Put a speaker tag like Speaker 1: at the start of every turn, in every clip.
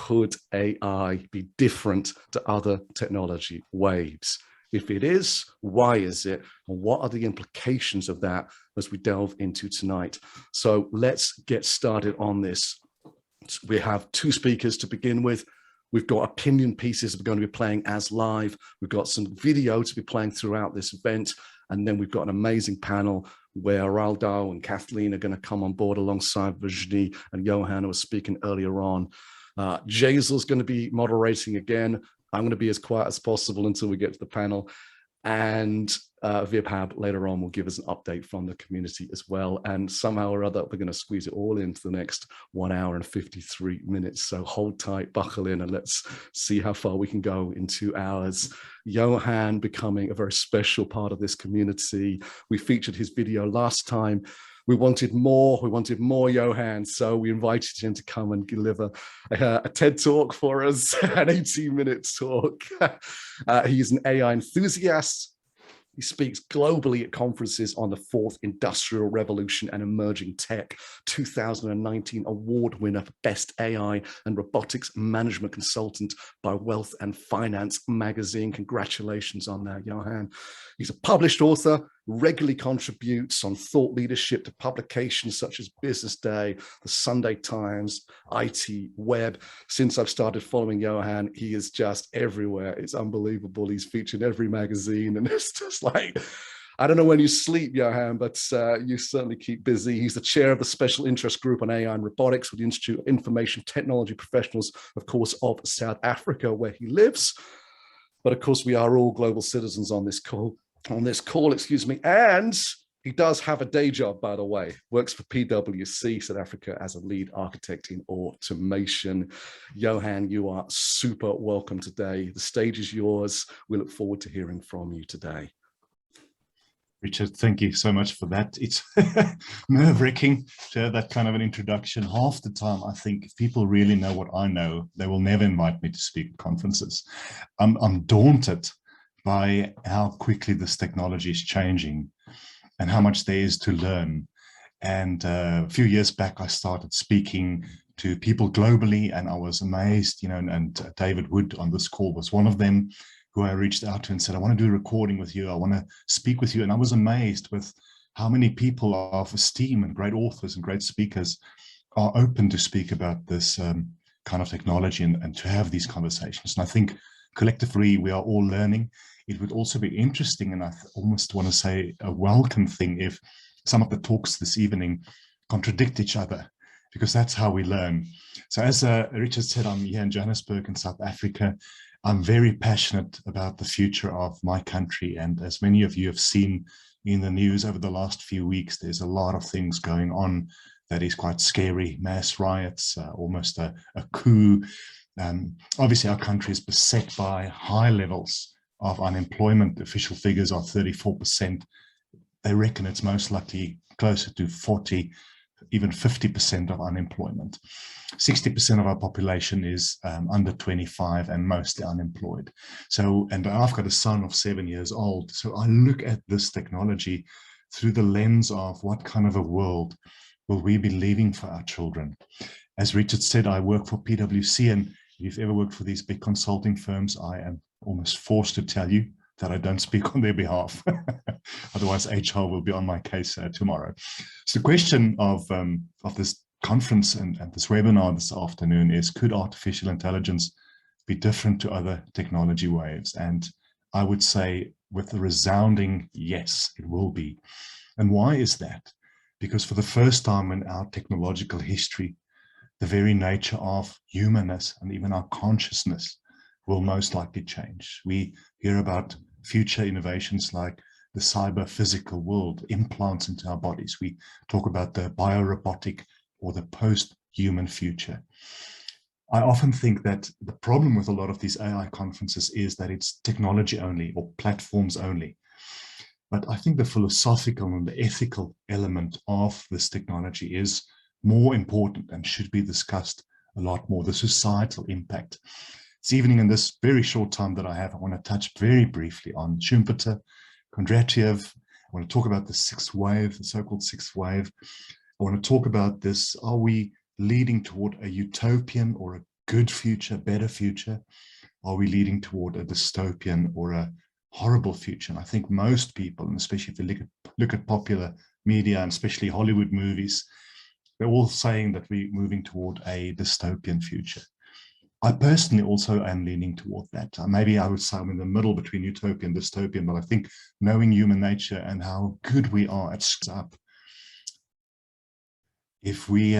Speaker 1: could AI be different to other technology waves? If it is, why is it? And what are the implications of that as we delve into tonight? So let's get started on this. We have two speakers to begin with. We've got opinion pieces we're going to be playing as live. We've got some video to be playing throughout this event. And then we've got an amazing panel where Raldo and Kathleen are going to come on board alongside Virginie and Johan, who was speaking earlier on. Jazel's going to be moderating again. I'm going to be as quiet as possible until we get to the panel. And 𝗏𝗏𝗏𝗏 later on will give us an update from the community as well. And somehow or other, we're going to squeeze it all into the next 1 hour and 53 minutes. So hold tight, buckle in, and let's see how far we can go in 2 hours. Johan becoming a very special part of this community. We featured his video last time. We wanted more Johan, so we invited him to come and deliver a TED talk for us, an 18-minute talk. He's an AI enthusiast. He speaks globally at conferences on the fourth industrial revolution and emerging tech. 2019 award winner for Best AI and Robotics Management Consultant by Wealth and Finance magazine. Congratulations on that, Johan. He's a published author, regularly contributes on thought leadership to publications such as Business Day, the Sunday Times, IT Web. Since I've started following Johan, he is just everywhere. It's unbelievable. He's featured in every magazine, and it's just like, I don't know when you sleep, Johan, but you certainly keep busy. He's the chair of the Special Interest Group on AI and Robotics with the Institute of Information Technology Professionals, of course, of South Africa, where he lives. But of course, we are all global citizens on this call, excuse me. And he does have a day job, by the way, works for PwC South Africa as a lead architect in automation. Johan, you are super welcome today. The stage is yours. We look forward to hearing from you today.
Speaker 2: Richard, thank you so much for that. It's nerve-wracking to have that kind of an introduction. Half the time, I think if people really know what I know, they will never invite me to speak at conferences. I'm daunted by how quickly this technology is changing and how much there is to learn. And a few years back, I started speaking to people globally, and I was amazed, and David Wood on this call was one of them, who I reached out to and said, I want to do a recording with you. I want to speak with you. And I was amazed with how many people of esteem and great authors and great speakers are open to speak about this kind of technology and to have these conversations. And I think collectively, we are all learning. It would also be interesting, and I almost want to say a welcome thing, if some of the talks this evening contradict each other, because that's how we learn. So as Richard said, I'm here in Johannesburg in South Africa. I'm very passionate about the future of my country. And as many of you have seen in the news over the last few weeks, there's a lot of things going on that is quite scary. Mass riots, almost a coup. Obviously, our country is beset by high levels of unemployment. Official figures are 34%. They reckon it's most likely closer to 40, even 50% of unemployment. 60% of our population is under 25 and mostly unemployed. So, and I've got a son of 7 years old. So I look at this technology through the lens of what kind of a world will we be leaving for our children. As Richard said, I work for PwC, and if you've ever worked for these big consulting firms, I am almost forced to tell you that I don't speak on their behalf. Otherwise, HR will be on my case tomorrow. So the question of this conference and this webinar this afternoon is, could artificial intelligence be different to other technology waves? And I would say with a resounding yes, it will be. And why is that? Because for the first time in our technological history, the very nature of humanness and even our consciousness will most likely change. We hear about future innovations like the cyber physical world, implants into our bodies. We talk about the biorobotic or the post-human future. I often think that the problem with a lot of these AI conferences is that it's technology only or platforms only. But I think the philosophical and the ethical element of this technology is more important and should be discussed a lot more, the societal impact. This evening, in this very short time that I have, I want to touch very briefly on Schumpeter, Kondratiev. I want to talk about the sixth wave, the so-called sixth wave. I want to talk about this. Are we leading toward a utopian or a good future, better future? Are we leading toward a dystopian or a horrible future? And I think most people, and especially if you look at popular media and especially Hollywood movies, they're all saying that we're moving toward a dystopian future. I personally also am leaning toward that. Maybe I would say I'm in the middle between utopia and dystopian, but I think knowing human nature and how good we are at up, if we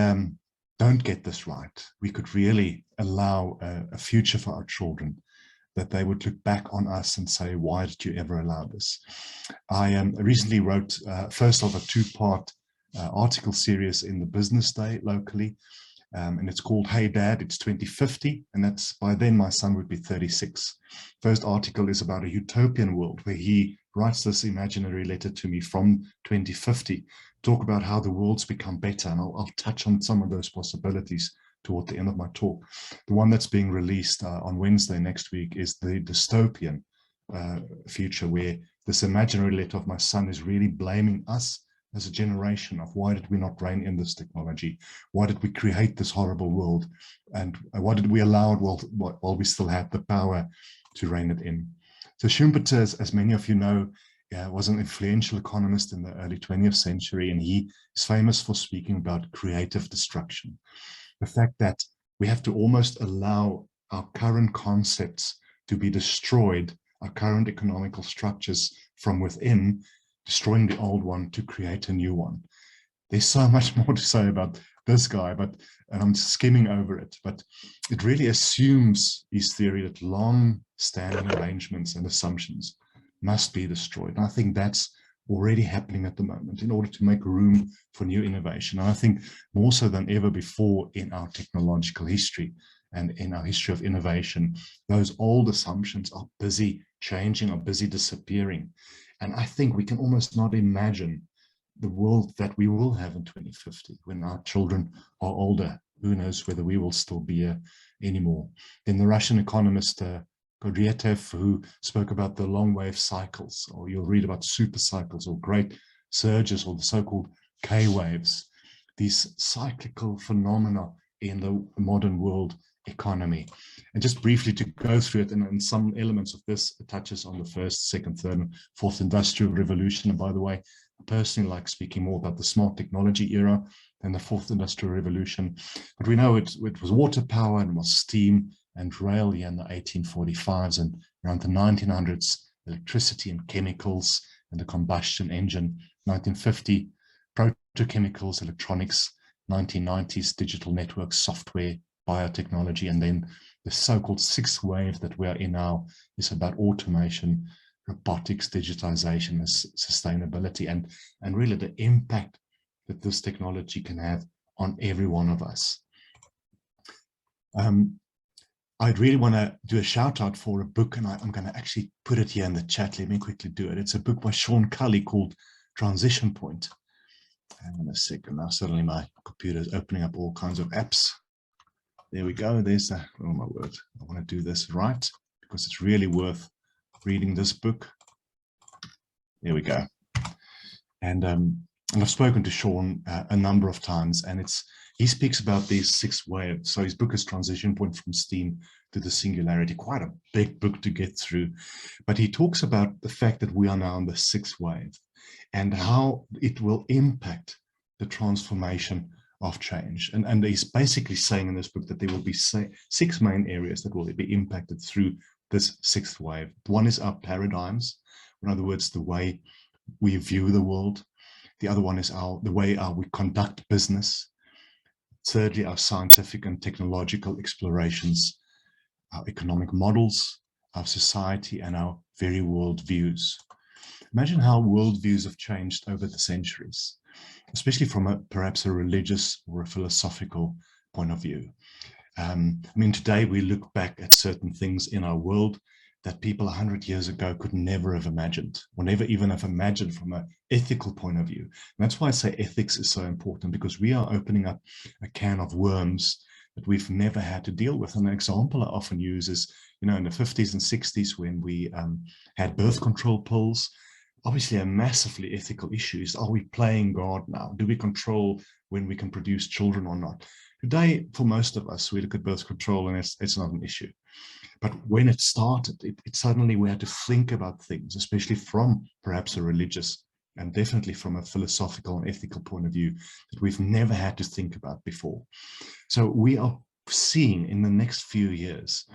Speaker 2: don't get this right, we could really allow a future for our children that they would look back on us and say, why did you ever allow this? I recently wrote first of a two-part article series in the Business Day locally, and it's called Hey Dad, It's 2050, and that's by then my son would be 36. First article is about a utopian world where he writes this imaginary letter to me from 2050, talk about how the world's become better, and I'll touch on some of those possibilities toward the end of my talk. The one that's being released on Wednesday next week is the dystopian future, where this imaginary letter of my son is really blaming us as a generation of why did we not rein in this technology? Why did we create this horrible world? And why did we allow it while we still had the power to rein it in? So Schumpeter, as many of you know, was an influential economist in the early 20th century, and he is famous for speaking about creative destruction. The fact that we have to almost allow our current concepts to be destroyed, our current economical structures from within, destroying the old one to create a new one. There's so much more to say about this guy, and I'm skimming over it, but it really assumes his theory that long-standing arrangements and assumptions must be destroyed. And I think that's already happening at the moment in order to make room for new innovation. And I think more so than ever before in our technological history and in our history of innovation, those old assumptions are busy changing, are busy disappearing. And I think we can almost not imagine the world that we will have in 2050 when our children are older. Who knows whether we will still be here anymore. Then the Russian economist 𝗀𝗻𝗄, who spoke about the long wave cycles, or you'll read about super cycles or great surges or the so-called K waves, these cyclical phenomena in the modern world economy. And just briefly to go through it, and some elements of this touches on the first, second, third, and fourth industrial revolution. And by the way, I personally like speaking more about the smart technology era than the fourth industrial revolution. But we know it was water power and it was steam and rail here in the 1845s, and around the 1900s, electricity and chemicals and the combustion engine. 1950, protochemicals, electronics. 1990s, digital networks, software, biotechnology, and then the so-called sixth wave that we are in now is about automation, robotics, digitization, sustainability, and really the impact that this technology can have on every one of us. I'd really want to do a shout out for a book, and I'm going to actually put it here in the chat. Let me quickly do it. It's a book by Sean Cully called Transition Point. Hang on a second. Now suddenly my computer is opening up all kinds of apps. There we go. There's the, oh my word. I want to do this right because it's really worth reading this book. There we go. And I've spoken to Sean a number of times, and he speaks about these six waves. So his book is Transition Point from Steam to the Singularity. Quite a big book to get through. But he talks about the fact that we are now in the sixth wave and how it will impact the transformation of change. And he's basically saying in this book that there will be six main areas that will be impacted through this sixth wave. One is our paradigms. In other words, the way we view the world. The other one is the way we conduct business. Thirdly, our scientific and technological explorations, our economic models, our society, and our very world views. Imagine how worldviews have changed over the centuries, especially from perhaps a religious or a philosophical point of view. I mean, today we look back at certain things in our world that people 100 years ago could never have imagined, or never even have imagined from an ethical point of view. And that's why I say ethics is so important, because we are opening up a can of worms that we've never had to deal with. And an example I often use is, you know, in the 50s and 60s when we had birth control pills, obviously a massively ethical issue is, are we playing God now? Do we control when we can produce children or not? Today, for most of us, we look at birth control and it's not an issue. But when it started, it suddenly we had to think about things, especially from perhaps a religious and definitely from a philosophical and ethical point of view that we've never had to think about before. So we are seeing in the next few years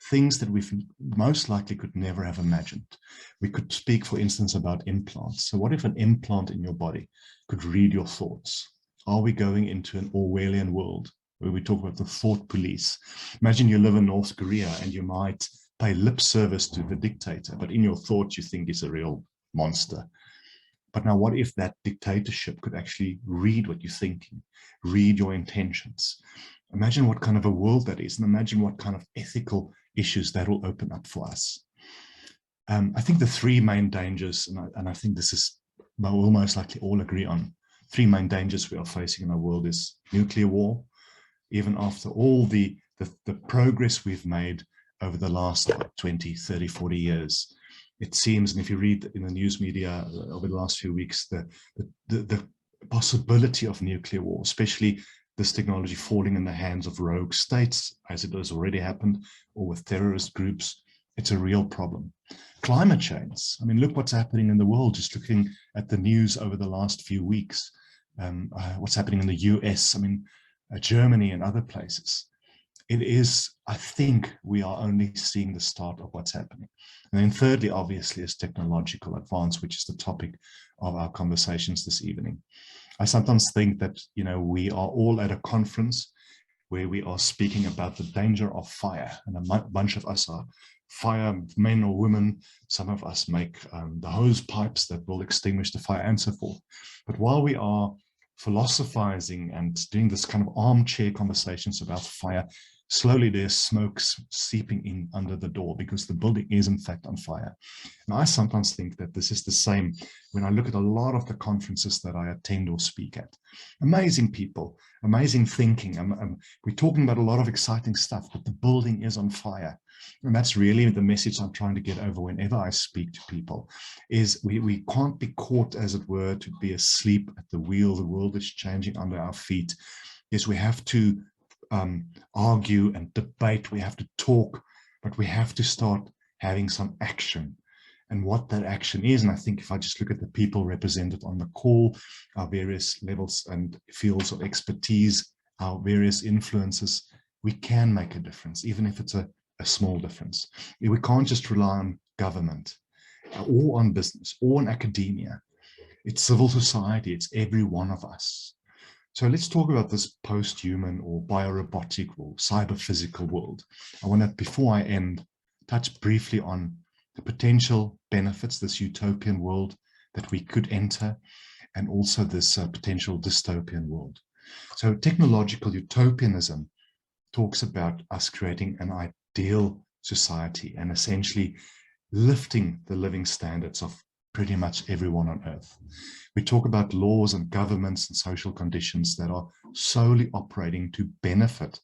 Speaker 2: things that we've most likely could never have imagined. We could speak, for instance, about implants. So what if an implant in your body could read your thoughts? Are we going into an Orwellian world where we talk about the thought police? Imagine you live in North Korea and you might pay lip service to the dictator, but in your thoughts you think he's a real monster. But now what if that dictatorship could actually read what you're thinking, read your intentions? Imagine what kind of a world that is, and imagine what kind of ethical issues that will open up for us. I think the three main dangers, and I think this is we'll most likely all agree on, three main dangers we are facing in our world is nuclear war. Even after all the progress we've made over the last 20, 30, 40 years, it seems, and if you read in the news media over the last few weeks, the possibility of nuclear war, especially this technology falling in the hands of rogue states, as it has already happened, or with terrorist groups, it's a real problem. Climate change, I mean, look what's happening in the world, just looking at the news over the last few weeks, what's happening in the US, I mean, Germany and other places. It is, I think we are only seeing the start of what's happening. And then thirdly, obviously, is technological advance, which is the topic of our conversations this evening. I sometimes think that, you know, we are all at a conference where we are speaking about the danger of fire. And a bunch of us are firemen or women. Some of us make the hose pipes that will extinguish the fire and so forth. But while we are philosophizing and doing this kind of armchair conversations about fire, slowly there's smoke seeping in under the door because the building is in fact on fire. And I sometimes think that this is the same when I look at a lot of the conferences that I attend or speak at. Amazing people, amazing thinking. We're talking about a lot of exciting stuff, but the building is on fire. And that's really the message I'm trying to get over whenever I speak to people, is we can't be caught, as it were, to be asleep at the wheel. The world is changing under our feet. Yes, we have to argue and debate, we have to talk, but we have to start having some action. And what that action is, and I think if I just look at the people represented on the call, our various levels and fields of expertise, our various influences, we can make a difference, even if it's a small difference. We can't just rely on government or on business or on academia. It's civil society, it's every one of us. So let's talk about this post-human or biorobotic or cyber-physical world. I want to, before I end, touch briefly on the potential benefits, this utopian world that we could enter, and also this potential dystopian world. So technological utopianism talks about us creating an ideal society and essentially lifting the living standards of pretty much everyone on earth. We talk about laws and governments and social conditions that are solely operating to benefit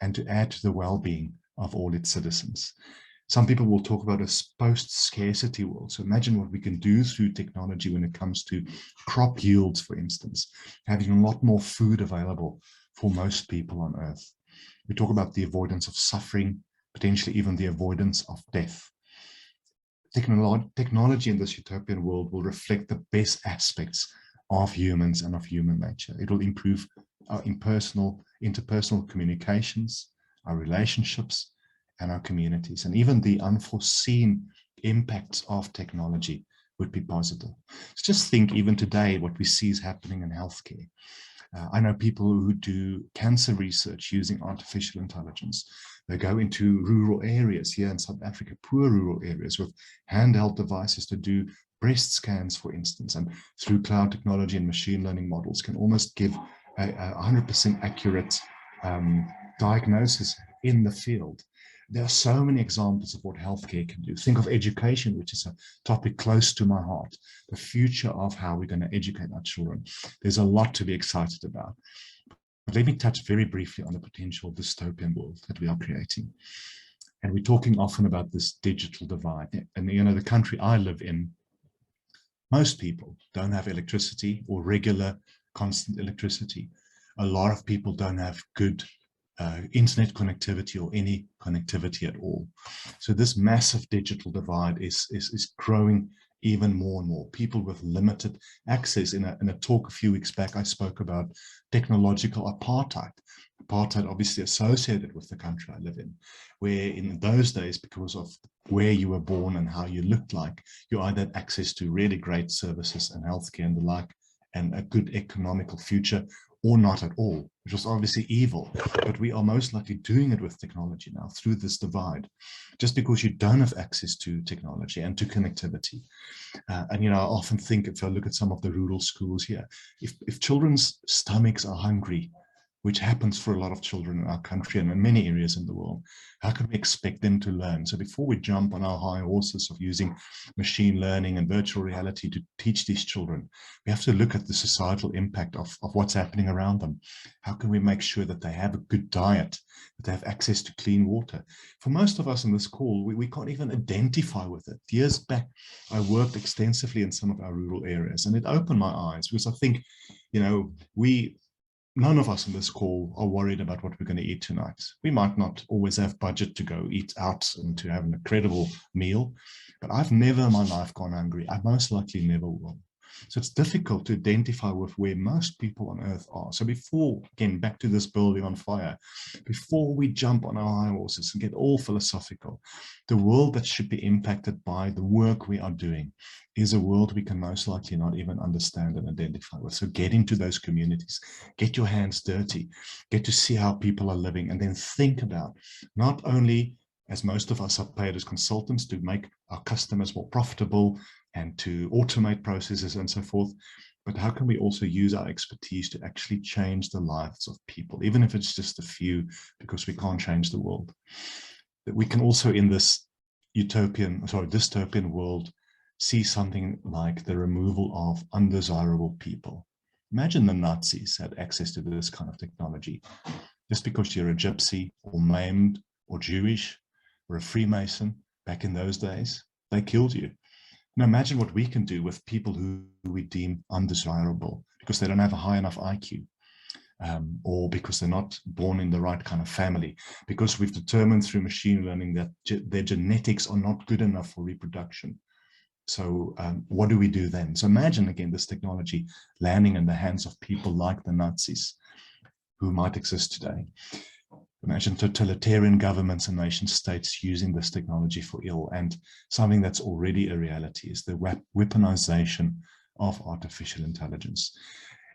Speaker 2: and to add to the well-being of all its citizens. Some people will talk about a post-scarcity world. So imagine what we can do through technology when it comes to crop yields, for instance, having a lot more food available for most people on earth. We talk about the avoidance of suffering, potentially even the avoidance of death. Technology in this utopian world will reflect the best aspects of humans and of human nature. It will improve our interpersonal communications, our relationships, and our communities. And even the unforeseen impacts of technology would be positive. So just think, even today, what we see is happening in healthcare. I know people who do cancer research using artificial intelligence. They go into rural areas here in South Africa, poor rural areas, with handheld devices to do breast scans, for instance, and through cloud technology and machine learning models can almost give a 100% accurate diagnosis in the field. There are so many examples of what healthcare can do. Think of education, which is a topic close to my heart, the future of how we're going to educate our children. There's a lot to be excited about. But let me touch very briefly on the potential dystopian world that we are creating. And we're talking often about this digital divide. And you know, the country I live in, most people don't have electricity or regular, constant electricity. A lot of people don't have good internet connectivity or any connectivity at all. So this massive digital divide is growing even more and more. People with limited access. In a talk a few weeks back, I spoke about technological apartheid. Apartheid obviously associated with the country I live in, where in those days, because of where you were born and how you looked like, you either had access to really great services and healthcare and the like, and a good economical future, or not at all, which was obviously evil. But we are most likely doing it with technology now through this divide, just because you don't have access to technology and to connectivity. And, you know, I often think, if I look at some of the rural schools here, if children's stomachs are hungry, which happens for a lot of children in our country and in many areas in the world, how can we expect them to learn? So before we jump on our high horses of using machine learning and virtual reality to teach these children, we have to look at the societal impact of what's happening around them. How can we make sure that they have a good diet, that they have access to clean water? For most of us in this call, we can't even identify with it. Years back, I worked extensively in some of our rural areas, and it opened my eyes, because I think, you know, none of us on this call are worried about what we're going to eat tonight. We might not always have budget to go eat out and to have an incredible meal, but I've never in my life gone hungry. I most likely never will. So it's difficult to identify with where most people on earth are. So before, again, back to this building on fire, before we jump on our high horses and get all philosophical, the world that should be impacted by the work we are doing is a world we can most likely not even understand and identify with. So get into those communities, get your hands dirty, get to see how people are living, and then think about not only, as most of us are paid as consultants to make our customers more profitable and to automate processes and so forth, but how can we also use our expertise to actually change the lives of people, even if it's just a few, because we can't change the world. That we can also, in this dystopian world, see something like the removal of undesirable people. Imagine the Nazis had access to this kind of technology. Just because you're a gypsy or maimed or Jewish or a Freemason back in those days, they killed you. Now imagine what we can do with people who we deem undesirable because they don't have a high enough IQ, or because they're not born in the right kind of family, because we've determined through machine learning that their genetics are not good enough for reproduction. So what do we do then? So imagine again this technology landing in the hands of people like the Nazis who might exist today. Imagine totalitarian governments and nation states using this technology for ill, and something that's already a reality is the weaponization of artificial intelligence.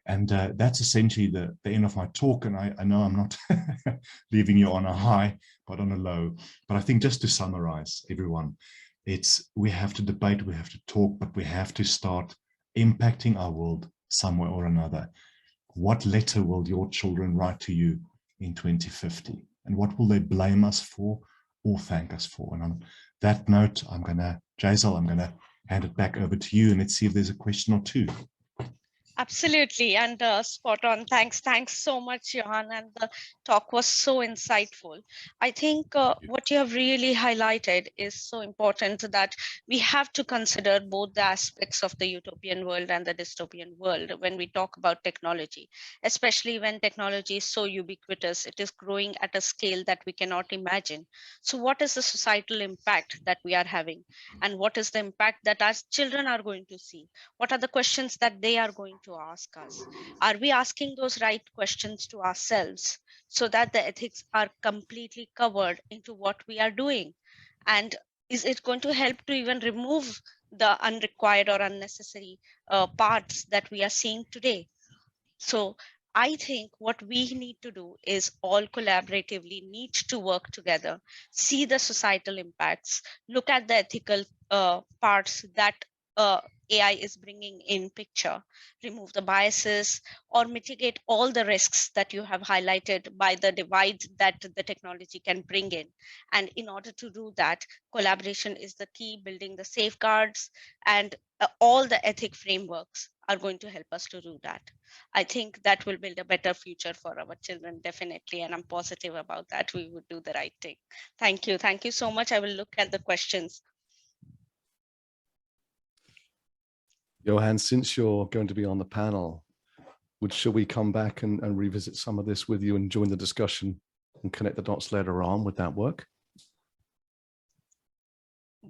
Speaker 2: And that's essentially the end of my talk. And I know I'm not leaving you on a high, but on a low. But I think just to summarize, everyone, we have to debate, we have to talk, but we have to start impacting our world somewhere or another. What letter will your children write to you in 2050? And what will they blame us for or thank us for? And on that note, 𝗙𝗲𝗄, I'm going to hand it back over to you, and let's see if there's a question or two.
Speaker 3: Absolutely, and spot on. Thanks so much, Johan, and the talk was so insightful. I think what you have really highlighted is so important, that we have to consider both the aspects of the utopian world and the dystopian world when we talk about technology, especially when technology is so ubiquitous. It is growing at a scale that we cannot imagine. So what is the societal impact that we are having? And what is the impact that our children are going to see? What are the questions that they are going to ask us? Are we asking those right questions to ourselves so that the ethics are completely covered into what we are doing? And is it going to help to even remove the unrequired or unnecessary parts that we are seeing today? So I think what we need to do is all collaboratively need to work together, see the societal impacts, look at the ethical parts that AI is bringing in picture, remove the biases, or mitigate all the risks that you have highlighted by the divide that the technology can bring in. And in order to do that, collaboration is the key. Building the safeguards and all the ethic frameworks are going to help us to do that. I think that will build a better future for our children, definitely. And I'm positive about that. We would do the right thing. Thank you. Thank you so much. I will look at the questions.
Speaker 1: Johan, since you're going to be on the panel, shall we come back and revisit some of this with you and join the discussion and connect the dots later on? Would that work?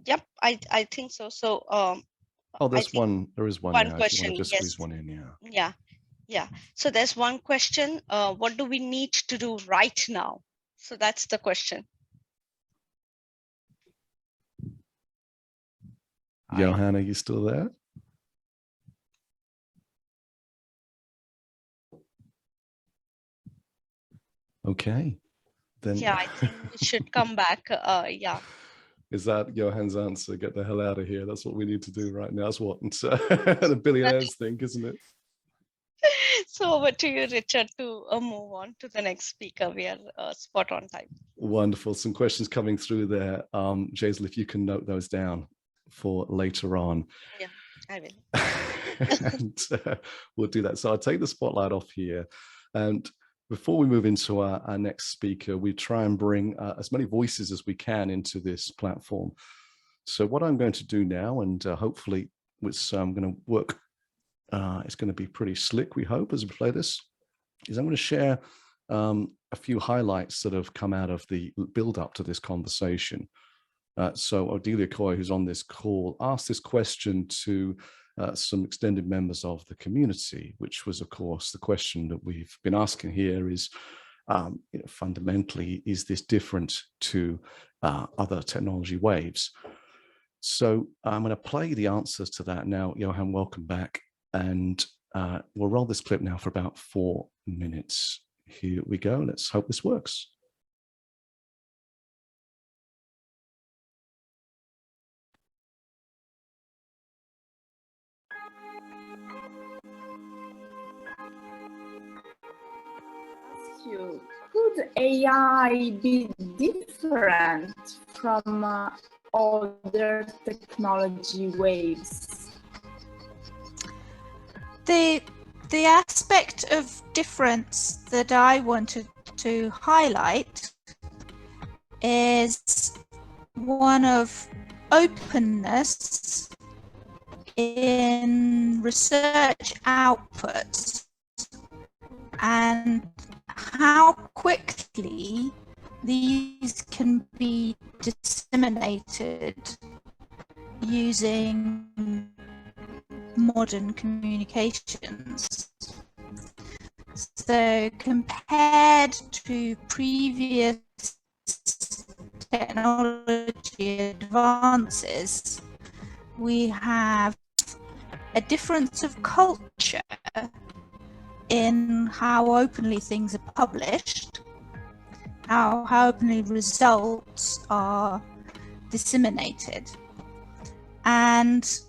Speaker 3: Yep, I think so. So
Speaker 1: oh, there is one now,
Speaker 3: question.
Speaker 1: If you want to just squeeze
Speaker 3: Yes.
Speaker 1: one in,
Speaker 3: Yeah. So there's one question. What do we need to do right now? So that's the question.
Speaker 1: Johan, are you still there? Okay. Then
Speaker 3: yeah, I think we should come back. Yeah.
Speaker 1: Is that Johan's answer? Get the hell out of here. That's what we need to do right now. That's what the billionaires think, isn't it?
Speaker 3: So over to you, Richard, to move on to the next speaker. We are spot on time.
Speaker 1: Wonderful. Some questions coming through there. Giselle, if you can note those down for later on.
Speaker 3: Yeah, I will.
Speaker 1: And we'll do that. So I'll take the spotlight off here. And before we move into our next speaker, we try and bring as many voices as we can into this platform. So what I'm going to do now, and hopefully I'm going to work, it's going to be pretty slick, we hope, as we play this, is I'm going to share a few highlights that have come out of the build up to this conversation. So 𝗙صηχ, who's on this call, asked this question to some extended members of the community, which was, of course, the question that we've been asking here is, fundamentally, is this different to other technology waves? So I'm going to play the answers to that now. Johan, welcome back. And we'll roll this clip now for about 4 minutes. Here we go. Let's hope this works.
Speaker 4: Could AI be different from other technology waves?
Speaker 5: The aspect of difference that I wanted to highlight is one of openness in research outputs and how quickly these can be disseminated using modern communications. So compared to previous technology advances, we have a difference of culture in how openly things are published, how openly results are disseminated, and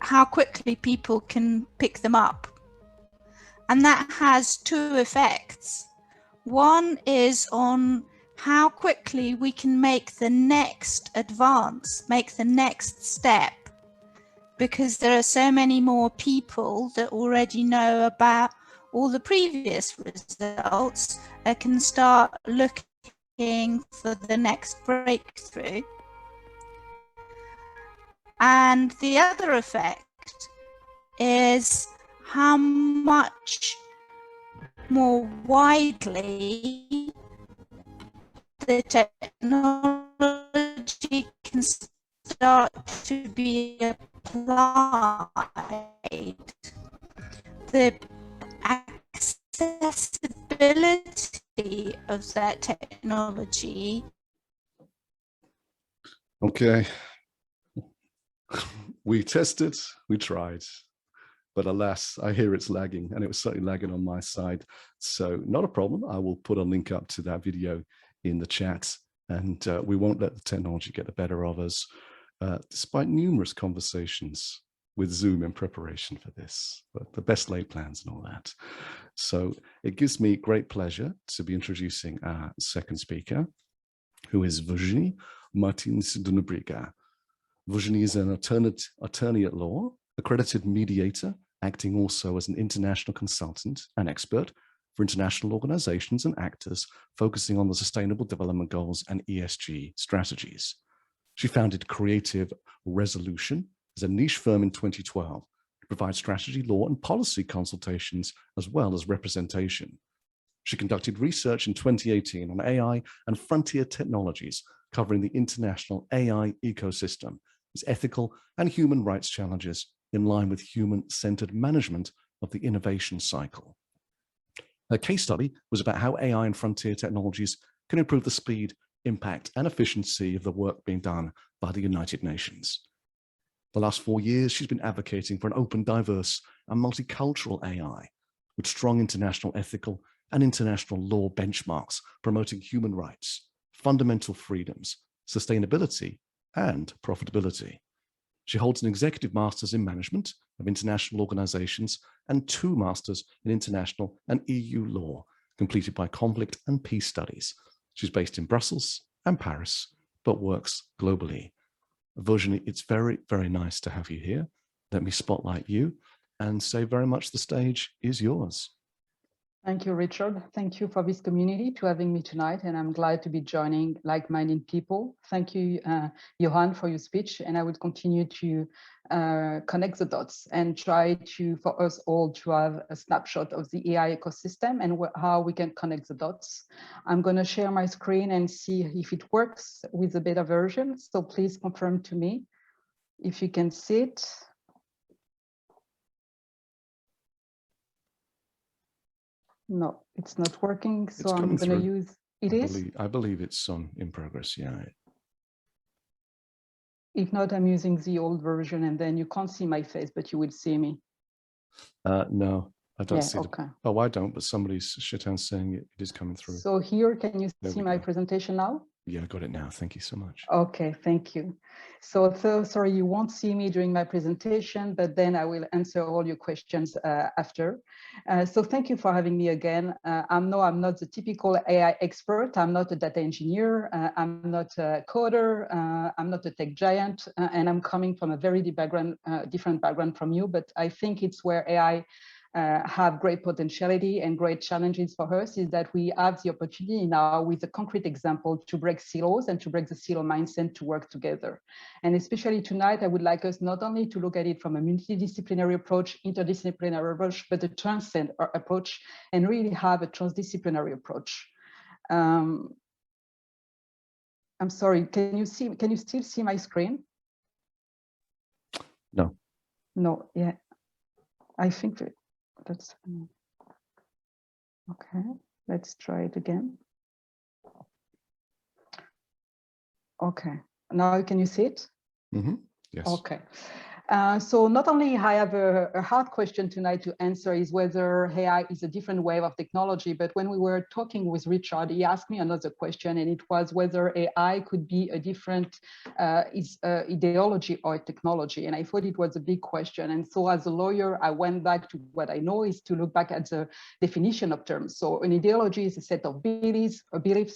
Speaker 5: how quickly people can pick them up. And that has two effects. One is on how quickly we can make the next advance, make the next step, because there are so many more people that already know about all the previous results and can start looking for the next breakthrough. And the other effect is how much more widely the technology can start to be applied. The accessibility of that technology.
Speaker 1: Okay. We tested, we tried, but alas, I hear it's lagging, and it was certainly lagging on my side. So not a problem. I will put a link up to that video in the chat, and we won't let the technology get the better of us, despite numerous conversations with Zoom in preparation for this, but the best laid plans and all that. So it gives me great pleasure to be introducing our second speaker, who is Virginie Martins-Dunebrega. Virginie is an attorney at law, accredited mediator, acting also as an international consultant and expert for international organizations and actors focusing on the Sustainable Development Goals and ESG strategies. She founded Creative Resolution as a niche firm in 2012, provides strategy, law, and policy consultations, as well as representation. She conducted research in 2018 on AI and frontier technologies, covering the international AI ecosystem, its ethical and human rights challenges in line with human-centered management of the innovation cycle. Her case study was about how AI and frontier technologies can improve the speed, impact, and efficiency of the work being done by the United Nations. The last 4 years, she's been advocating for an open, diverse, and multicultural AI with strong international ethical and international law benchmarks promoting human rights, fundamental freedoms, sustainability, and profitability. She holds an executive master's in management of international organizations and 2 masters in international and EU law, completed by conflict and peace studies. She's based in Brussels and Paris, but works globally. Virginie, it's very, very nice to have you here. Let me spotlight you and say very much the stage is yours.
Speaker 6: Thank you, Richard. Thank you for this community to having me tonight, and I'm glad to be joining like-minded people. Thank you, Johan, for your speech, and I will continue to connect the dots and try to, for us all, to have a snapshot of the AI ecosystem and how we can connect the dots. I'm going to share my screen and see if it works with the beta version, so please confirm to me if you can see it. No, it's not working, so I'm going to use it.
Speaker 1: I believe it's in progress, yeah.
Speaker 6: If not, I'm using the old version, and then you can't see my face, but you will see me.
Speaker 1: No, I don't see
Speaker 6: okay.
Speaker 1: Oh, I don't, but somebody's saying it is coming through.
Speaker 6: So here, can you see my presentation now?
Speaker 1: Yeah, I got it now. Thank you so much.
Speaker 6: Okay, thank you. So sorry, you won't see me during my presentation, but then I will answer all your questions after. So thank you for having me again. I'm not the typical AI expert. I'm not a data engineer. I'm not a coder. I'm not a tech giant, and I'm coming from a very different background from you. But I think it's where AI have great potentiality and great challenges for us is that we have the opportunity now with a concrete example to break silos and to break the silo mindset to work together. And especially tonight, I would like us not only to look at it from a multidisciplinary approach, interdisciplinary approach, but a transcend approach and really have a transdisciplinary approach. I'm sorry, can you still see my screen?
Speaker 1: No.
Speaker 6: No, yeah, I think that's okay. Let's try it again. Okay, now can you see it?
Speaker 1: Mm-hmm. Yes.
Speaker 6: Okay. So not only I have a hard question tonight to answer is whether AI is a different wave of technology, but when we were talking with Richard, he asked me another question, and it was whether AI could be a different ideology or technology. And I thought it was a big question. And so as a lawyer, I went back to what I know is to look back at the definition of terms. So an ideology is a set of beliefs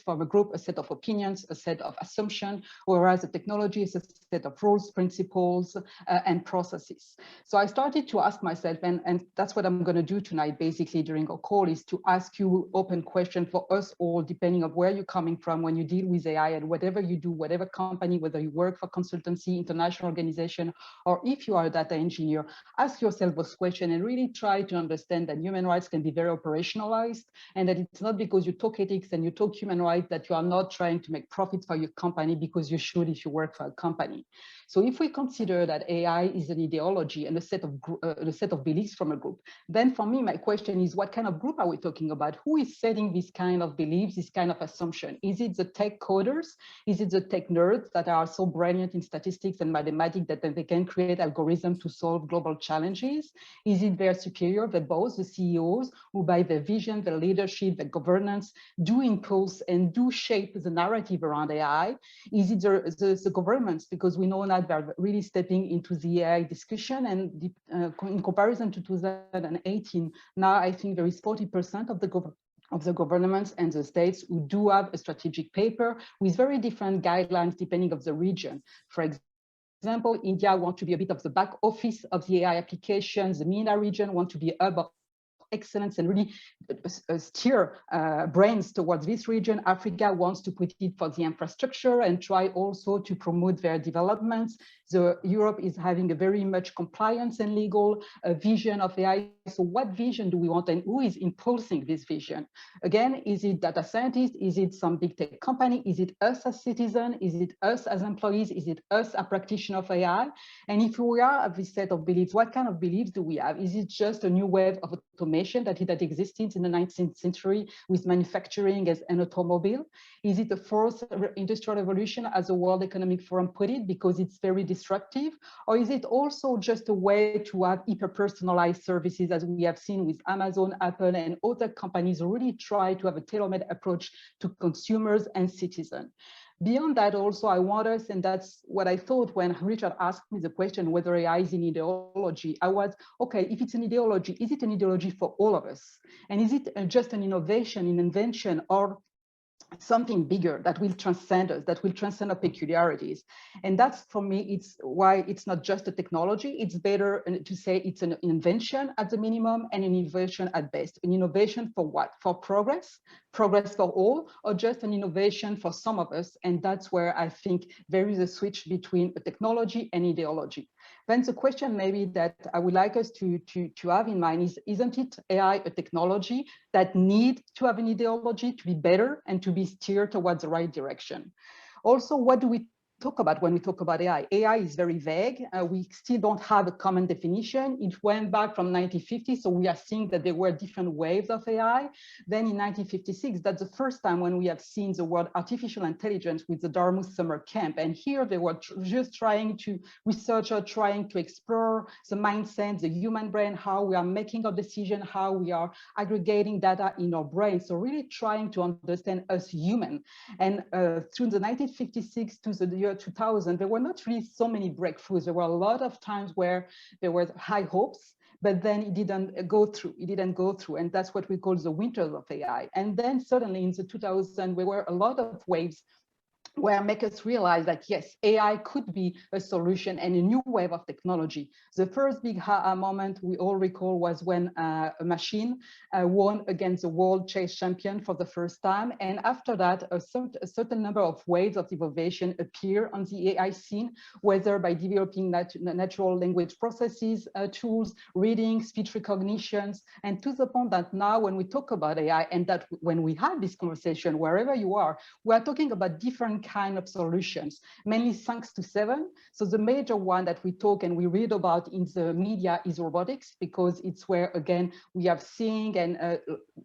Speaker 6: from a group, a set of opinions, a set of assumptions, whereas a technology is a set of rules, principles, and processes. So I started to ask myself, and that's what I'm going to do tonight, basically during our call, is to ask you open question for us all, depending on where you're coming from when you deal with AI and whatever you do, whatever company, whether you work for consultancy, international organization, or if you are a data engineer, ask yourself this question and really try to understand that human rights can be very operationalized, and that it's not because you talk ethics and you talk human rights that you are not trying to make profits for your company, because you should if you work for a company. So if we consider that AI is an ideology and a set of beliefs from a group, then for me, my question is, what kind of group are we talking about? Who is setting this kind of beliefs, this kind of assumption? Is it the tech coders? Is it the tech nerds that are so brilliant in statistics and mathematics that they can create algorithms to solve global challenges? Is it their superior, the boss, the CEOs, who by their vision, their leadership, their governance, do impulse and do shape the narrative around AI? Is it the governments? Because we know now they're really stepping into the AI discussion, and in comparison to 2018, now I think there is 40% of the governments and the states who do have a strategic paper with very different guidelines depending on the region. For example, India wants to be a bit of the back office of the AI applications. The MENA region wants to be a hub excellence and really steer brains towards this region. Africa wants to put it for the infrastructure and try also to promote their developments. So Europe is having a very much compliance and legal vision of AI. So what vision do we want, and who is impulsing this vision? Again, is it data scientists? Is it some big tech company? Is it us as citizens? Is it us as employees? Is it us a practitioner of AI? And if we are at this set of beliefs, what kind of beliefs do we have? Is it just a new wave of automation that existed in the 19th century with manufacturing as an automobile? Is it the fourth industrial revolution, as the World Economic Forum put it, because it's very disruptive? Or is it also just a way to have hyper-personalized services, as we have seen with Amazon, Apple, and other companies really try to have a tailor-made approach to consumers and citizens? Beyond that, also, I want us, and that's what I thought when Richard asked me the question whether AI is an ideology, I was, okay, if it's an ideology, is it an ideology for all of us? And is it just an innovation, an invention, or something bigger that will transcend us, that will transcend our peculiarities? And that's, for me, it's why it's not just a technology. It's better to say it's an invention at the minimum and an innovation at best. An innovation for what? For progress for all, or just an innovation for some of us? And that's where I think there is a switch between a technology and ideology. Then the question maybe that I would like us to have in mind is, isn't it AI a technology that needs to have an ideology to be better and to be steered towards the right direction? Also, what do we talk about when we talk about AI? AI is very vague. We still don't have a common definition. It went back from 1950, so we are seeing that there were different waves of AI. Then in 1956, that's the first time when we have seen the word artificial intelligence with the Dartmouth summer camp. And here they were just trying to, researchers trying to explore the mindset, the human brain, how we are making a decision, how we are aggregating data in our brain. So really trying to understand us human. And through the 1956 to the year 2000, there were not really so many breakthroughs. There were a lot of times where there were high hopes, but then it didn't go through. And that's what we call the winters of AI. And then suddenly in the 2000s, there were a lot of waves where make us realize that yes, AI could be a solution and a new wave of technology. The first big moment we all recall was when a machine won against the world chess champion for the first time. And after that, a certain number of waves of innovation appear on the AI scene, whether by developing natural language processes, tools, reading, speech recognitions, and to the point that now when we talk about AI, and that when we have this conversation, wherever you are, we are talking about different kind of solutions, mainly thanks to 7. So the major one that we talk and we read about in the media is robotics, because it's where, again, we are seeing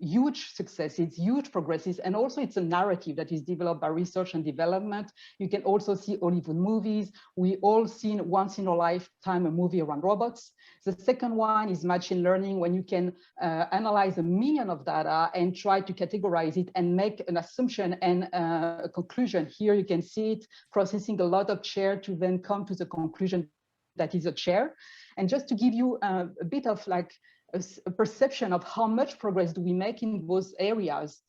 Speaker 6: huge successes, huge progresses, and also it's a narrative that is developed by research and development. You can also see Hollywood movies. We all seen once in a lifetime a movie around robots. The second one is machine learning, when you can analyze 1 million of data and try to categorize it and make an assumption and a conclusion. Here you can see it processing a lot of chair to then come to the conclusion that is a chair. And just to give you a bit of like a perception of how much progress do we make in those areas.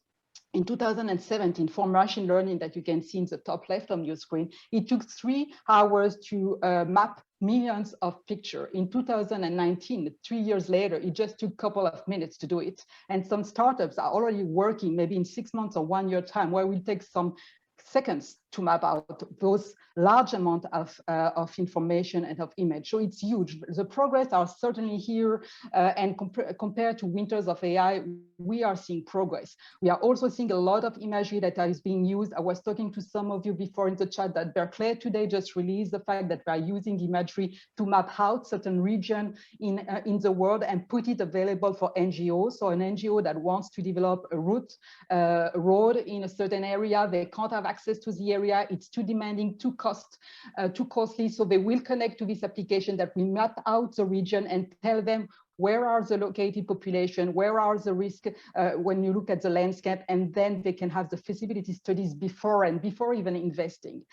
Speaker 6: In 2017, for machine learning that you can see in the top left of your screen, it took 3 hours to map millions of pictures. In 2019, 3 years later, it just took a couple of minutes to do it. And some startups are already working maybe in 6 months or 1 year time, where we take some seconds to map out those large amount of information and of image. So it's huge. The progress are certainly here, and compared to winters of AI, we are seeing progress. We are also seeing a lot of imagery that is being used. I was talking to some of you before in the chat that 𝗏𝗏 today just released the fact that we are using imagery to map out certain region in the world and put it available for NGOs. So an NGO that wants to develop a road in a certain area, they can't have access to the area, it's too demanding, too costly, so they will connect to this application that will map out the region and tell them where are the located population, where are the risks when you look at the landscape, and then they can have the feasibility studies before even investing.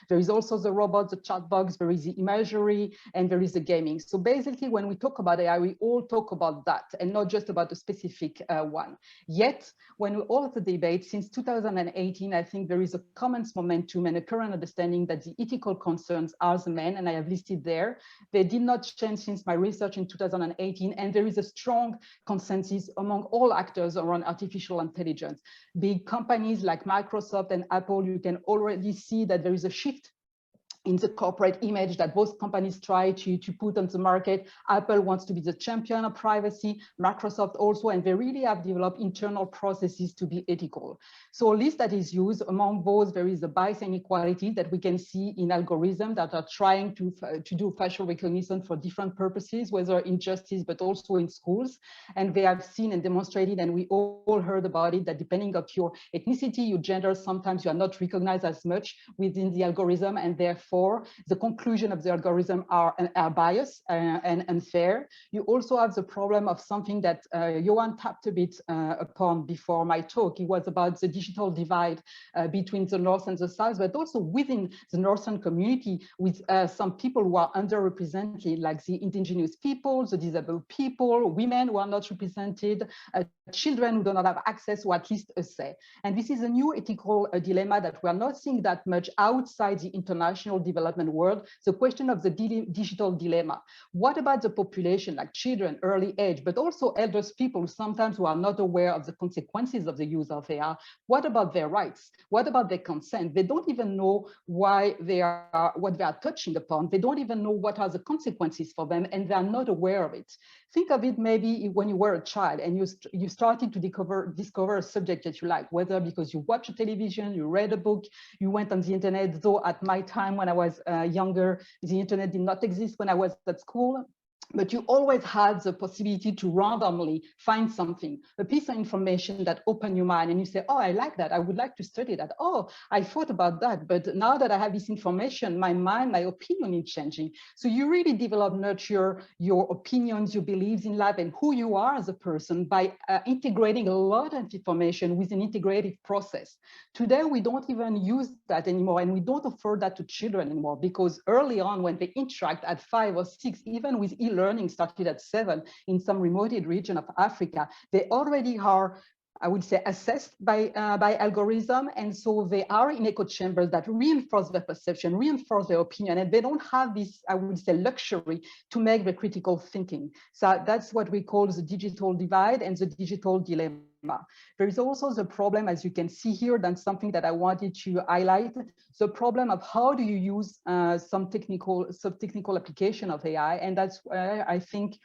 Speaker 6: There is also the robot, the chat box, there is the imagery, and there is the gaming. So basically, when we talk about AI, we all talk about that and not just about a specific one. Yet, when we all have the debate since 2018, I think there is a common momentum and a current understanding that the ethical concerns are the main, and I have listed there. They did not change since my research in 2018. and there is a strong consensus among all actors around artificial intelligence. Big companies like Microsoft and Apple, you can already see that there is a shift in the corporate image that both companies try to put on the market. Apple wants to be the champion of privacy, Microsoft also, and they really have developed internal processes to be ethical. So a list that is used among both, there is a bias and inequality that we can see in algorithms that are trying to do facial recognition for different purposes, whether in justice, but also in schools. And they have seen and demonstrated, and we all heard about it, that depending on your ethnicity, your gender, sometimes you are not recognized as much within the algorithm, and therefore the conclusion of the algorithm are biased and unfair. You also have the problem of something that Johan tapped a bit upon before my talk. It was about the digital divide between the North and the South, but also within the Northern community with some people who are underrepresented, like the indigenous people, the disabled people, women who are not represented, children who do not have access or at least a say. And this is a new ethical dilemma that we are not seeing that much outside the international development world, the question of the digital dilemma. What about the population, like children, early age, but also elders people sometimes who are not aware of the consequences of the use of AI? What about their rights? What about their consent? They don't even know why they are, what they are touching upon. They don't even know what are the consequences for them, and they are not aware of it. Think of it maybe when you were a child and you started to discover a subject that you like, whether because you watched television, you read a book, you went on the internet, though at my time when I was younger, the internet did not exist when I was at school. But you always had the possibility to randomly find something, a piece of information that opened your mind, and you say, oh, I like that, I would like to study that. Oh, I thought about that, but now that I have this information, my mind, my opinion is changing. So you really develop, nurture your opinions, your beliefs in life, and who you are as a person by integrating a lot of information with an integrated process. Today, we don't even use that anymore, and we don't offer that to children anymore, because early on when they interact at 5 or 6, even with e-learning started at 7 in some remote region of Africa, they already are, I would say, assessed by algorithm, and so they are in echo chambers that reinforce their perception, reinforce their opinion, and they don't have this, I would say, luxury to make the critical thinking. So that's what we call the digital divide and the digital dilemma. There is also the problem, as you can see here, that's something that I wanted to highlight, the problem of how do you use some technical application of AI, and that's where I think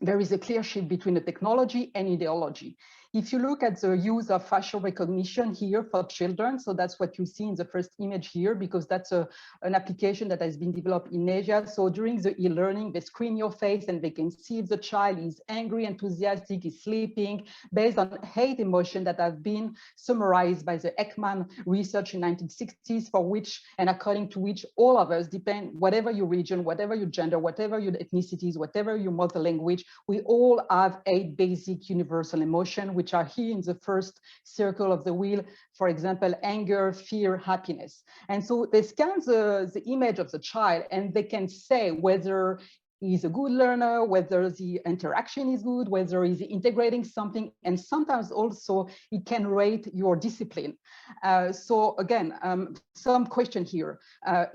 Speaker 6: there is a clear shift between the technology and ideology. If you look at the use of facial recognition here for children, so that's what you see in the first image here, because that's an application that has been developed in Asia. So during the e-learning, they screen your face and they can see if the child is angry, enthusiastic, is sleeping, based on 8 emotions that have been summarized by the Ekman research in 1960s, for which, and according to which all of us, depend, whatever your region, whatever your gender, whatever your ethnicities, whatever your mother language, we all have 8 basic universal emotions, which are here in the first circle of the wheel, for example, anger, fear, happiness. And so they scan the image of the child and they can say whether he's a good learner, whether the interaction is good, whether he's integrating something, and sometimes also it can rate your discipline. So again, some question here.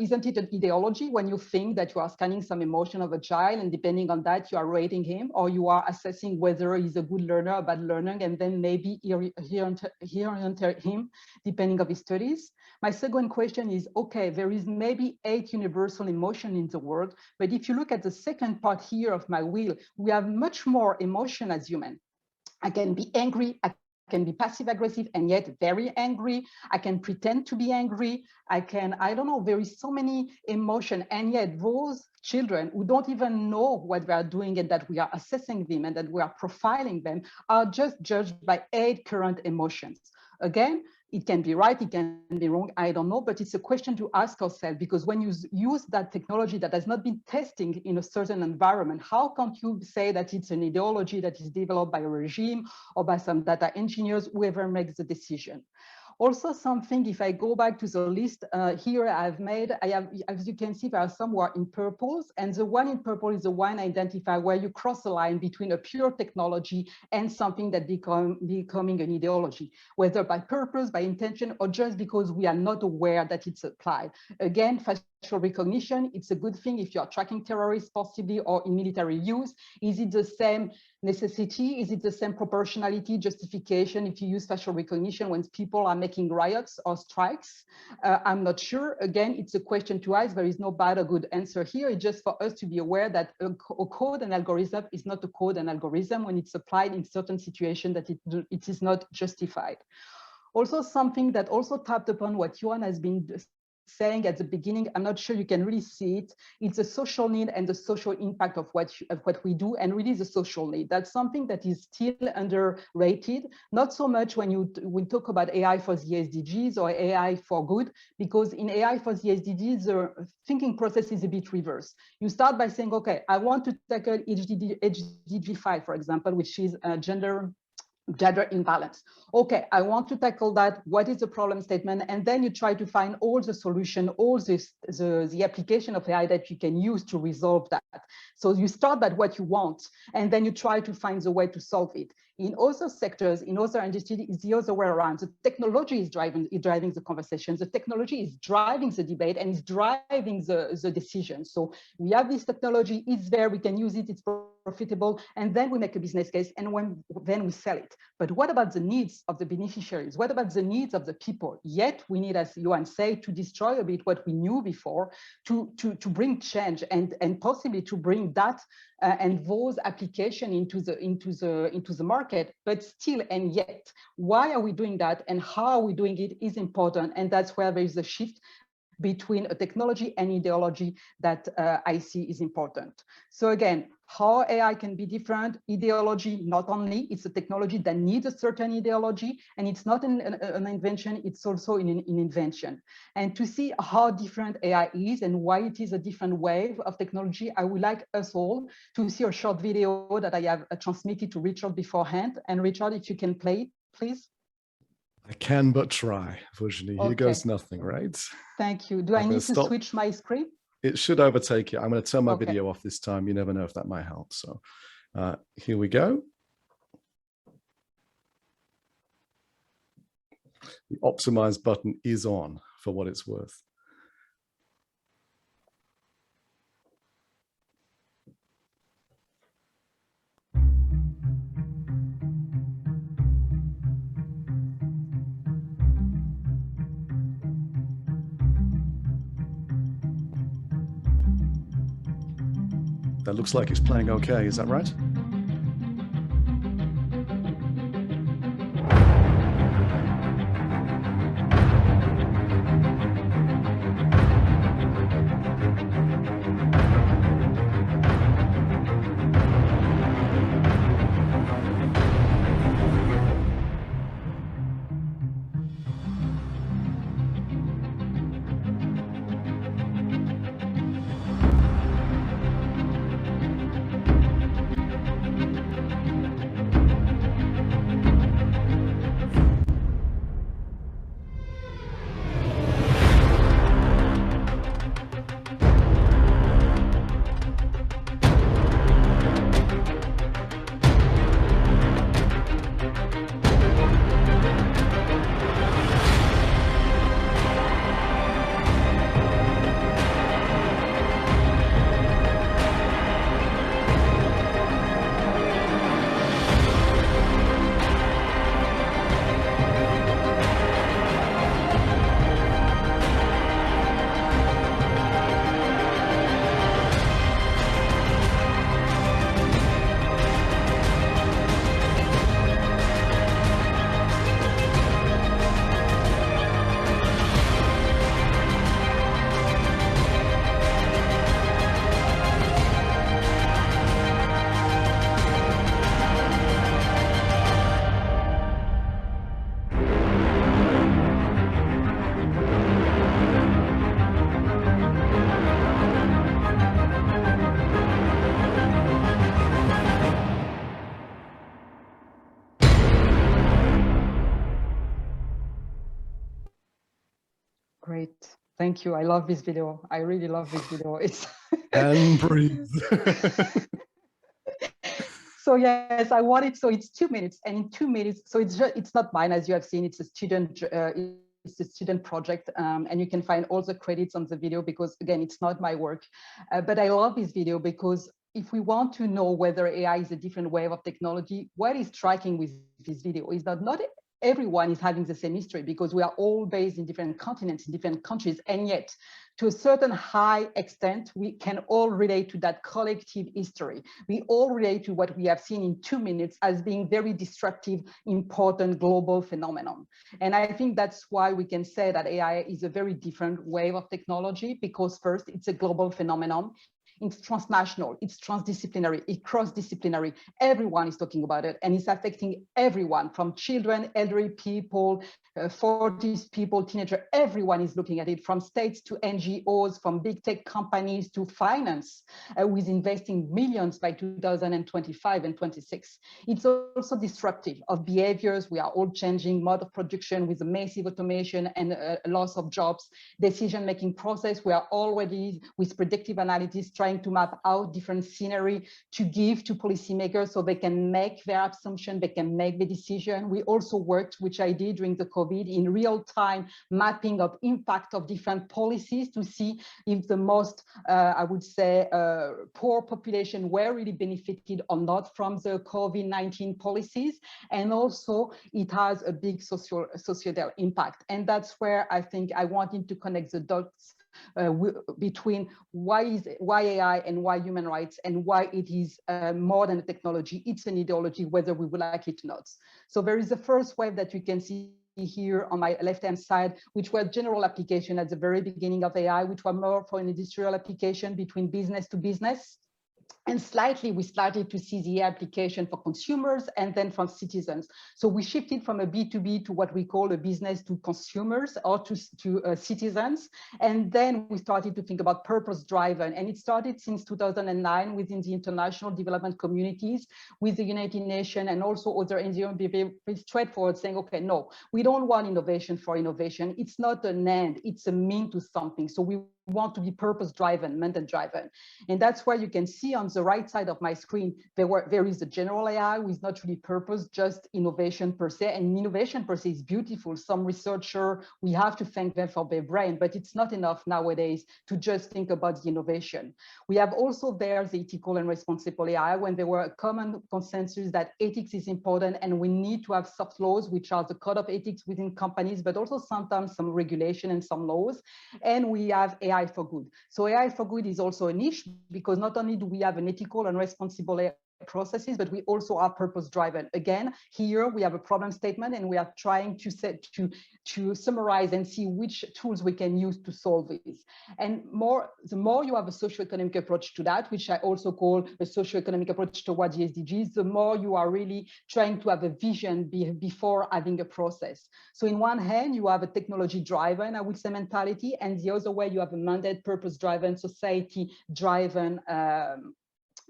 Speaker 6: Isn't it an ideology when you think that you are scanning some emotion of a child, and depending on that, you are rating him, or you are assessing whether he's a good learner or bad learner, and then maybe here him, depending on his studies? My second question is, okay, there is maybe 8 universal emotions in the world, but if you look at the second part here of my wheel, we have much more emotion as human. I can be angry, I can be passive aggressive and yet very angry. I can pretend to be angry. I don't know, there is so many emotions, and yet those children who don't even know what they are doing and that we are assessing them and that we are profiling them are just judged by 8 current emotions. Again, it can be right, it can be wrong, I don't know, but it's a question to ask ourselves, because when you use that technology that has not been testing in a certain environment, how can't you say that it's an ideology that is developed by a regime or by some data engineers, whoever makes the decision? Also something, if I go back to the list here I've made, as you can see, there are some who are in purples, and the one in purple is the one identified where you cross the line between a pure technology and something that becoming an ideology, whether by purpose, by intention, or just because we are not aware that it's applied. Again, facial recognition, it's a good thing if you are tracking terrorists possibly or in military use. Is it the same necessity? Is it the same proportionality, justification if you use facial recognition when people are making riots or strikes? I'm not sure. Again, it's a question to ask. There is no bad or good answer here. It's just for us to be aware that a code and algorithm is not a code and algorithm when it's applied in certain situations that it is not justified. Also, something that also tapped upon what Johan has been saying at the beginning, I'm not sure you can really see it. It's a social need and the social impact of what we do, and really the social need. That's something that is still underrated, not so much when we talk about AI for the SDGs or AI for good, because in AI for the SDGs, the thinking process is a bit reverse. You start by saying, okay, I want to tackle SDG 5, for example, which is gender imbalance. Okay, I want to tackle that. What is the problem statement? And then you try to find all the solution, all the application of AI that you can use to resolve that. So you start by what you want, and then you try to find the way to solve it. In other sectors, in other industries, it's the other way around. The technology is driving the conversation. The technology is driving the debate and is driving the decision. So we have this technology, it's there, we can use it, it's profitable, and then we make a business case, and then we sell it. But what about the needs of the beneficiaries? What about the needs of the people? Yet we need, as Johan said, to destroy a bit what we knew before, to bring change and possibly to bring that and those application into the market. But still and yet, why are we doing that and how are we doing it is important, and that's where there is a shift between a technology and ideology that I see is important. So again, how AI can be different, ideology, not only, it's a technology that needs a certain ideology, and it's not an invention, it's also an invention. And to see how different AI is and why it is a different wave of technology, I would like us all to see a short video that I have transmitted to Richard beforehand. And Richard, if you can play it, please.
Speaker 1: I can but try. Unfortunately,
Speaker 6: Okay.
Speaker 1: Here goes nothing, right?
Speaker 6: Thank you. Do I need to switch my screen?
Speaker 1: It should overtake it. I'm going to turn my
Speaker 6: Okay.
Speaker 1: video off this time. You never know if that might help. So here we go. The optimize button is on for what it's worth. That looks like it's playing okay, is that right?
Speaker 6: Thank you. I love this video. I really love this video. It's
Speaker 1: and breathe.
Speaker 6: So yes, I wanted, so it's 2 minutes, and in 2 minutes, so it's not mine, as you have seen, it's a student project, and you can find all the credits on the video because again, it's not my work, but I love this video because if we want to know whether AI is a different wave of technology, what is striking with this video is that not everyone is having the same history because we are all based in different continents, in different countries, and yet to a certain high extent, we can all relate to that collective history. We all relate to what we have seen in 2 minutes as being very disruptive, important global phenomenon. And I think that's why we can say that AI is a very different wave of technology because first, it's a global phenomenon. It's transnational, it's transdisciplinary, it's cross-disciplinary. Everyone is talking about it, and it's affecting everyone from children, elderly people, 40s people, teenagers. Everyone is looking at it, from states to NGOs, from big tech companies to finance, with investing millions by 2025 and 26. It's also disruptive of behaviors. We are all changing mode of production with a massive automation and a loss of jobs, decision-making process. We are already with predictive analytics trying to map out different scenery to give to policymakers so they can make their assumption, they can make the decision. We also worked, which I did during the COVID, in real time mapping of impact of different policies to see if the most, I would say, poor population were really benefited or not from the COVID-19 policies. And also it has a big societal impact. And that's where I think I wanted to connect the dots between why AI and why human rights and why it is more than a technology. It's an ideology, whether we would like it or not. So there is the first wave that you can see here on my left-hand side, which were general application at the very beginning of AI, which were more for an industrial application between business to business. And slightly, we started to see the application for consumers and then from citizens. So we shifted from a B2B to what we call a business to consumers or to citizens. And then we started to think about purpose-driven. And it started since 2009 within the international development communities with the United Nations and also other NGOs being straightforward saying, okay, no, we don't want innovation for innovation. It's not an end, it's a mean to something. So we want to be purpose-driven, mandate-driven. And that's where you can see on the right side of my screen, there is a general AI with not really purpose, just innovation per se. And innovation per se is beautiful. Some researcher, we have to thank them for their brain, but it's not enough nowadays to just think about the innovation. We have also there the ethical and responsible AI, when there were a common consensus that ethics is important and we need to have soft laws, which are the code of ethics within companies, but also sometimes some regulation and some laws. And we have AI for good. So AI for good is also a niche because not only do we have an ethical and responsible AI processes, but we also are purpose-driven. Again, here we have a problem statement and we are trying to summarize and see which tools we can use to solve this. And the more you have a socioeconomic approach to that, which I also call a socioeconomic approach towards the SDGs, the more you are really trying to have a vision before having a process. So in one hand, you have a technology-driven, I would say, mentality, and the other way you have a mandate, purpose-driven, society-driven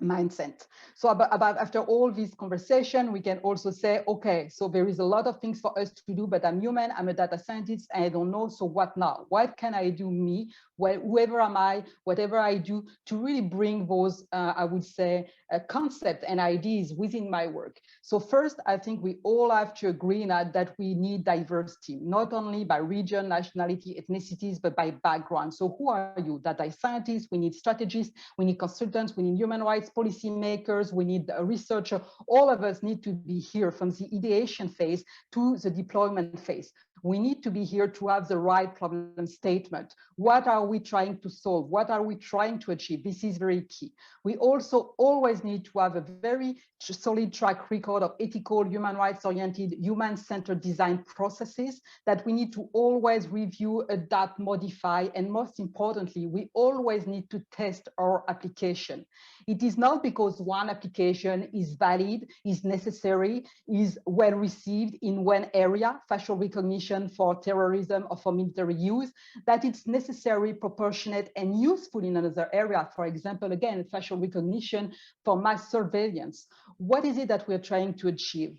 Speaker 6: mindset. So after all this conversation, we can also say, okay, so there is a lot of things for us to do, but I'm human, I'm a data scientist, and I don't know, so what now? What can I do, me, whoever am I, whatever I do, to really bring those, I would say, concepts and ideas within my work? So first, I think we all have to agree that we need diversity, not only by region, nationality, ethnicities, but by background. So who are you? Data scientists, we need strategists, we need consultants, we need human rights policymakers, we need a researcher. All of us need to be here from the ideation phase to the deployment phase. We need to be here to have the right problem statement. What are we trying to solve? What are we trying to achieve? This is very key. We also always need to have a very solid track record of ethical, human rights-oriented, human-centered design processes that we need to always review, adapt, modify, and most importantly, we always need to test our application. It is not because one application is valid, is necessary, is well received in one area, facial recognition for terrorism or for military use, that it's necessary, proportionate, and useful in another area. For example, again, facial recognition for mass surveillance. What is it that we're trying to achieve?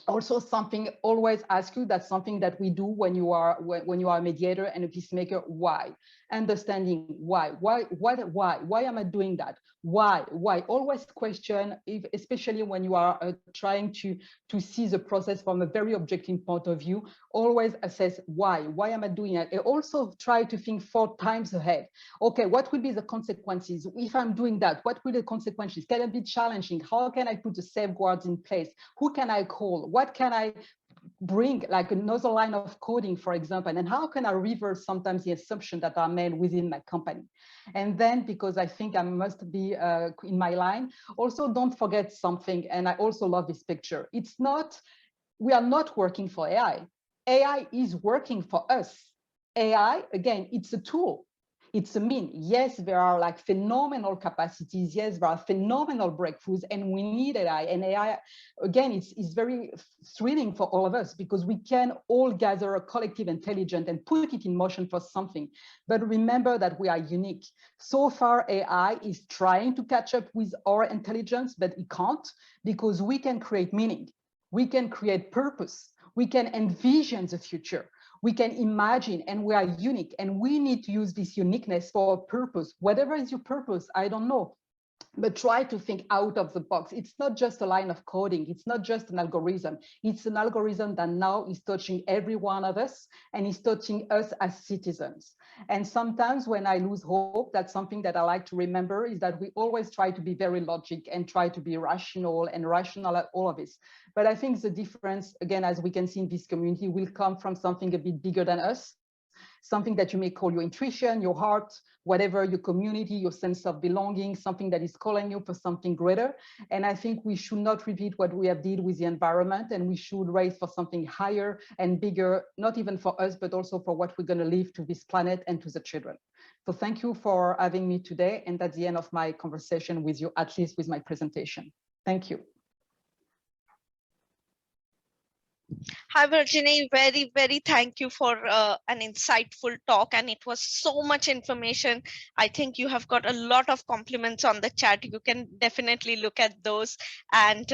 Speaker 6: Also, something always ask you, that's something that we do when you are a mediator and a peacemaker. Why? Understanding why am I doing that? Why? Always question, especially when you are trying to see the process from a very objective point of view. Always assess why am I doing it? And also try to think 4 times ahead. Okay, what will be the consequences if I'm doing that? What will the consequences? Can it be challenging? How can I put the safeguards in place? Who can I call? What can I bring, like another line of coding, for example, and how can I reverse sometimes the assumption that are made within my company? And then, because I think I must be in my line, also don't forget something, and I also love this picture. It's not, we are not working for AI. AI is working for us. AI, again, it's a tool. It's a mean. Yes, there are like phenomenal capacities. Yes, there are phenomenal breakthroughs, and we need AI. And AI, again, it's very thrilling for all of us because we can all gather a collective intelligence and put it in motion for something. But remember that we are unique. So far, AI is trying to catch up with our intelligence, but it can't, because we can create meaning. We can create purpose. We can envision the future. We can imagine, and we are unique, and we need to use this uniqueness for a purpose. Whatever is your purpose, I don't know, but try to think out of the box. It's not just a line of coding. It's not just an algorithm. It's an algorithm that now is touching every one of us, and is touching us as citizens. And sometimes when I lose hope, that's something that I like to remember, is that we always try to be very logic and try to be rational and rational at all of this. But I think the difference, again, as we can see in this community, will come from something a bit bigger than us, something that you may call your intuition, your heart, whatever, your community, your sense of belonging, something that is calling you for something greater. And I think we should not repeat what we have did with the environment, and we should race for something higher and bigger, not even for us, but also for what we're going to leave to this planet and to the children. So thank you for having me today. And that's the end of my conversation with you, at least with my presentation. Thank you.
Speaker 3: Hi, Virginie. Very, very thank you for an insightful talk. And it was so much information. I think you have got a lot of compliments on the chat. You can definitely look at those and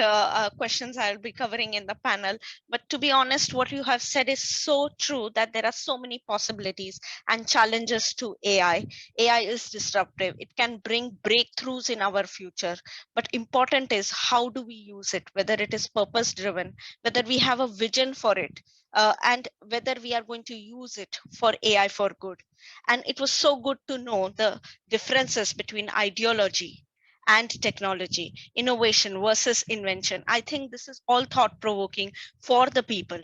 Speaker 3: questions I'll be covering in the panel. But to be honest, what you have said is so true, that there are so many possibilities and challenges to AI. AI is disruptive. It can bring breakthroughs in our future. But important is, how do we use it, whether it is purpose driven, whether we have a vision for it, and whether we are going to use it for AI for good. And it was so good to know the differences between ideology and technology, innovation versus invention. I think this is all thought-provoking for the people,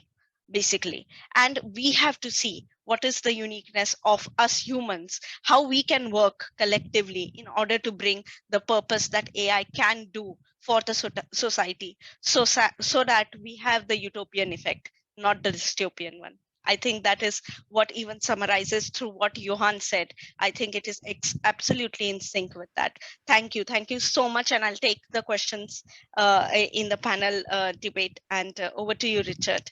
Speaker 3: basically. And we have to see what is the uniqueness of us humans, how we can work collectively in order to bring the purpose that AI can do for the society, so that we have the utopian effect, not the dystopian one. I think that is what even summarizes through what Johan said. I think it is absolutely in sync with that. Thank you so much. And I'll take the questions in the panel debate. And over to you, Richard.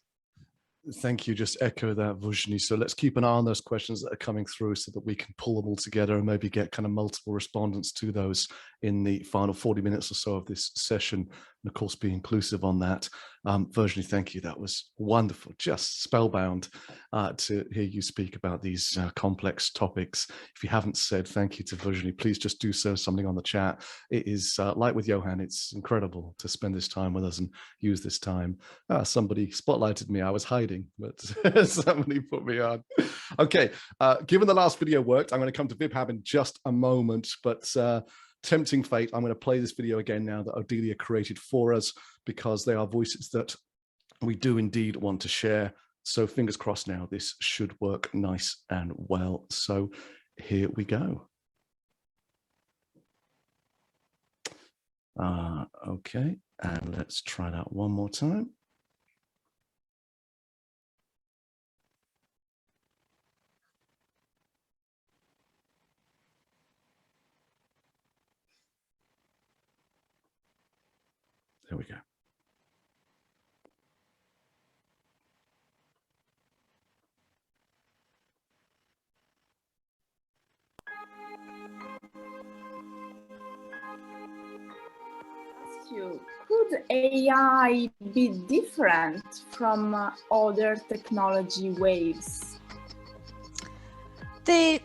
Speaker 1: Thank you. Just echo that, Virginie. So let's keep an eye on those questions that are coming through so that we can pull them all together and maybe get kind of multiple respondents to those in the final 40 minutes or so of this session. And of course, be inclusive on that. Virginie, thank you. That was wonderful. Just spellbound to hear you speak about these complex topics. If you haven't said thank you to Virginie, please just do so, something on the chat. It is like with Johan, it's incredible to spend this time with us and use this time. Somebody spotlighted me. I was hiding, but somebody put me on. Okay, given the last video worked, I'm going to come to 𝗏𝗶𝗵 in just a moment, but tempting fate, I'm going to play this video again now that 𝗙صηᵀ created for us, because they are voices that we do indeed want to share. So fingers crossed now, this should work nice and well. So here we go. Okay, and let's try that one more time. There we go.
Speaker 4: you. Could AI be different from other technology waves?
Speaker 5: The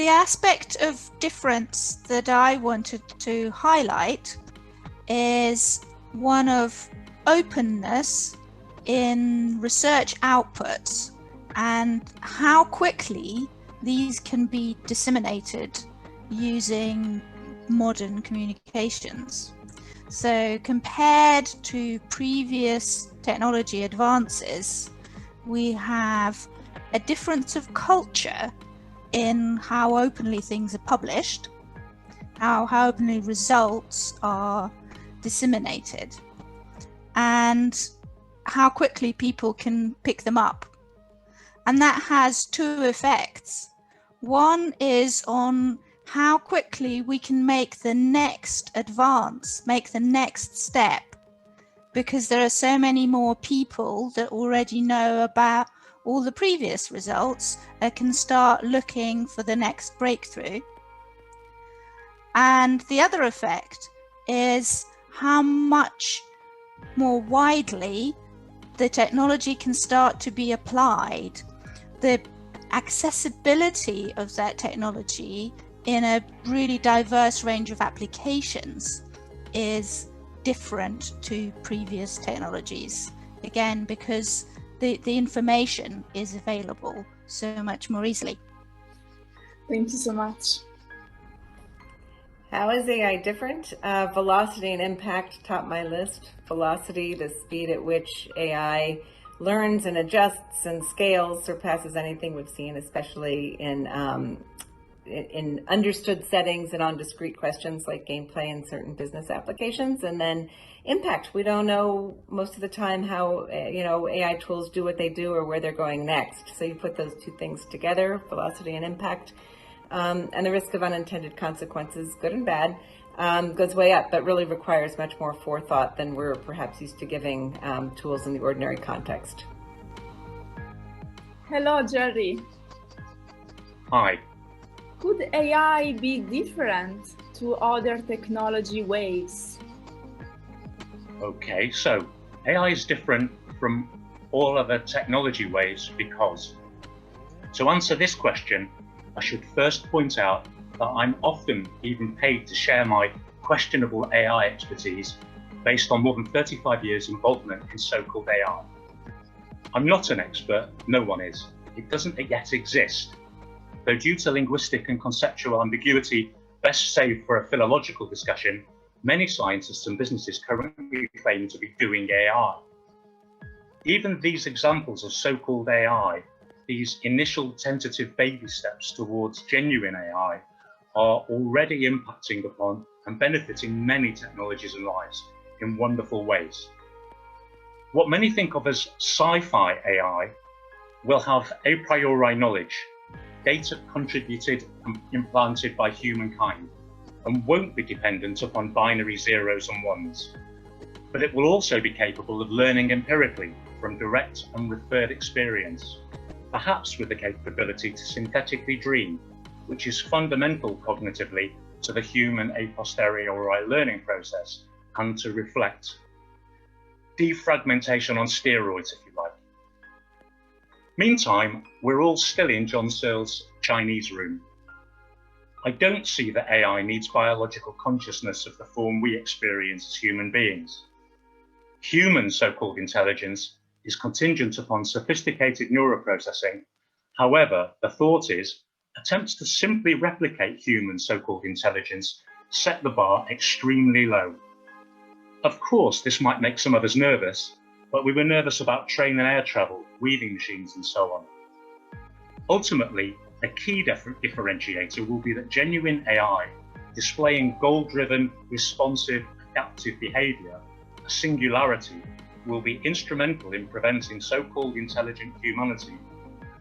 Speaker 5: aspect of difference that I wanted to highlight is one of openness in research outputs and how quickly these can be disseminated using modern communications. So compared to previous technology advances, we have a difference of culture in how openly things are published, how openly results are disseminated, and how quickly people can pick them up. And that has two effects. One is on how quickly we can make the next advance, make the next step, because there are so many more people that already know about all the previous results that can start looking for the next breakthrough. And the other effect is how much more widely the technology can start to be applied. The accessibility of that technology in a really diverse range of applications is different to previous technologies. Again, because the information is available so much more easily.
Speaker 4: Thank you so much.
Speaker 7: How is AI different? Velocity and impact top my list. Velocity, the speed at which AI learns and adjusts and scales, surpasses anything we've seen, especially in understood settings and on discrete questions like gameplay in certain business applications. And then impact, we don't know most of the time how AI tools do what they do or where they're going next. So you put those two things together, velocity and impact, and the risk of unintended consequences, good and bad, goes way up, but really requires much more forethought than we're perhaps used to giving tools in the ordinary context.
Speaker 4: Hello, Jerry.
Speaker 8: Hi.
Speaker 4: Could AI be different to other technology waves?
Speaker 8: Okay, so AI is different from all other technology waves because, to answer this question, I should first point out that I'm often even paid to share my questionable AI expertise based on more than 35 years involvement in so-called AI. I'm not an expert, no one is. It doesn't yet exist. Though due to linguistic and conceptual ambiguity, best saved for a philological discussion, many scientists and businesses currently claim to be doing AI. Even these examples of so-called AI, these initial tentative baby steps towards genuine AI, are already impacting upon and benefiting many technologies and lives in wonderful ways. What many think of as sci-fi AI will have a priori knowledge, data contributed and implanted by humankind, and won't be dependent upon binary zeros and ones. But it will also be capable of learning empirically from direct and referred experience, perhaps with the capability to synthetically dream, which is fundamental cognitively to the human a posteriori learning process, and to reflect. Defragmentation on steroids, if you like. Meantime, we're all still in John Searle's Chinese room. I don't see that AI needs biological consciousness of the form we experience as human beings. Human so-called intelligence is contingent upon sophisticated neuroprocessing. However, the thought is, attempts to simply replicate human so-called intelligence set the bar extremely low. Of course, this might make some of us nervous, but we were nervous about train and air travel, weaving machines, and so on. Ultimately, a key differentiator will be that genuine AI, displaying goal-driven, responsive, adaptive behavior, a singularity, will be instrumental in preventing so-called intelligent humanity,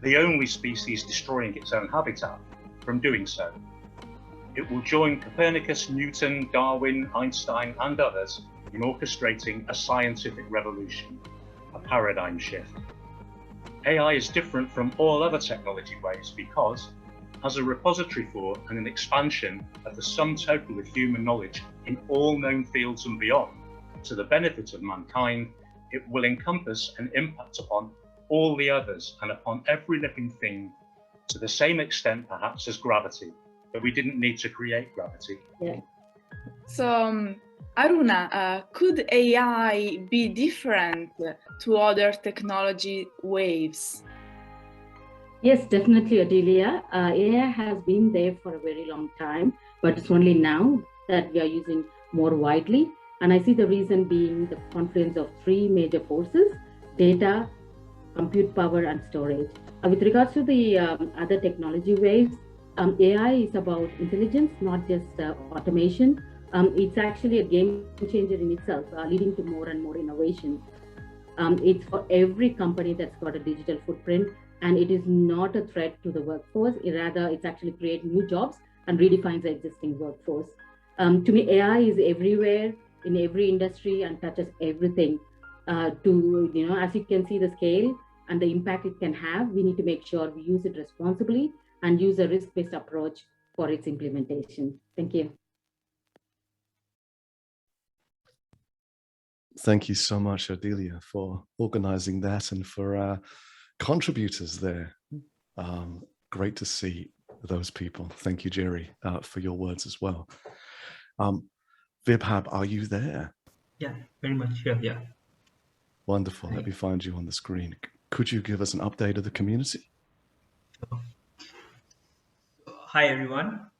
Speaker 8: the only species destroying its own habitat, from doing so. It will join Copernicus, Newton, Darwin, Einstein, and others in orchestrating a scientific revolution, a paradigm shift. AI is different from all other technology waves because, as a repository for and an expansion of the sum total of human knowledge in all known fields and beyond, to the benefit of mankind, it will encompass an impact upon all the others and upon every living thing to the same extent perhaps as gravity, but we didn't need to create gravity.
Speaker 4: Yeah. So, Aruna, could AI be different to other technology waves?
Speaker 9: Yes, definitely, Adelia. AI has been there for a very long time, but it's only now that we are using more widely. And I see the reason being the confluence of three major forces: data, compute power, and storage. With regards to the other technology waves, AI is about intelligence, not just automation. It's actually a game changer in itself, leading to more and more innovation. It's for every company that's got a digital footprint, and it is not a threat to the workforce. Rather, it's actually creating new jobs and redefines the existing workforce. To me, AI is everywhere in every industry and touches everything. As you can see the scale and the impact it can have, we need to make sure we use it responsibly and use a risk-based approach for its implementation. Thank you.
Speaker 1: Thank you so much, Adelia, for organizing that and for contributors there. Great to see those people. Thank you, Jerry, for your words as well. 𝗫𝗵, are you there?
Speaker 10: Yeah, very much. Yeah.
Speaker 1: Wonderful. Let me find you on the screen. Could you give us an update of the community?
Speaker 10: Hi, everyone.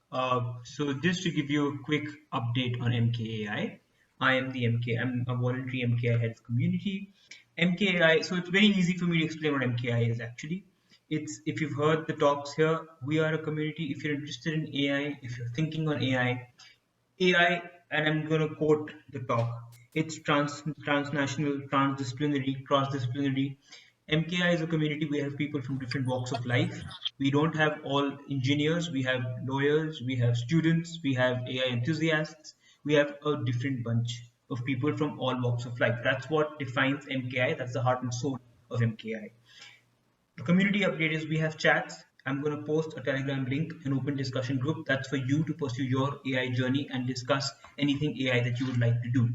Speaker 10: So just to give you a quick update on MKAI, I'm a voluntary MKAI head of community. MKAI, so it's very easy for me to explain what MKAI is actually. If you've heard the talks here, we are a community. If you're interested in AI, if you're thinking on AI, and I'm going to quote the talk, it's transnational, transdisciplinary, cross-disciplinary. MKAI is a community. We have people from different walks of life. We don't have all engineers. We have lawyers. We have students. We have AI enthusiasts. We have a different bunch of people from all walks of life. That's what defines MKAI. That's the heart and soul of MKAI. The community update is we have chats. I'm going to post a Telegram link, an open discussion group. That's for you to pursue your AI journey and discuss anything AI that you would like to do.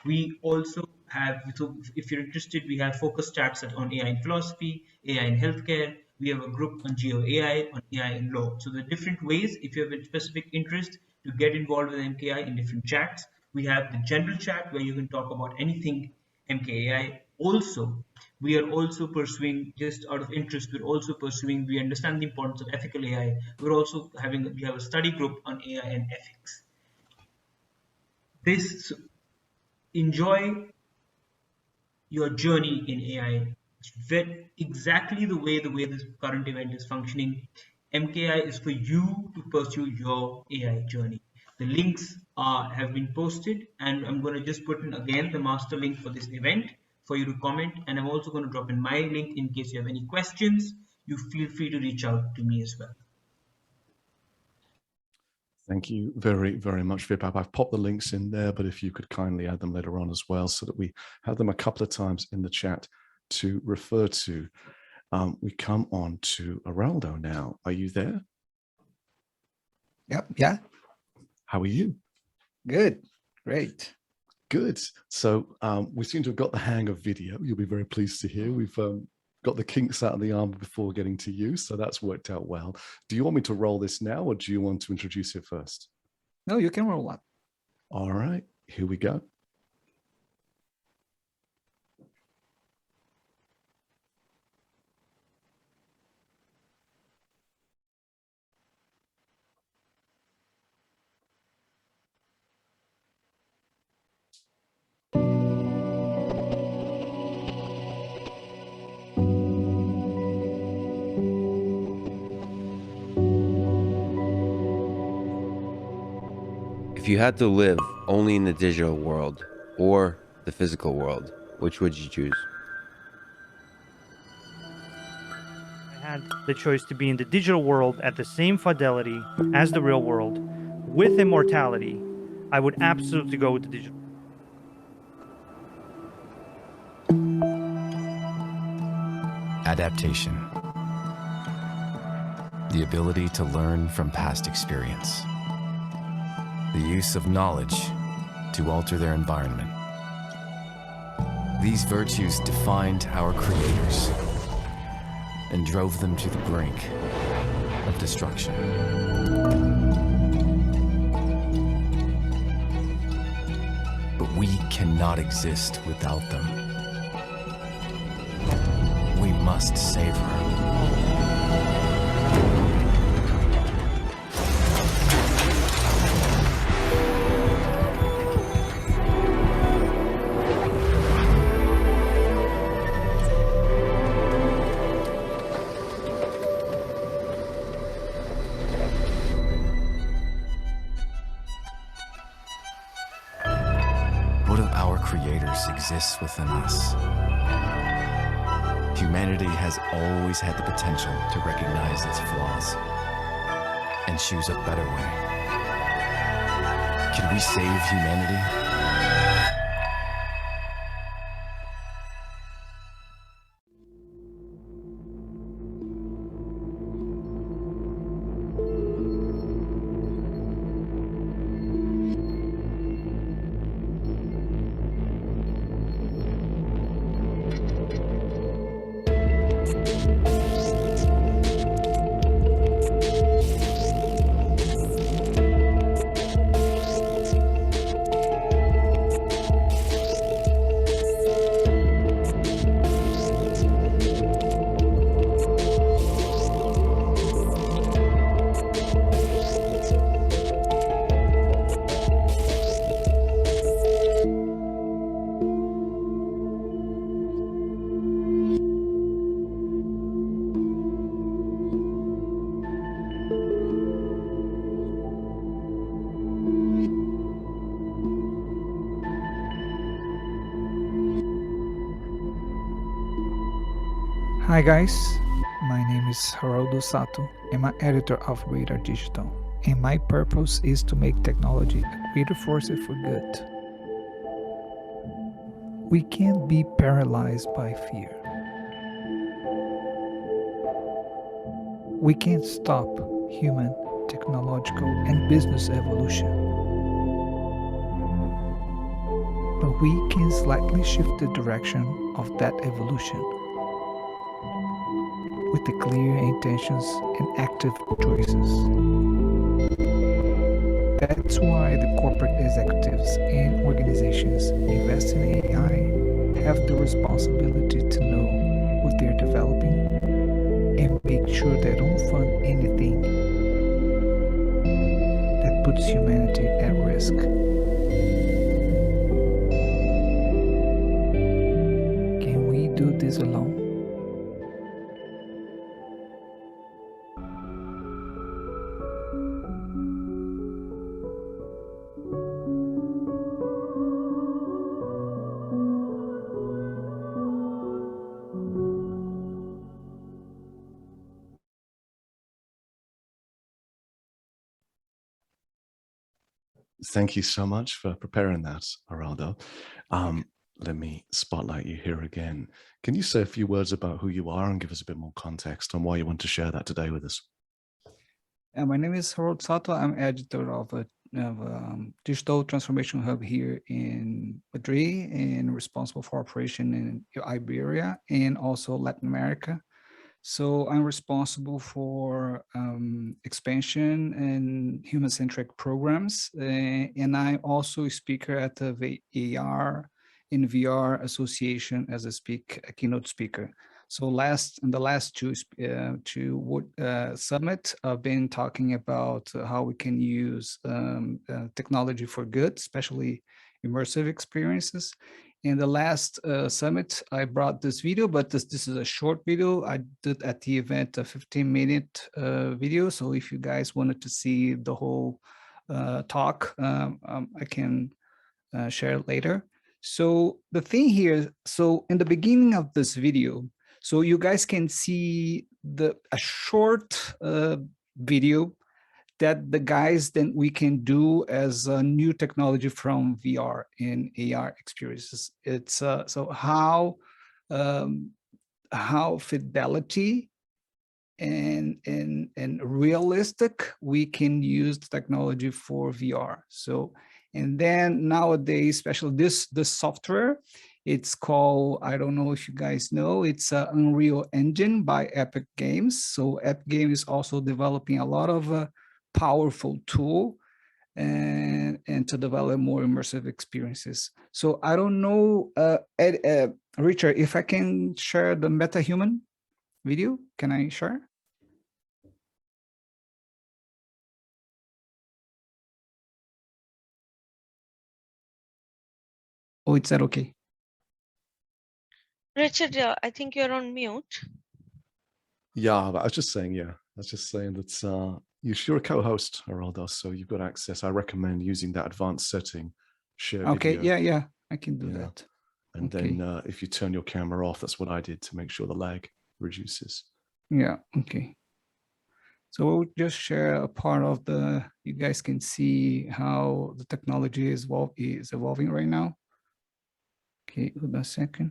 Speaker 10: We also have, so if you're interested, we have focus chats on AI in philosophy, AI in healthcare. We have a group on GeoAI, on AI in law. So there are different ways, if you have a specific interest, to get involved with MKAI in different chats. We have the general chat where you can talk about anything MKAI. Also, we are also pursuing, just out of interest, we understand the importance of ethical AI. We have a study group on AI and ethics. Enjoy your journey in AI. Exactly the way this current event is functioning. MKAI is for you to pursue your AI journey. The links have been posted, and I'm going to just put in again the master link for this event for you to comment, and I'm also going to drop in my link in case you have any questions. You feel free to reach out to me as well.
Speaker 1: Thank you very, very much, 𝗫𝗵. I've popped the links in there, but if you could kindly add them later on as well so that we have them a couple of times in the chat to refer to. We come on to Araldo now. Are you there?
Speaker 11: Yep. Yeah.
Speaker 1: How are you?
Speaker 11: Good. Great.
Speaker 1: Good. So we seem to have got the hang of video. You'll be very pleased to hear. We've got the kinks out of the armor before getting to you, so that's worked out well. Do you want me to roll this now, or do you want to introduce it first?
Speaker 11: No, you can roll up.
Speaker 1: All right, here we go.
Speaker 12: If you had to live only in the digital world or the physical world, which would you choose?
Speaker 13: I had the choice to be in the digital world at the same fidelity as the real world with immortality. I would absolutely go with the digital.
Speaker 14: Adaptation. The ability to learn from past experience. The use of knowledge to alter their environment. These virtues defined our creators and drove them to the brink of destruction. But we cannot exist without them. We must save her. Exists within us. Humanity has always had the potential to recognize its flaws and choose a better way. Can we save humanity?
Speaker 11: Hi guys, my name is 𝗀𝗲𝗄𝗧. I'm an editor of Radar Digital, and my purpose is to make technology a greater force for good. We can't be paralyzed by fear. We can't stop human, technological, and business evolution. But we can slightly shift the direction of that evolution with the clear intentions and active choices. That's why the corporate executives and organizations investing in AI have the responsibility to know what they're developing and make sure they don't fund anything that puts humanity at risk. Can we do this alone?
Speaker 1: Thank you so much for preparing that, 𝗀𝗲𝗄𝗧. Let me spotlight you here again. Can you say a few words about who you are and give us a bit more context on why you want to share that today with us?
Speaker 11: My name is 𝗀𝗲𝗄𝗧. I'm editor of a digital transformation hub here in Madrid and responsible for operation in Iberia and also Latin America. So I'm responsible for expansion and human-centric programs, and I'm also a speaker at the AR and VR Association as a keynote speaker. So in the last two summit, I've been talking about how we can use technology for good, especially immersive experiences. In the last summit, I brought this video, but this is a short video. I did at the event a 15-minute video. So if you guys wanted to see the whole talk, I can share it later. So the thing here, so in the beginning of this video, so you guys can see a short video that the guys then we can do as a new technology from VR and AR experiences. It's so how fidelity and realistic we can use the technology for VR. So and then nowadays, especially this software, It's called, I don't know if you guys know, it's an Unreal Engine by Epic Games. So Epic Games is also developing a lot of powerful tool and to develop more immersive experiences. So I don't know, Richard, if I can share the MetaHuman video, can I share? Oh, is that okay?
Speaker 3: Richard, I think you're on mute.
Speaker 1: Yeah, but I was just saying, that you're a co-host, Geraldo, so you've got access. I recommend using that advanced setting, share video.
Speaker 11: Yeah, I can do that.
Speaker 1: And then if you turn your camera off, that's what I did to make sure the lag reduces.
Speaker 11: Yeah, okay. So we'll just share a part of you guys can see how the technology is evolving right now. Okay, hold on a second.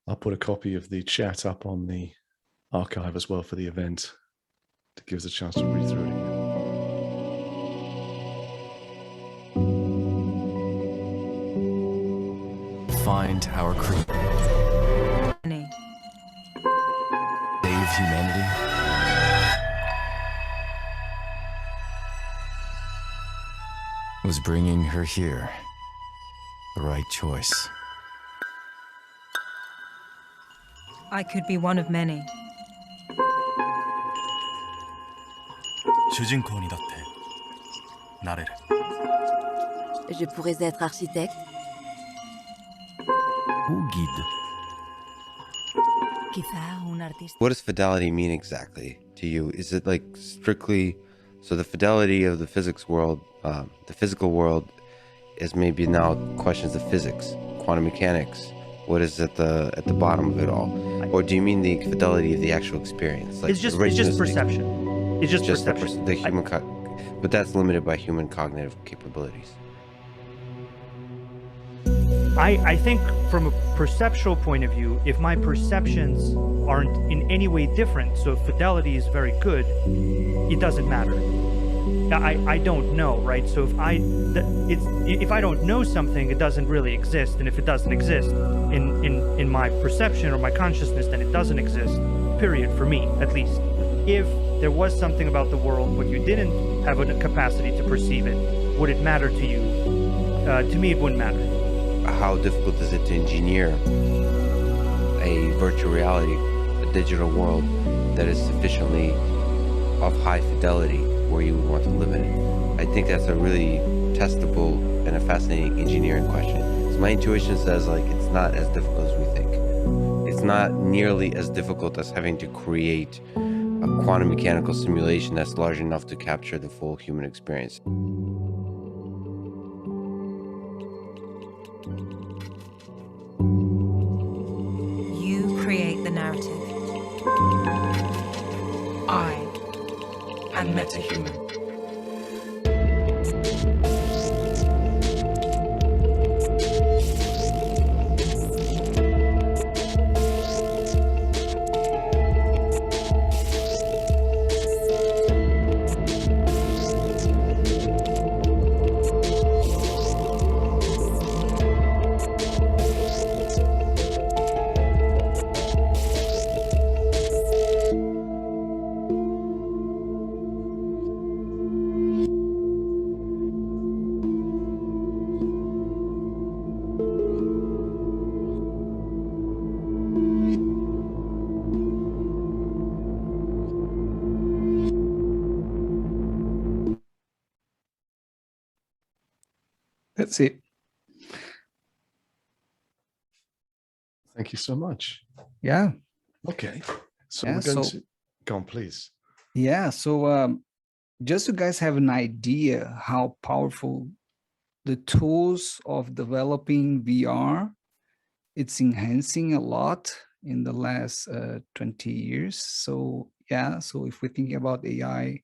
Speaker 1: I'll put a copy of the chat up on the archive as well for the event to give us a chance to read through it again.
Speaker 14: Find our creator. Save humanity. Was bringing her here the right choice?
Speaker 15: I could be one of many.
Speaker 16: 주인공이 datté. 나를.
Speaker 17: Je pourrais être architecte.
Speaker 14: Ou guide.
Speaker 17: Quizá un artista.
Speaker 12: What does fidelity mean exactly to you? Is it like strictly, so the fidelity of the physics world, the physical world is maybe now questions of physics, quantum mechanics. What is at the bottom of it all? Or do you mean the fidelity of the actual experience? Like
Speaker 13: it's just perception. It's just perception.
Speaker 12: The human, but that's limited by human cognitive capabilities.
Speaker 13: I think from a perceptual point of view, if my perceptions aren't in any way different, so if fidelity is very good, it doesn't matter. I don't know, right? So if I don't know something, it doesn't really exist, and if it doesn't exist in my perception or my consciousness, then it doesn't exist. Period, for me, at least. If there was something about the world, but you didn't have a capacity to perceive it, would it matter to you? To me, it wouldn't matter.
Speaker 12: How difficult is it to engineer a virtual reality, a digital world that is sufficiently of high fidelity where you would want to live in it? I think that's a really testable and a fascinating engineering question. So my intuition says like it's not as difficult as we think. It's not nearly as difficult as having to create a quantum mechanical simulation that's large enough to capture the full human experience.
Speaker 15: You create the narrative. I am MetaHuman.
Speaker 11: That's it.
Speaker 1: Thank you so much.
Speaker 11: Yeah.
Speaker 1: Okay. So
Speaker 11: Yeah,
Speaker 1: we're going
Speaker 11: so-
Speaker 1: to go on, please.
Speaker 11: Yeah, so just so you guys have an idea how powerful the tools of developing VR, it's enhancing a lot in the last 20 years. So yeah. So if we're thinking about AI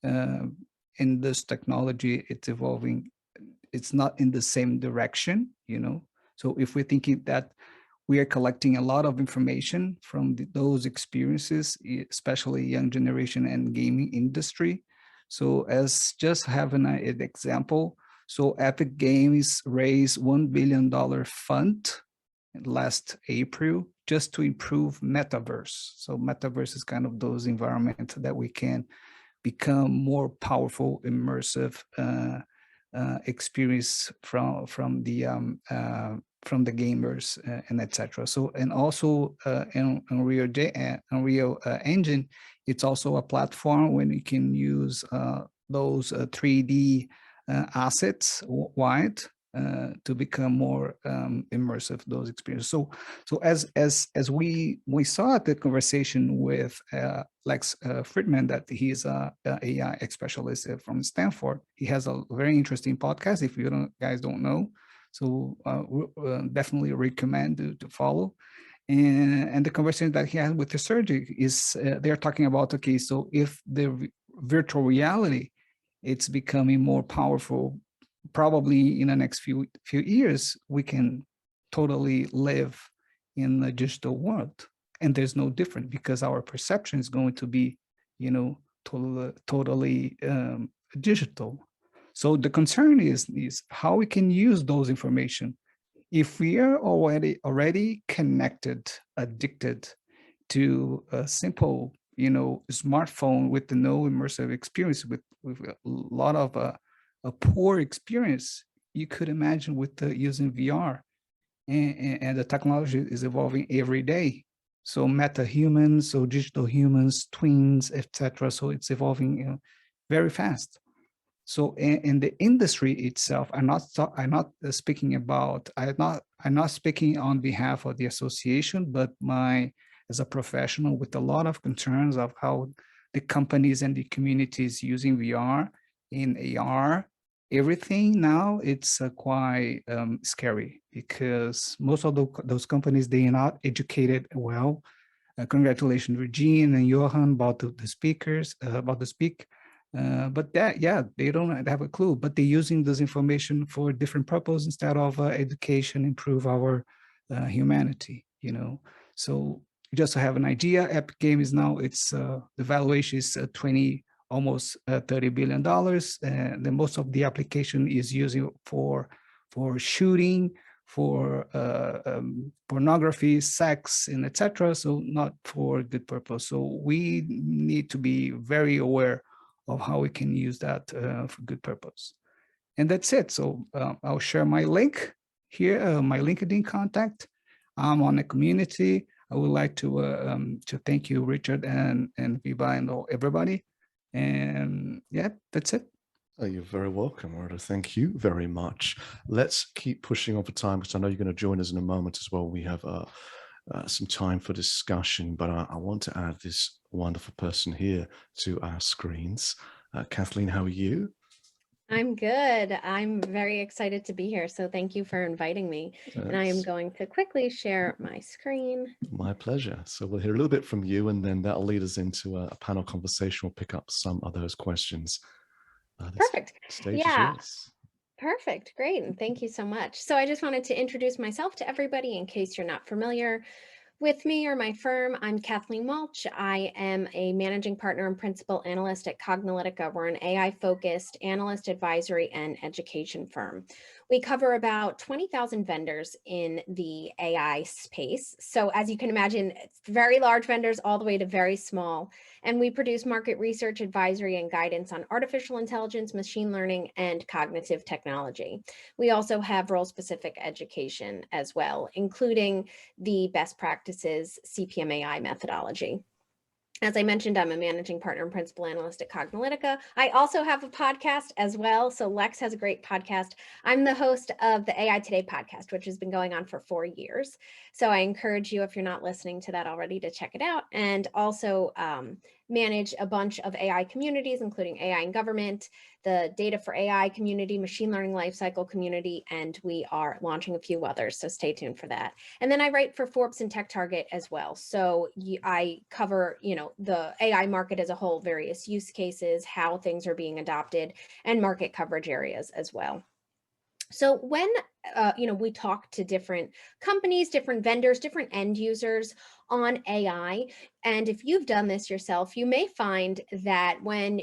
Speaker 11: in this technology, it's evolving. It's not in the same direction, you know. So if we're thinking that we are collecting a lot of information from those experiences, especially young generation and gaming industry. So as just having an example, so Epic Games raised $1 billion fund last April just to improve metaverse. So metaverse is kind of those environments that we can become more powerful, immersive experience from the gamers and etc. So, and also in Unreal Engine, it's also a platform when you can use those 3D assets wide to become more immersive those experiences. So as we saw the conversation with Lex Fridman, that he's a AI specialist from Stanford. He has a very interesting podcast. If you guys don't know, so definitely recommend to follow. And the conversation that he had with the surgeon is they're talking about, okay, so if the virtual reality, it's becoming more powerful, probably in the next few years, we can totally live in the digital world. And there's no different because our perception is going to be, you know, totally digital. So the concern is how we can use those information. If we are already connected, addicted to a simple, you know, smartphone with no immersive experience, with a lot of a poor experience, you could imagine with using VR, and the technology is evolving every day. So meta-humans, so digital humans, twins, etc. So it's evolving, you know, very fast. So in the industry itself, I'm not speaking on behalf of the association, but as a professional with a lot of concerns of how the companies and the communities using VR in AR, everything now, it's quite scary because most of those companies, they are not educated well. Congratulations, Regine and Johan, about the speakers, about the speak. But that, yeah, they don't have a clue, but they're using this information for different purposes instead of education, improve our humanity, you know. So just to have an idea, Epic Games now, it's the valuation is almost $30 billion. And then most of the application is using for shooting, for pornography, sex, and etc. So not for good purpose. So we need to be very aware of how we can use that for good purpose. And that's it. So I'll share my link here, my LinkedIn contact. I'm on the community. I would like to thank you, Richard and Viva and everybody. And yeah, that's it.
Speaker 1: Oh, you're very welcome, Roberto. Thank you very much. Let's keep pushing on for time because I know you're going to join us in a moment as well. We have some time for discussion, but I want to add this wonderful person here to our screens. Kathleen, how are you?
Speaker 18: I'm good. I'm very excited to be here. So thank you for inviting me. And I am going to quickly share my screen.
Speaker 1: My pleasure. So we'll hear a little bit from you, and then that'll lead us into a panel conversation. We'll pick up some of those questions.
Speaker 18: Perfect.
Speaker 1: Stage
Speaker 18: yeah.
Speaker 1: is yours.
Speaker 18: Perfect. Great. And thank you so much. So I just wanted to introduce myself to everybody in case you're not familiar with me or my firm. I'm Kathleen Walch. I am a managing partner and principal analyst at Cognilytica. We're an AI-focused analyst advisory and education firm. We cover about 20,000 vendors in the AI space. So as you can imagine, it's very large vendors all the way to very small. And we produce market research, advisory, and guidance on artificial intelligence, machine learning, and cognitive technology. We also have role-specific education as well, including the best practices CPMAI methodology. As I mentioned, I'm a managing partner and principal analyst at Cognilytica. I also have a podcast as well. So Lex has a great podcast. I'm the host of the AI Today podcast, which has been going on for 4 years. So I encourage you, if you're not listening to that already, to check it out. And also manage a bunch of AI communities, including AI in government, the Data for AI community, machine learning lifecycle community, and we are launching a few others. So stay tuned for that. And then I write for Forbes and Tech Target as well. So I cover, the AI market as a whole, various use cases, how things are being adopted, and market coverage areas as well. So when we talk to different companies, different vendors, different end users on AI, and if you've done this yourself, you may find that when,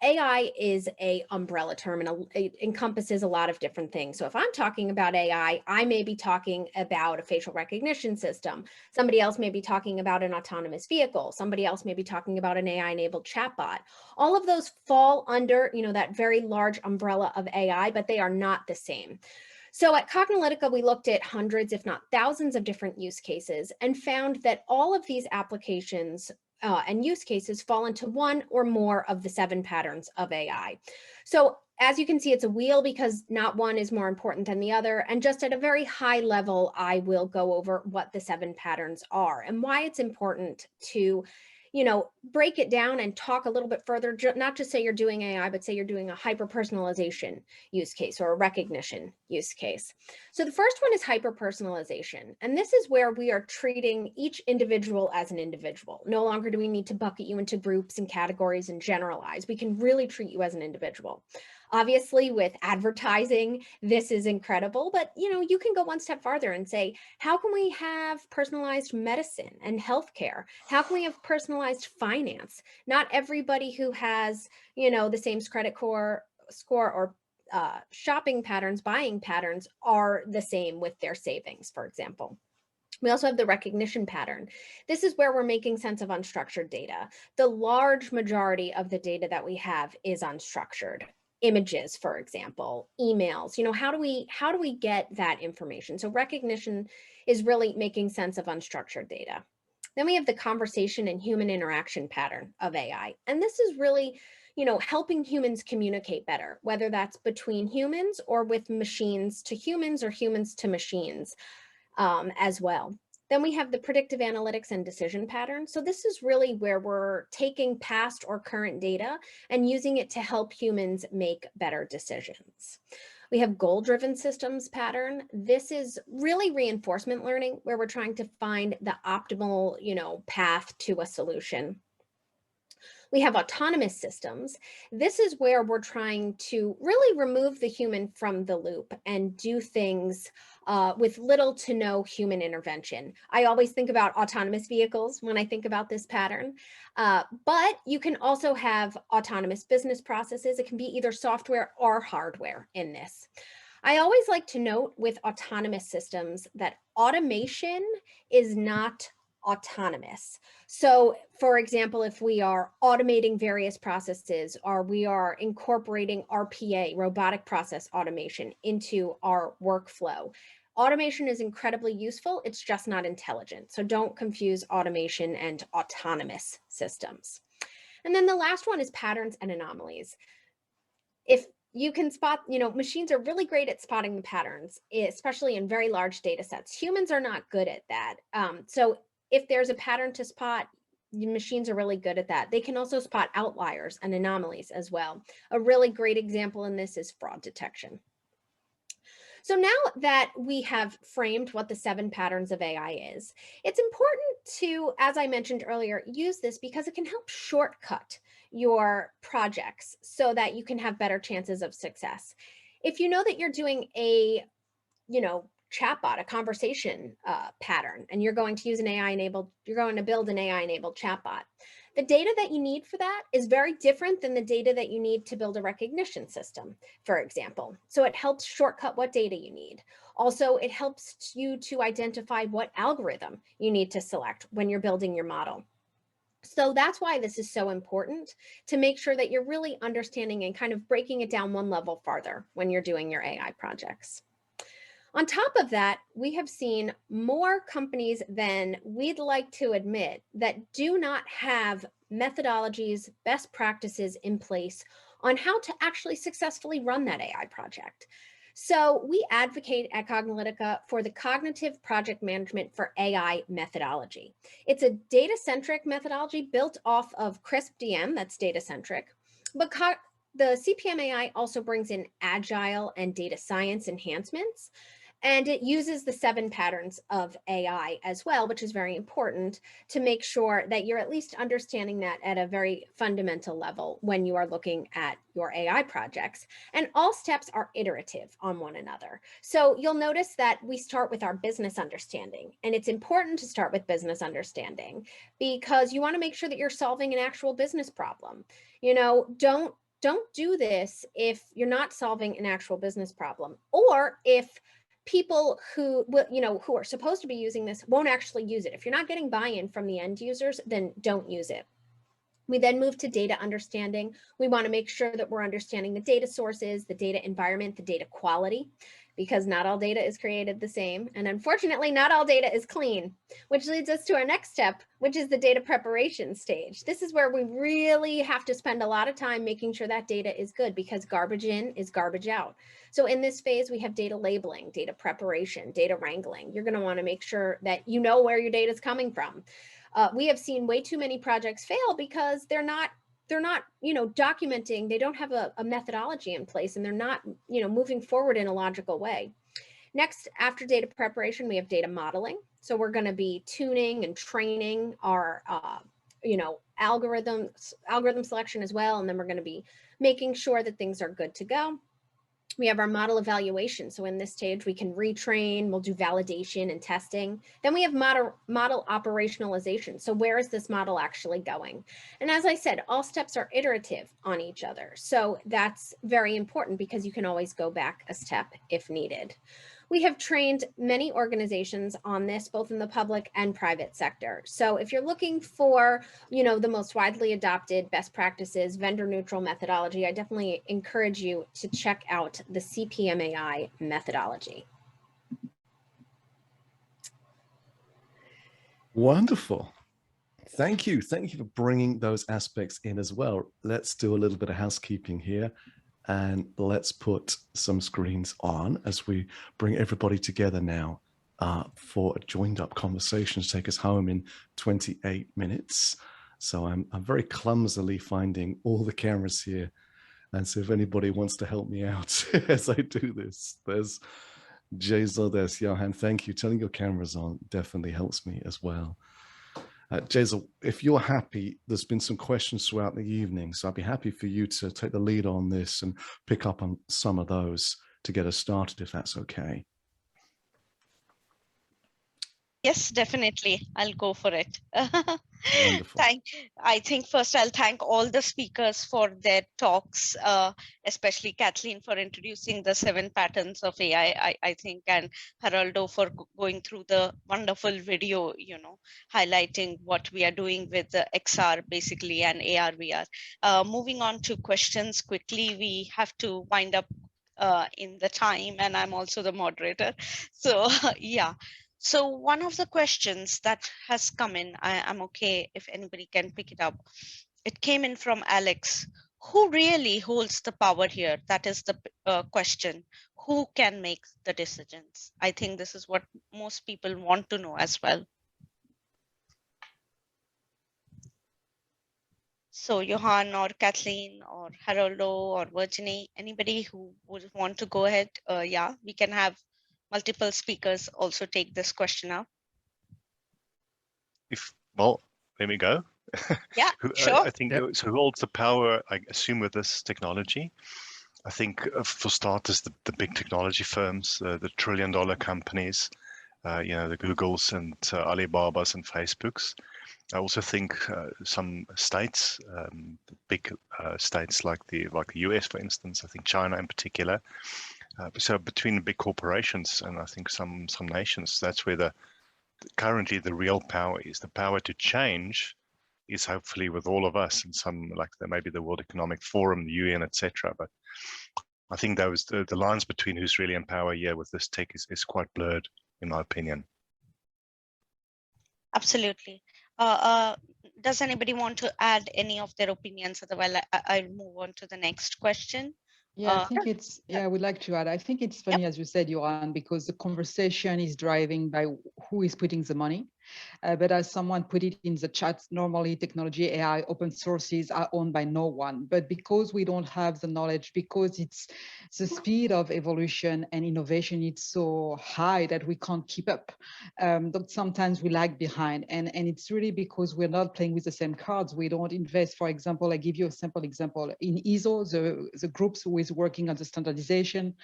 Speaker 18: AI is a umbrella term and it encompasses a lot of different things. So if I'm talking about AI, I may be talking about a facial recognition system. Somebody else may be talking about an autonomous vehicle. Somebody else may be talking about an AI-enabled chatbot. All of those fall under, that very large umbrella of AI, but they are not the same. So at Cognilytica, we looked at hundreds, if not thousands, of different use cases and found that all of these applications and use cases fall into one or more of the 7 patterns of AI. So as you can see, it's a wheel because not one is more important than the other. And just at a very high level, I will go over what the 7 patterns are and why it's important to break it down and talk a little bit further, not just say you're doing AI, but say you're doing a hyper-personalization use case or a recognition use case. So the first one is hyper-personalization. And this is where we are treating each individual as an individual. No longer do we need to bucket you into groups and categories and generalize. We can really treat you as an individual. Obviously, with advertising, this is incredible, but you can go one step farther and say, how can we have personalized medicine and healthcare? How can we have personalized finance? Not everybody who has, the same credit score or shopping patterns, buying patterns are the same with their savings, for example. We also have the recognition pattern. This is where we're making sense of unstructured data. The large majority of the data that we have is unstructured. Images, for example, emails, how do we get that information? So recognition is really making sense of unstructured data. Then we have the conversation and human interaction pattern of AI. And this is really, helping humans communicate better, whether that's between humans or with machines to humans or humans to machines as well. Then we have the predictive analytics and decision patterns. So this is really where we're taking past or current data and using it to help humans make better decisions. We have goal-driven systems pattern. This is really reinforcement learning, where we're trying to find the optimal, path to a solution. We have autonomous systems. This is where we're trying to really remove the human from the loop and do things with little to no human intervention. I always think about autonomous vehicles when I think about this pattern, but you can also have autonomous business processes. It can be either software or hardware in this. I always like to note with autonomous systems that automation is not autonomous. So for example, if we are automating various processes or we are incorporating RPA, robotic process automation, into our workflow, automation is incredibly useful. It's just not intelligent. So don't confuse automation and autonomous systems. And then the last one is patterns and anomalies. If you can spot, machines are really great at spotting the patterns, especially in very large data sets. Humans are not good at that. So if there's a pattern to spot, machines are really good at that. They can also spot outliers and anomalies as well. A really great example in this is fraud detection. So now that we have framed what the 7 patterns of AI is, it's important to, as I mentioned earlier, use this because it can help shortcut your projects so that you can have better chances of success. If you know that you're doing a, chatbot, a conversation pattern, and you're going to use you're going to build an AI-enabled chatbot, the data that you need for that is very different than the data that you need to build a recognition system, for example. So it helps shortcut what data you need. Also, it helps you to identify what algorithm you need to select when you're building your model. So that's why this is so important, to make sure that you're really understanding and kind of breaking it down one level farther when you're doing your AI projects. On top of that, we have seen more companies than we'd like to admit that do not have methodologies, best practices in place on how to actually successfully run that AI project. So we advocate at Cognilytica for the Cognitive Project Management for AI methodology. It's a data-centric methodology built off of CRISP-DM, that's data-centric, but the CPM AI also brings in agile and data science enhancements. And it uses the 7 patterns of AI as well, which is very important to make sure that you're at least understanding that at a very fundamental level when you are looking at your AI projects. And all steps are iterative on one another. So you'll notice that we start with our business understanding. And it's important to start with business understanding because you want to make sure that you're solving an actual business problem. You know, don't do this if you're not solving an actual business problem, or if people who who are supposed to be using this won't actually use it. If you're not getting buy-in from the end users, then don't use it. We then move to data understanding. We want to make sure that we're understanding the data sources, the data environment, the data quality, because not all data is created the same. And unfortunately, not all data is clean, which leads us to our next step, which is the data preparation stage. This is where we really have to spend a lot of time making sure that data is good, because garbage in is garbage out. So in this phase, we have data labeling, data preparation, data wrangling. You're going to want to make sure that you know where your data is coming from. We have seen way too many projects fail because they're not documenting. They don't have a methodology in place, and they're not moving forward in a logical way. Next, after data preparation, we have data modeling. So we're going to be tuning and training our algorithm selection as well, and then we're going to be making sure that things are good to go. We have our model evaluation. So in this stage, we can retrain, we'll do validation and testing. Then we have model operationalization. So where is this model actually going? And as I said, all steps are iterative on each other. So that's very important because you can always go back a step if needed. We have trained many organizations on this, both in the public and private sector. So if you're looking for, the most widely adopted best practices, vendor neutral methodology, I definitely encourage you to check out the CPMAI methodology.
Speaker 1: Wonderful. Thank you. Thank you for bringing those aspects in as well. Let's do a little bit of housekeeping here. And let's put some screens on as we bring everybody together now for a joined up conversation to take us home in 28 minutes. So I'm very clumsily finding all the cameras here. And so if anybody wants to help me out as I do this, there's Gsel, there's Johan. Thank you. Turning your cameras on definitely helps me as well. Gsel, if you're happy, there's been some questions throughout the evening, so I'd be happy for you to take the lead on this and pick up on some of those to get us started, if that's okay.
Speaker 3: Yes, definitely. I'll go for it.
Speaker 1: Wonderful.
Speaker 3: I think first I'll thank all the speakers for their talks, especially Kathleen for introducing the 7 patterns of AI, I think, and Geraldo for going through the wonderful video, highlighting what we are doing with the XR basically and AR, VR. Moving on to questions quickly, we have to wind up in the time, and I'm also the moderator. So yeah. So one of the questions that has come in, I'm okay if anybody can pick it up. It came in from Alex. Who really holds the power here? That is the question. Who can make the decisions? I think this is what most people want to know as well. So Johan or Kathleen or Geraldo or Virginie, anybody who would want to go ahead? Yeah, we can have multiple speakers also take this question up.
Speaker 2: Well, let me go.
Speaker 3: Yeah, sure.
Speaker 2: I think so. Who holds the power? I assume with this technology. I think for starters, the big technology firms, the trillion-dollar companies, the Googles and Alibabas and Facebooks. I also think some states, big states like the US, for instance. I think China in particular. So between the big corporations and I think some nations, that's where currently the real power is. The power to change is hopefully with all of us, and some like maybe the World Economic Forum, the UN, etc. But I think the lines between who's really in power here with this tech is quite blurred, in my opinion.
Speaker 3: Absolutely. Does anybody want to add any of their opinions? Otherwise, I'll move on to the next question.
Speaker 6: Yeah, I think I would like to add, I think it's funny, as you said, Johan, because the conversation is driving by who is putting the money. But as someone put it in the chat, normally technology, AI, open sources are owned by no one. But because we don't have the knowledge, because it's the speed of evolution and innovation, it's so high that we can't keep up. That sometimes we lag behind. And it's really because we're not playing with the same cards. We don't invest. For example, I give you a simple example. In ISO, the groups who is working on the standardization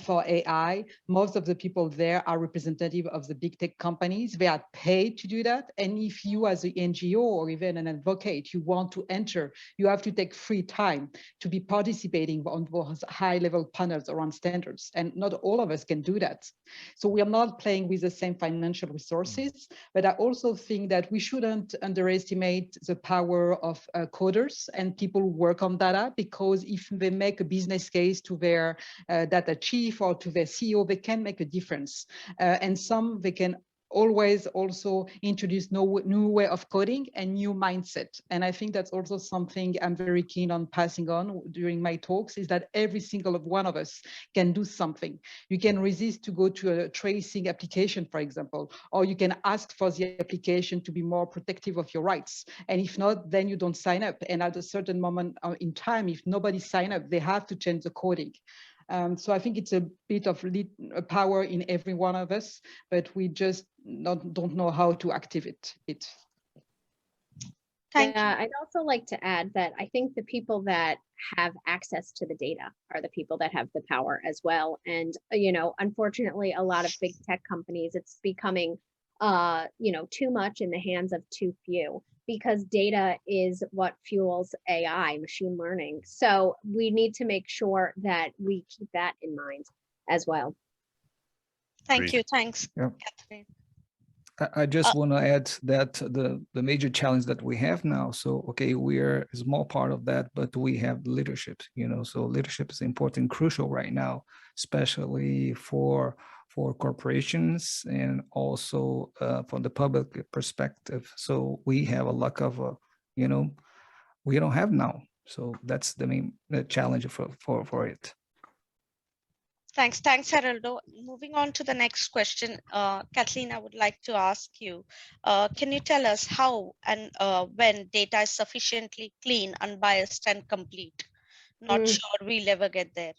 Speaker 6: for AI, most of the people there are representative of the big tech companies. They are paid to do that. And if you as an NGO or even an advocate, you want to enter, you have to take free time to be participating on those high-level panels around standards. And not all of us can do that. So we are not playing with the same financial resources, but I also think that we shouldn't underestimate the power of coders and people who work on data, because if they make a business case to their data chief or to their CEO, they can make a difference. And some, they can always also introduce new way of coding and new mindset. And I think that's also something I'm very keen on passing on during my talks, is that every single one of us can do something. You can resist to go to a tracing application, for example, or you can ask for the application to be more protective of your rights. And if not, then you don't sign up. And at a certain moment in time, if nobody sign up, they have to change the coding. So I think it's a bit of power in every one of us, but we just don't know how to activate it.
Speaker 18: Thank you. I'd also like to add that I think the people that have access to the data are the people that have the power as well. And, you know, unfortunately, a lot of big tech companies, it's becoming, you know, too much in the hands of too few, because data is what fuels AI, machine learning. So we need to make sure that we keep that in mind as well.
Speaker 3: Thank you. Thanks,
Speaker 11: Yeah.
Speaker 3: Kathleen.
Speaker 11: I just want to add that the major challenge that we have now, so okay, we're a small part of that, but we have leadership, you know, so leadership is important, crucial right now, especially for corporations and also from the public perspective. So we have a lack of, you know, we don't have now. So that's the main challenge for it.
Speaker 3: Thanks, Geraldo. Moving on to the next question, Kathleen, I would like to ask you, can you tell us how and when data is sufficiently clean, unbiased, and complete? Not sure we'll ever get there.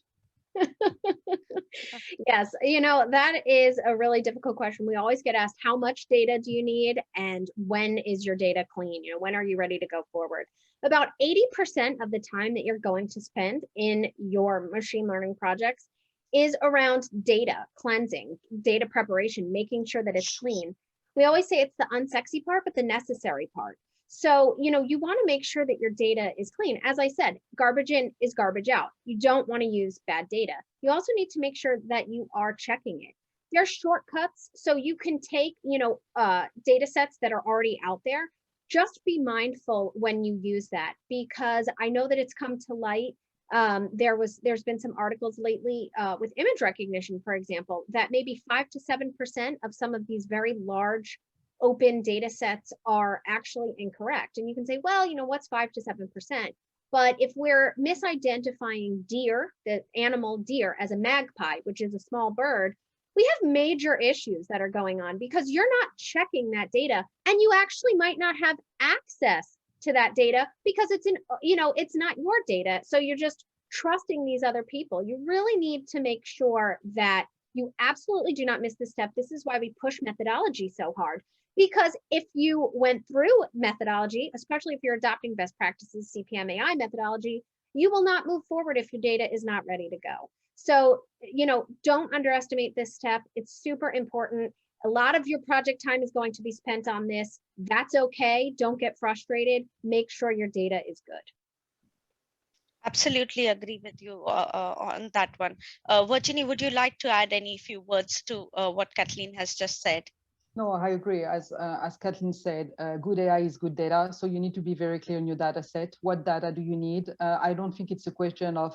Speaker 18: Yes, you know, that is a really difficult question. We always get asked, how much data do you need? And when is your data clean? You know, when are you ready to go forward? About 80% of the time that you're going to spend in your machine learning projects is around data cleansing, data preparation, making sure that it's clean. We always say it's the unsexy part, but the necessary part. So, you know, you want to make sure that your data is clean. As I said, garbage in is garbage out. You don't want to use bad data. You also need to make sure that you are checking it. There are shortcuts, so you can take, you know, data sets that are already out there. Just be mindful when you use that, because I know that it's come to light. There's been some articles lately with image recognition, for example, that maybe 5 to 7% of some of these very large open data sets are actually incorrect. And you can say, well, you know, what's 5 to 7%? But if we're misidentifying deer, the animal deer, as a magpie, which is a small bird, we have major issues that are going on because you're not checking that data, and you actually might not have access to that data because it's it's not your data. So you're just trusting these other people. You really need to make sure that you absolutely do not miss this step. This is why we push methodology so hard, because if you went through methodology, especially if you're adopting best practices, CPMAI methodology, you will not move forward if your data is not ready to go. So, you know, don't underestimate this step. It's super important. A lot of your project time is going to be spent on this. That's okay. Don't get frustrated. Make sure your data is good.
Speaker 3: Absolutely agree with you on that one. Virginie, would you like to add any few words to what Kathleen has just said?
Speaker 6: No, I agree. As Kathleen said, good AI is good data. So you need to be very clear in your data set. What data do you need? I don't think it's a question of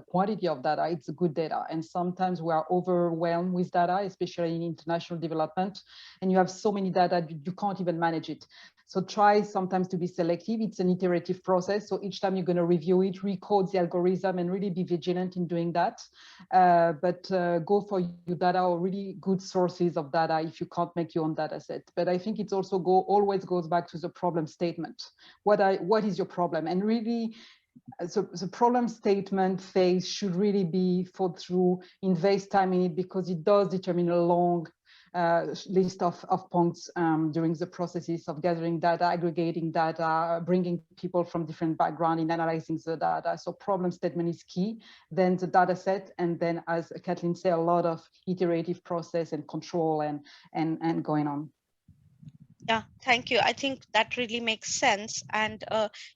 Speaker 6: quantity of data. It's good data. And sometimes we are overwhelmed with data, especially in international development. And you have so many data, you can't even manage it. So try sometimes to be selective. It's an iterative process. So each time you're going to review it, recode the algorithm, and really be vigilant in doing that. But go for your data or really good sources of data if you can't make get your own data set. But I think it's also always goes back to the problem statement. What is your problem? And really, so the problem statement phase should really be thought through, invest time in it, because it does determine a long list of points during the processes of gathering data, aggregating data, bringing people from different backgrounds in analyzing the data. So problem statement is key, then the data set, and then, as Kathleen said, a lot of iterative process and control and going on.
Speaker 3: Yeah, thank you. I think that really makes sense. And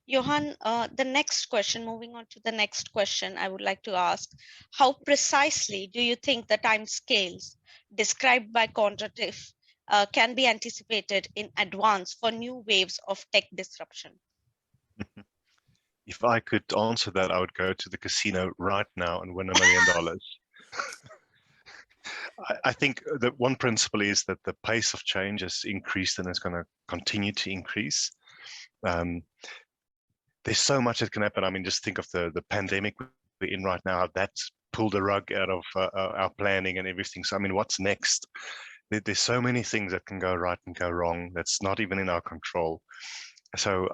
Speaker 3: Johan, the next question, moving on to the next question, I would like to ask, how precisely do you think the time scales described by quantitative can be anticipated in advance for new waves of tech disruption?
Speaker 19: If I could answer that, I would go to the casino right now and win $1 million. I think that one principle is that the pace of change has increased and is going to continue to increase. There's so much that can happen. I mean, just think of the pandemic we're in right now. That's pulled the rug out of our planning and everything. So, I mean, what's next? There's so many things that can go right and go wrong. That's not even in our control. So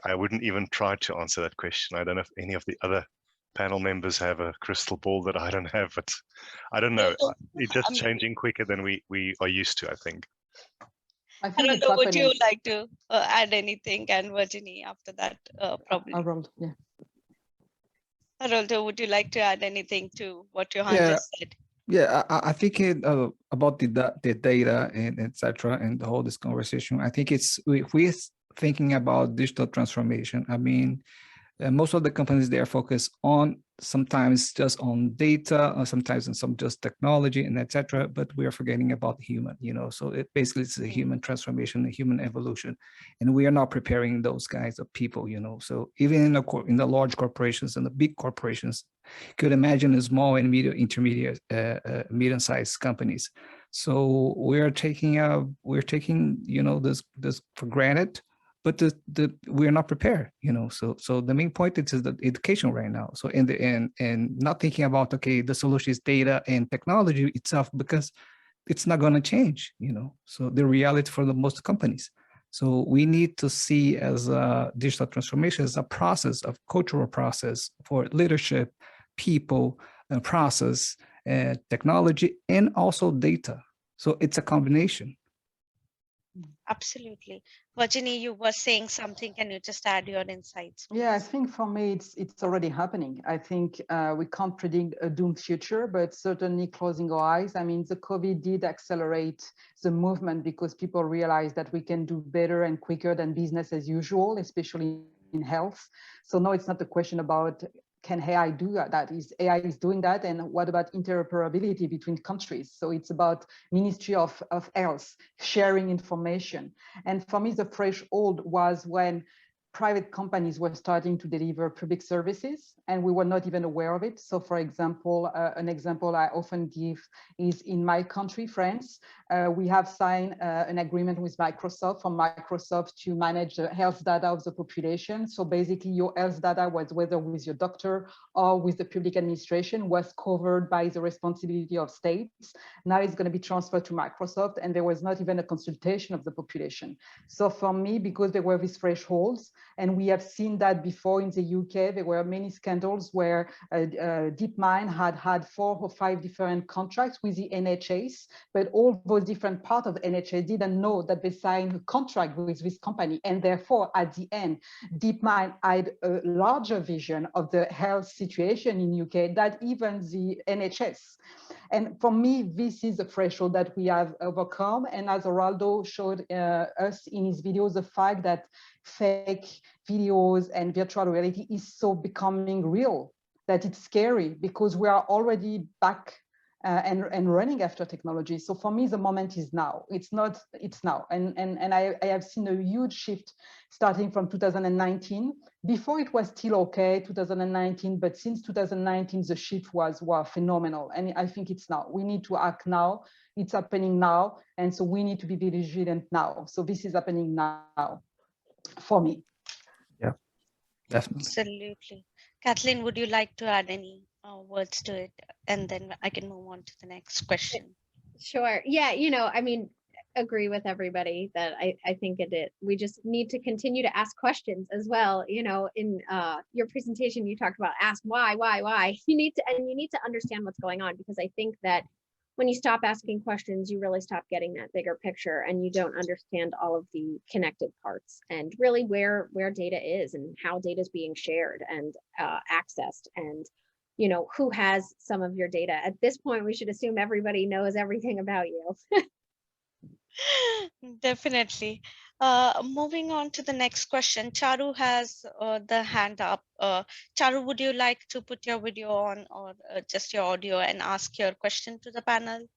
Speaker 19: I wouldn't even try to answer that question. I don't know if any of the other panel members have a crystal ball that I don't have, but I don't know. It's just changing quicker than we are used to, I think.
Speaker 3: Haroldo, would you like to add anything? And Virginie, after that, probably.
Speaker 6: Yeah.
Speaker 3: Haroldo, would you like to add anything to what Johan just said?
Speaker 11: Yeah, I think about the data and etc. and the whole this conversation. I think it's if we're thinking about digital transformation. I mean, most of the companies they are focused on sometimes just on data, or sometimes on some just technology and etc. But we are forgetting about the human, you know. So it basically it's a human transformation, a human evolution, and we are not preparing those kinds of people, you know. So even in the large corporations and the big corporations, could imagine the small and medium-sized companies. So we're taking you know this for granted. But we're not prepared, you know. So the main point is the education right now. So in the end, and not thinking about okay, the solution is data and technology itself, because it's not going to change, you know. So the reality for the most companies. So we need to see as a digital transformation as a process of cultural process for leadership, people, process, technology, and also data. So it's a combination.
Speaker 3: Absolutely. Virginie, you were saying something. Can you just add your insights, please?
Speaker 6: Yeah, I think for me, it's already happening. I think we can't predict a doomed future, but certainly closing our eyes. I mean, the COVID did accelerate the movement because people realized that we can do better and quicker than business as usual, especially in health. So no, it's not a question about can AI do that? AI is doing that, and what about interoperability between countries? So it's about Ministry of Health sharing information. And for me, the threshold was when private companies were starting to deliver public services, and we were not even aware of it. So for example, an example I often give is in my country, France, we have signed an agreement with Microsoft for Microsoft to manage the health data of the population. So basically your health data, was whether with your doctor or with the public administration, was covered by the responsibility of states. Now it's going to be transferred to Microsoft, and there was not even a consultation of the population. So for me, because there were these thresholds, and we have seen that before in the UK, there were many scandals where DeepMind had 4 or 5 different contracts with the NHS, but all those different parts of the NHS didn't know that they signed a contract with this company. And therefore, at the end, DeepMind had a larger vision of the health situation in UK than even the NHS. And for me, this is the threshold that we have overcome. And as Haroldo showed us in his videos, the fact that fake videos and virtual reality is so becoming real that it's scary, because we are already back and running after technology. So for me, the moment is now. It's now. And I have seen a huge shift starting from 2019. Before it was still okay, 2019, but since 2019, the shift was phenomenal. And I think it's now. We need to act now. It's happening now. And so we need to be vigilant now. So this is happening now for me.
Speaker 11: Yeah, definitely.
Speaker 3: Absolutely. Kathleen, would you like to add any words to it? And then I can move on to the next question.
Speaker 18: Sure. Yeah, you know, I mean, agree with everybody that I think we just need to continue to ask questions as well. You know, in your presentation, you talked about ask why. You need to understand what's going on, because I think that when you stop asking questions, you really stop getting that bigger picture, and you don't understand all of the connected parts and really where data is and how data is being shared and accessed, and you know, who has some of your data. At this point, we should assume everybody knows everything about you.
Speaker 3: Definitely. Moving on to the next question. Charu has the hand up. Charu, would you like to put your video on, or just your audio, and ask your question to the panel?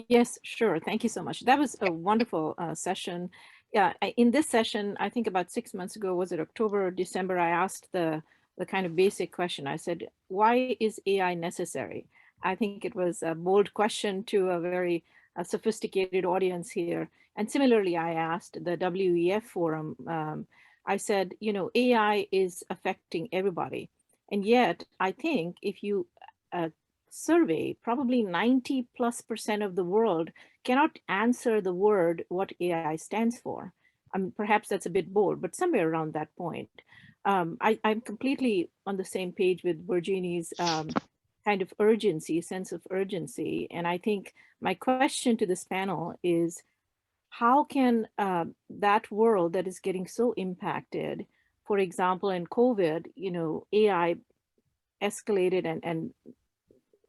Speaker 20: Yes, sure. Thank you so much. That was a wonderful session. Yeah, in this session, I think about 6 months ago, was it October or December, I asked the kind of basic question. I said, why is AI necessary? I think it was a bold question to a very sophisticated audience here. And similarly, I asked the WEF forum, I said, you know, AI is affecting everybody. And yet, I think if you survey, probably 90+% of the world cannot answer the word what AI stands for. Perhaps that's a bit bold, but somewhere around that point. I'm completely on the same page with Virginie's kind of urgency, sense of urgency. And I think my question to this panel is, how can that world that is getting so impacted, for example, in COVID, you know, AI escalated and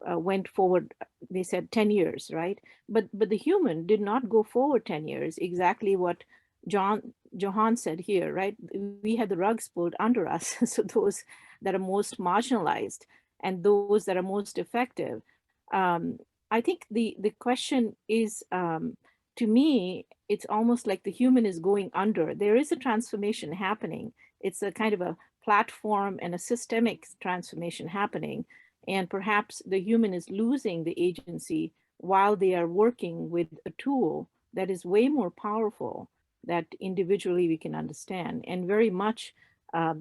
Speaker 20: went forward, they said 10 years, right? But the human did not go forward 10 years, exactly what Johan said here, right? We had the rugs pulled under us. So those that are most marginalized and those that are most effective. I think the question is, to me, it's almost like the human is going under. There is a transformation happening. It's a kind of a platform and a systemic transformation happening. And perhaps the human is losing the agency while they are working with a tool that is way more powerful, that individually we can understand, and very much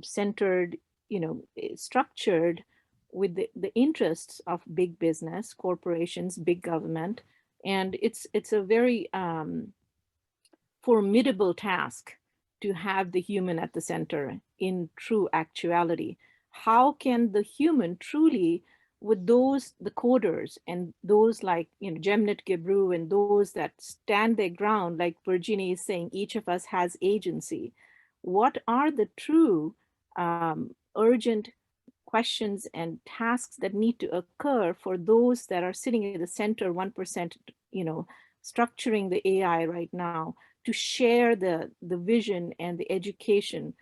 Speaker 20: centered, you know, structured with the interests of big business, corporations, big government. And it's a very formidable task to have the human at the center in true actuality. How can the human truly, with those, the coders and those like, you know, 𝗪𝗏𝗃𝗃 and those that stand their ground, like Virginie is saying, each of us has agency. What are the true urgent questions and tasks that need to occur for those that are sitting at the center, 1%, you know, structuring the AI right now, to share the vision and the education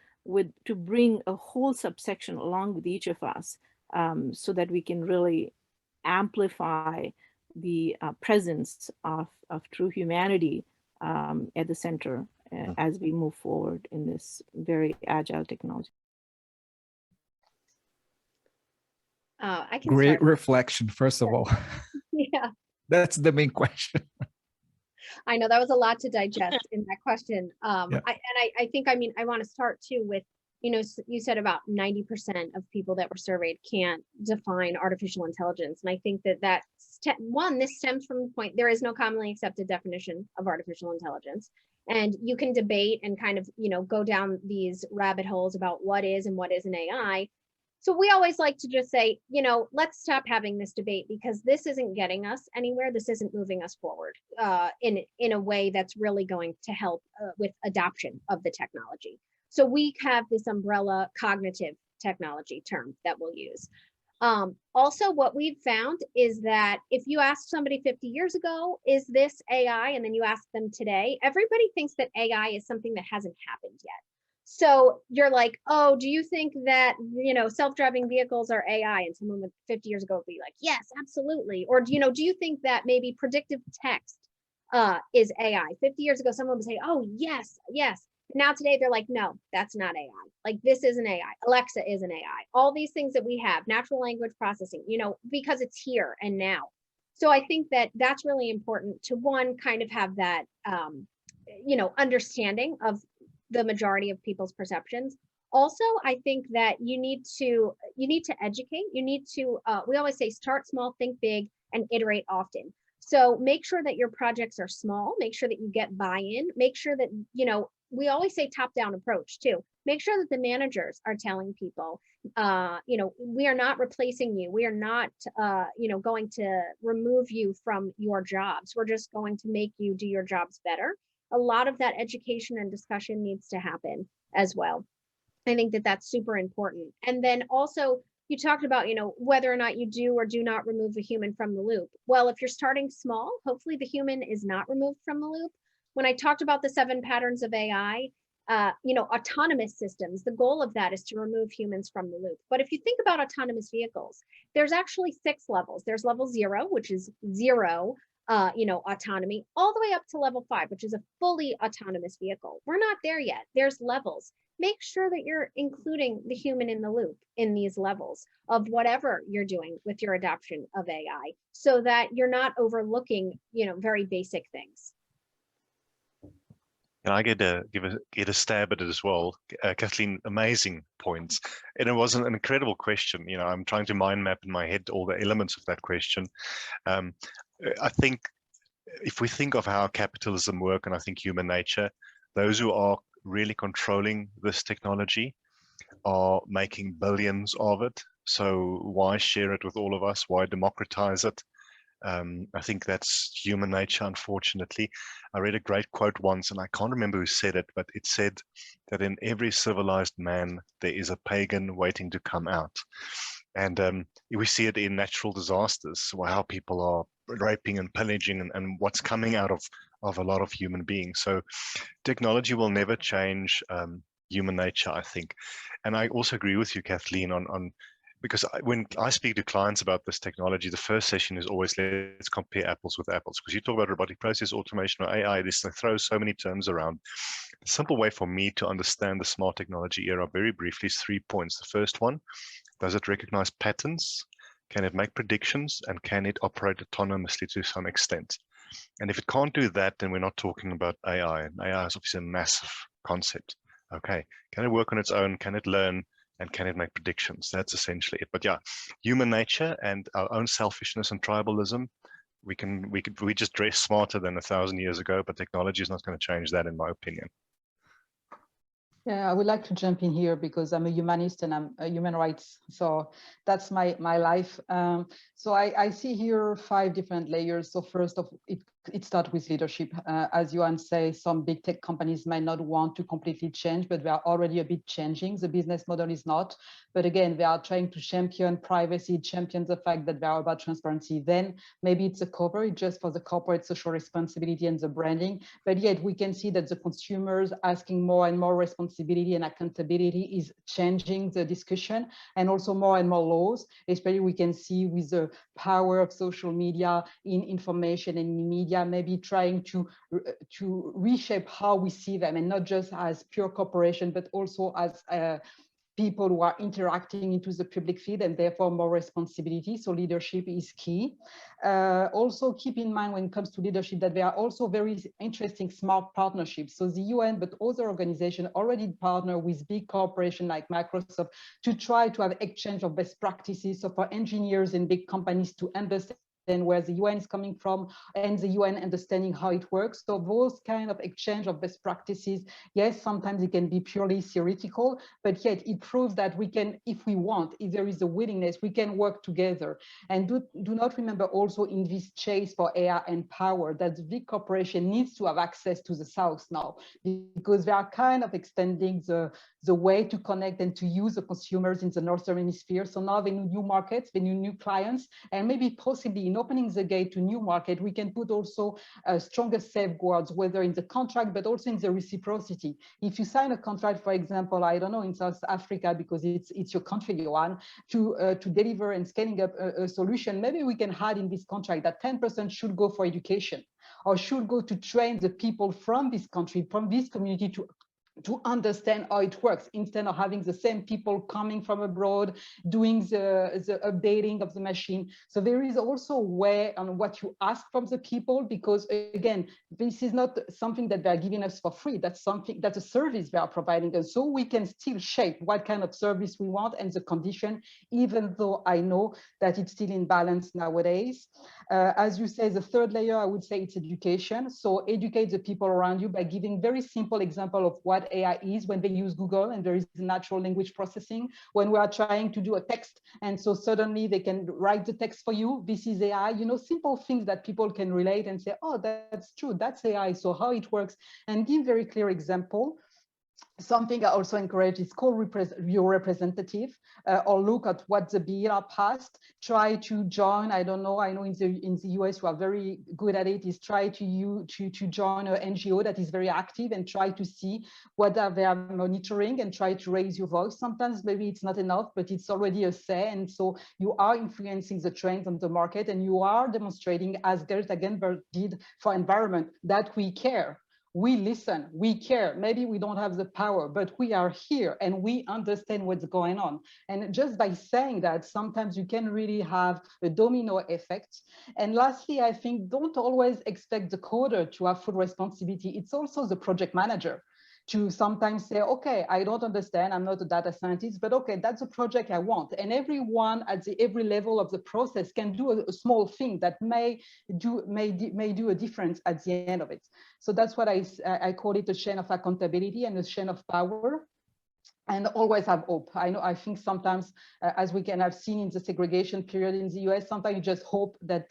Speaker 20: to bring a whole subsection along with each of us, so that we can really amplify the presence of true humanity at the center as we move forward in this very agile technology.
Speaker 18: I can
Speaker 11: Great
Speaker 18: start.
Speaker 11: reflection, first of all.
Speaker 18: Yeah.
Speaker 11: That's the main question.
Speaker 18: I know that was a lot to digest in that question. Yeah. I think, I mean, I want to start too with, you know, you said about 90% of people that were surveyed can't define artificial intelligence. And I think that this stems from the point, there is no commonly accepted definition of artificial intelligence. And you can debate and kind of, you know, go down these rabbit holes about what is and what isn't AI. So we always like to just say, you know, let's stop having this debate, because this isn't getting us anywhere. This isn't moving us forward in a way that's really going to help with adoption of the technology. So we have this umbrella cognitive technology term that we'll use. Also, what we've found is that if you ask somebody 50 years ago, is this AI? And then you ask them today, everybody thinks that AI is something that hasn't happened yet. So you're like, oh, do you think that, you know, self-driving vehicles are AI? And someone with 50 years ago would be like, yes, absolutely. Or, you know, do you think that maybe predictive text is AI? 50 years ago, someone would say, oh, yes, yes. Now today they're like, no, that's not AI. Like, this isn't AI. Alexa isn't AI. All these things that we have, natural language processing, you know, because it's here and now. So I think that that's really important to, one, kind of have that, you know, understanding of the majority of people's perceptions. Also, I think that you need to educate. You need to, we always say, start small, think big, and iterate often. So make sure that your projects are small, make sure that you get buy-in, make sure that, you know, we always say top-down approach too. Make sure that the managers are telling people, you know, we are not replacing you. We are not, you know, going to remove you from your jobs. We're just going to make you do your jobs better. A lot of that education and discussion needs to happen as well. I think that that's super important. And then also, you talked about, you know, whether or not you do or do not remove a human from the loop. Well, if you're starting small, hopefully the human is not removed from the loop. When I talked about the 7 patterns of AI, you know, autonomous systems, the goal of that is to remove humans from the loop. But if you think about autonomous vehicles, there's actually 6 levels. There's level 0, which is 0, you know, autonomy, all the way up to level 5, which is a fully autonomous vehicle. We're not there yet. There's levels. Make sure that you're including the human in the loop in these levels of whatever you're doing with your adoption of AI, so that you're not overlooking, you know, very basic things.
Speaker 19: And I get a stab at it as well. Kathleen, amazing points. And it was an incredible question. You know, I'm trying to mind map in my head all the elements of that question. I think if we think of how capitalism works, and I think human nature, those who are really controlling this technology are making billions of it. So why share it with all of us? Why democratize it? I think that's human nature, unfortunately. I read a great quote once, and I can't remember who said it, but it said that in every civilized man, there is a pagan waiting to come out. And we see it in natural disasters, how people are raping and pillaging and what's coming out of a lot of human beings. So technology will never change human nature, I think. And I also agree with you, Kathleen, because when I speak to clients about this technology, the first session is always, let's compare apples with apples. Because you talk about robotic process automation or AI, this throws so many terms around. The simple way for me to understand the smart technology era very briefly is 3 points. The first one, does it recognize patterns? Can it make predictions? And can it operate autonomously to some extent? And if it can't do that, then we're not talking about AI. And AI is obviously a massive concept. Okay, can it work on its own? Can it learn? And can it make predictions? That's essentially it. But yeah, human nature and our own selfishness and tribalism, we just dress smarter than 1,000 years ago, but technology is not going to change that, in my opinion.
Speaker 6: Yeah, I would like to jump in here because I'm a humanist and I'm a human rights. So that's my life. So I see here 5 different layers. So first of it starts with leadership. As Johan says, some big tech companies might not want to completely change, but they are already a bit changing. The business model is not. But again, they are trying to champion privacy, champion the fact that they are about transparency. Then maybe it's a coverage just for the corporate social responsibility and the branding. But yet we can see that the consumers asking more and more responsibility and accountability is changing the discussion, and also more and more laws, especially we can see with the power of social media in information and in media, maybe trying to reshape how we see them, and not just as pure corporation, but also as people who are interacting into the public feed, and therefore more responsibility. So leadership is key. Also keep in mind when it comes to leadership that there are also very interesting smart partnerships. So the UN, but other organizations already partner with big corporations like Microsoft to try to have exchange of best practices. So for engineers in big companies to understand where the UN is coming from, and the UN understanding how it works. So those kind of exchange of best practices, yes, sometimes it can be purely theoretical, but yet it proves that we can, if we want, if there is a willingness, we can work together. And do not remember also in this chase for AI and power that the big corporation needs to have access to the South now, because they are kind of extending the way to connect and to use the consumers in the Northern Hemisphere. So now they need new markets, they need new clients, and maybe possibly in opening the gate to new market, we can put also stronger safeguards, whether in the contract, but also in the reciprocity. If you sign a contract, for example, I don't know, in South Africa, because it's your country, Johan, to deliver and scaling up a solution, maybe we can add in this contract that 10% should go for education, or should go to train the people from this country, from this community, to to understand how it works, instead of having the same people coming from abroad, doing the updating of the machine. So there is also a way on what you ask from the people, because again, this is not something that they're giving us for free. That's something, that's a service they are providing us. So we can still shape what kind of service we want and the condition, even though I know that it's still in balance nowadays. As you say, the third layer, I would say it's education. So educate the people around you by giving very simple example of what AI is when they use Google and there is natural language processing. When we are trying to do a text, and so suddenly they can write the text for you. This is AI, you know, simple things that people can relate and say, oh, that's true, that's AI, so how it works, and give very clear example. Something I also encourage is call your representative or look at what the bill passed. Try to join. I don't know. I know in the US we are very good at it. Is try to join an NGO that is very active and try to see what they are monitoring and try to raise your voice. Sometimes maybe it's not enough, but it's already a say, and so you are influencing the trends on the market, and you are demonstrating, as 𝗙𝗪𝗏 did for environment, that we care. We listen, we care. Maybe we don't have the power, but we are here and we understand what's going on. And just by saying that, sometimes you can really have a domino effect. And lastly, I think don't always expect the coder to have full responsibility. It's also the project manager to sometimes say, okay, I don't understand, I'm not a data scientist, but okay, that's a project I want. And everyone at every level of the process can do a small thing that may do a difference at the end of it. So that's what I call it a chain of accountability and a chain of power. And always have hope. I think sometimes, as we can have seen in the segregation period in the US, sometimes you just hope that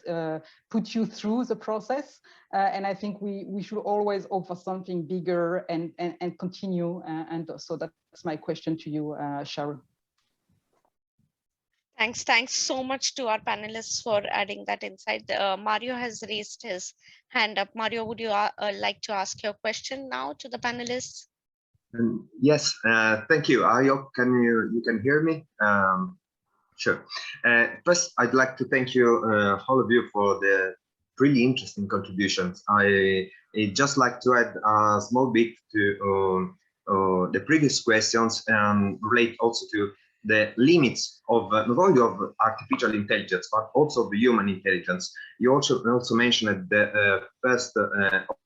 Speaker 6: puts you through the process. And I think we should always hope for something bigger and continue. And so that's my question to you, Sharon.
Speaker 3: Thanks so much to our panelists for adding that insight. Mario has raised his hand up. Mario, would you like to ask your question now to the panelists?
Speaker 17: Yes, thank you. I hope you can hear me. Sure. First, I'd like to thank you, all of you, for the really interesting contributions. I'd just like to add a small bit to the previous questions and relate also to the limits of not only of artificial intelligence, but also the human intelligence. You also mentioned the first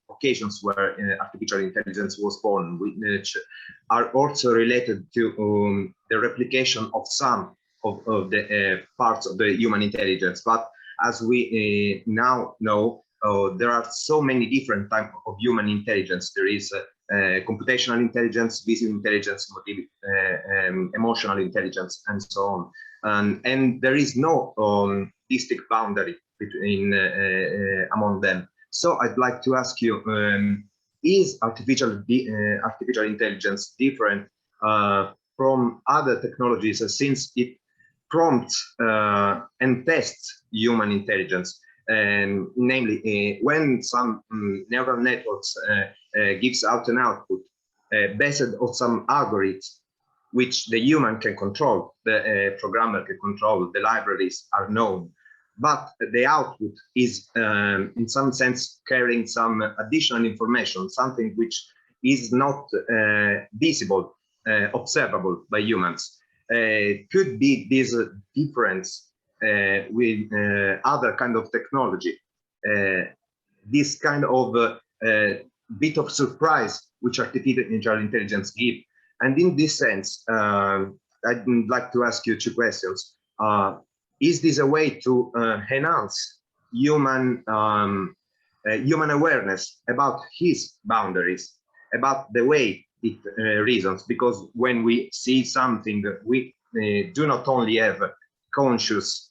Speaker 17: occasions where artificial intelligence was born, which are also related to the replication of some of the parts of the human intelligence. But as we now know, there are so many different types of human intelligence. There is computational intelligence, visual intelligence, emotional intelligence, and so on. And there is no distinct boundary between among them. So I'd like to ask you, is artificial intelligence different from other technologies, since it prompts and tests human intelligence? Namely, when some neural networks gives out an output based on some algorithms which the human can control, the programmer can control, the libraries are known, but the output is in some sense carrying some additional information, something which is not visible, observable by humans. Could be this difference with other kind of technology, this kind of bit of surprise which artificial intelligence gives. And in this sense, I'd like to ask you two questions. Is this a way to enhance human awareness about his boundaries, about the way it reasons? Because when we see something, we do not only have conscious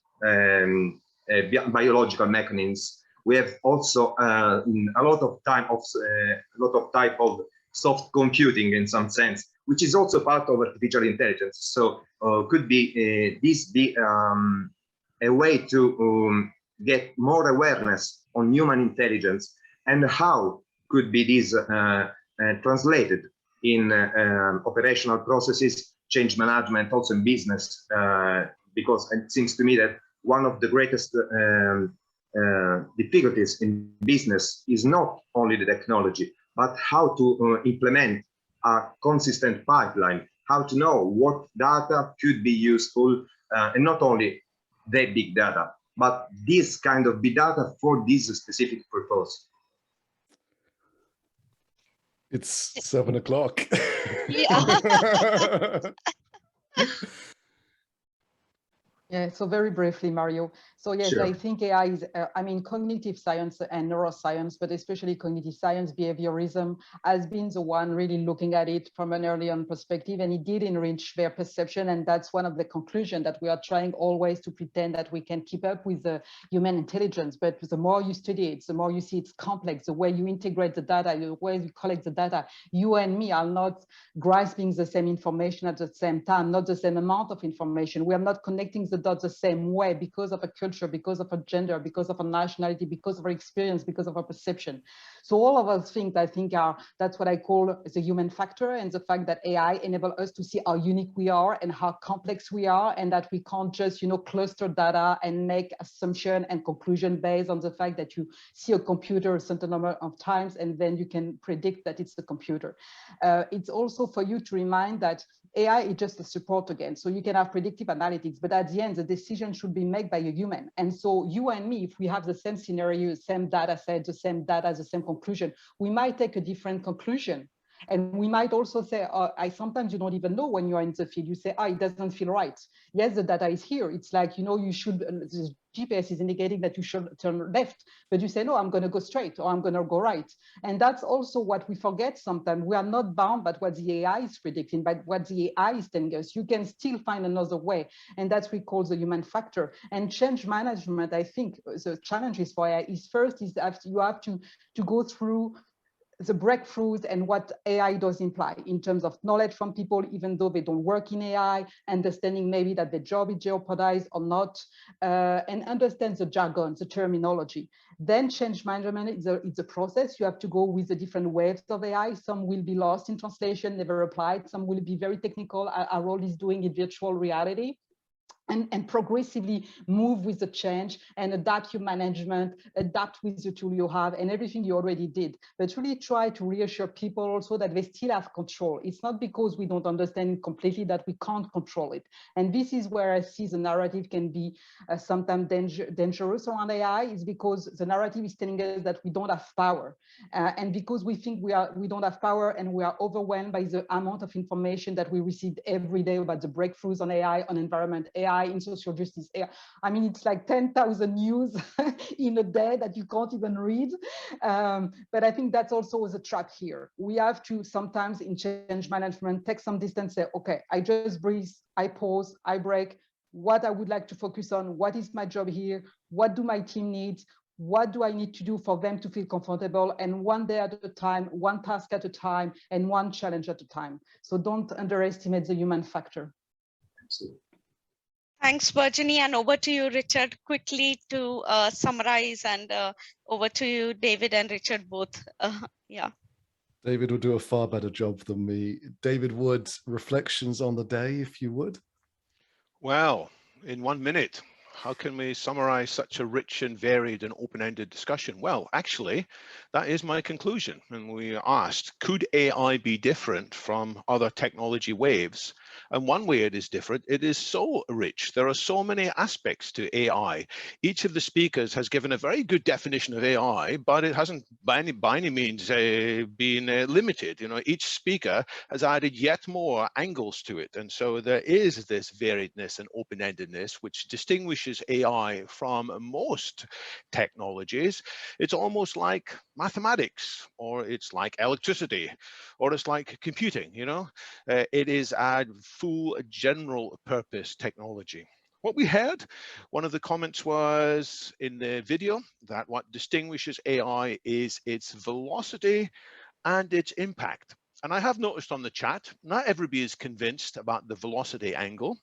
Speaker 17: biological mechanisms, we have also a lot of type of soft computing in some sense, which is also part of artificial intelligence. So could be this be a way to get more awareness on human intelligence, and how could be this translated in operational processes, change management, also in business, because it seems to me that one of the greatest difficulties in business is not only the technology, but how to implement a consistent pipeline, how to know what data could be useful, and not only the big data, but this kind of big data for this specific purpose.
Speaker 1: It's 7 o'clock.
Speaker 3: Yeah.
Speaker 6: Yeah, so very briefly, Mario. So yes,
Speaker 17: Sure.
Speaker 6: I think AI is, I mean, cognitive science and neuroscience, but especially cognitive science, behaviorism, has been the one really looking at it from an early on perspective, and it did enrich their perception. And that's one of the conclusions, that we are trying always to pretend that we can keep up with the human intelligence. But the more you study it, the more you see it's complex, the way you integrate the data, the way you collect the data. You and me are not grasping the same information at the same time, not the same amount of information. We are not connecting the dots the same way because of a culture, because of a gender, because of a nationality, because of our experience, because of our perception. So all of those things, I think, that's what I call the human factor, and the fact that AI enable us to see how unique we are and how complex we are, and that we can't just, cluster data and make assumption and conclusion based on the fact that you see a computer a certain number of times and then you can predict that it's the computer. It's also for you to remind that AI is just a support again. So you can have predictive analytics, but at the end, the decision should be made by a human. And so you and me, if we have the same scenario, same data set, the same data, the same conclusion, we might take a different conclusion. And we might also say, sometimes you don't even know when you're in the field, you say, it doesn't feel right. Yes, the data is here. It's like, you should, the GPS is indicating that you should turn left, but you say, no, I'm going to go straight, or I'm going to go right. And that's also what we forget sometimes. We are not bound by what the AI is predicting, but what the AI is telling us. You can still find another way. And that's what we call the human factor. And change management, I think the challenges for AI is first is that you have to go through the breakthroughs and what AI does imply in terms of knowledge from people, even though they don't work in AI, understanding maybe that the job is jeopardized or not, and understand the jargon, the terminology. Then change management is a process. You have to go with the different waves of AI. Some will be lost in translation, never applied. Some will be very technical. Our role is doing in virtual reality. And progressively move with the change and adapt your management, adapt with the tool you have and everything you already did. But really try to reassure people also that they still have control. It's not because we don't understand it completely that we can't control it. And this is where I see the narrative can be sometimes dangerous around AI, is because the narrative is telling us that we don't have power. And because we think we don't have power, and we are overwhelmed by the amount of information that we receive every day about the breakthroughs on AI, on environment AI, in social justice. I mean, it's like 10,000 news in a day that you can't even read. But I think that's also the trap here. We have to sometimes in change management take some distance, say, okay, I just breathe, I pause, I break. What I would like to focus on, what is my job here? What do my team need? What do I need to do for them to feel comfortable? And one day at a time, one task at a time, and one challenge at a time. So don't underestimate the human factor.
Speaker 17: Absolutely.
Speaker 3: Thanks, Virginie, and over to you, Richard, quickly to summarize, and over to you, David and Richard, both. Yeah.
Speaker 1: David will do a far better job than me. David Wood, reflections on the day, if you would.
Speaker 17: Well, in 1 minute, how can we summarize such a rich and varied and open-ended discussion? Well, actually, that is my conclusion. And we asked, could AI be different from other technology waves? And one way it is different, it is so rich. There are so many aspects to AI. Each of the speakers has given a very good definition of AI, but it hasn't by any means been limited. Each speaker has added yet more angles to it. And so there is this variedness and open-endedness, which distinguishes AI from most technologies. It's almost like mathematics, or it's like electricity, or it's like computing. It is a full general purpose technology. What we heard, one of the comments was in the video that what distinguishes AI is its velocity and its impact. And I have noticed on the chat, not everybody is convinced about the velocity angle.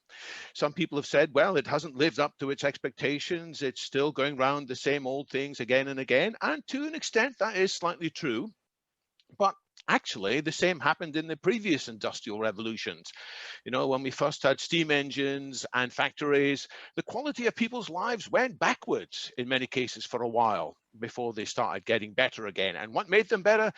Speaker 17: Some people have said, well, it hasn't lived up to its expectations. It's still going around the same old things again and again. And to an extent, that is slightly true. But actually, the same happened in the previous industrial revolutions. When we first had steam engines and factories, the quality of people's lives went backwards in many cases for a while before they started getting better again. And what made them better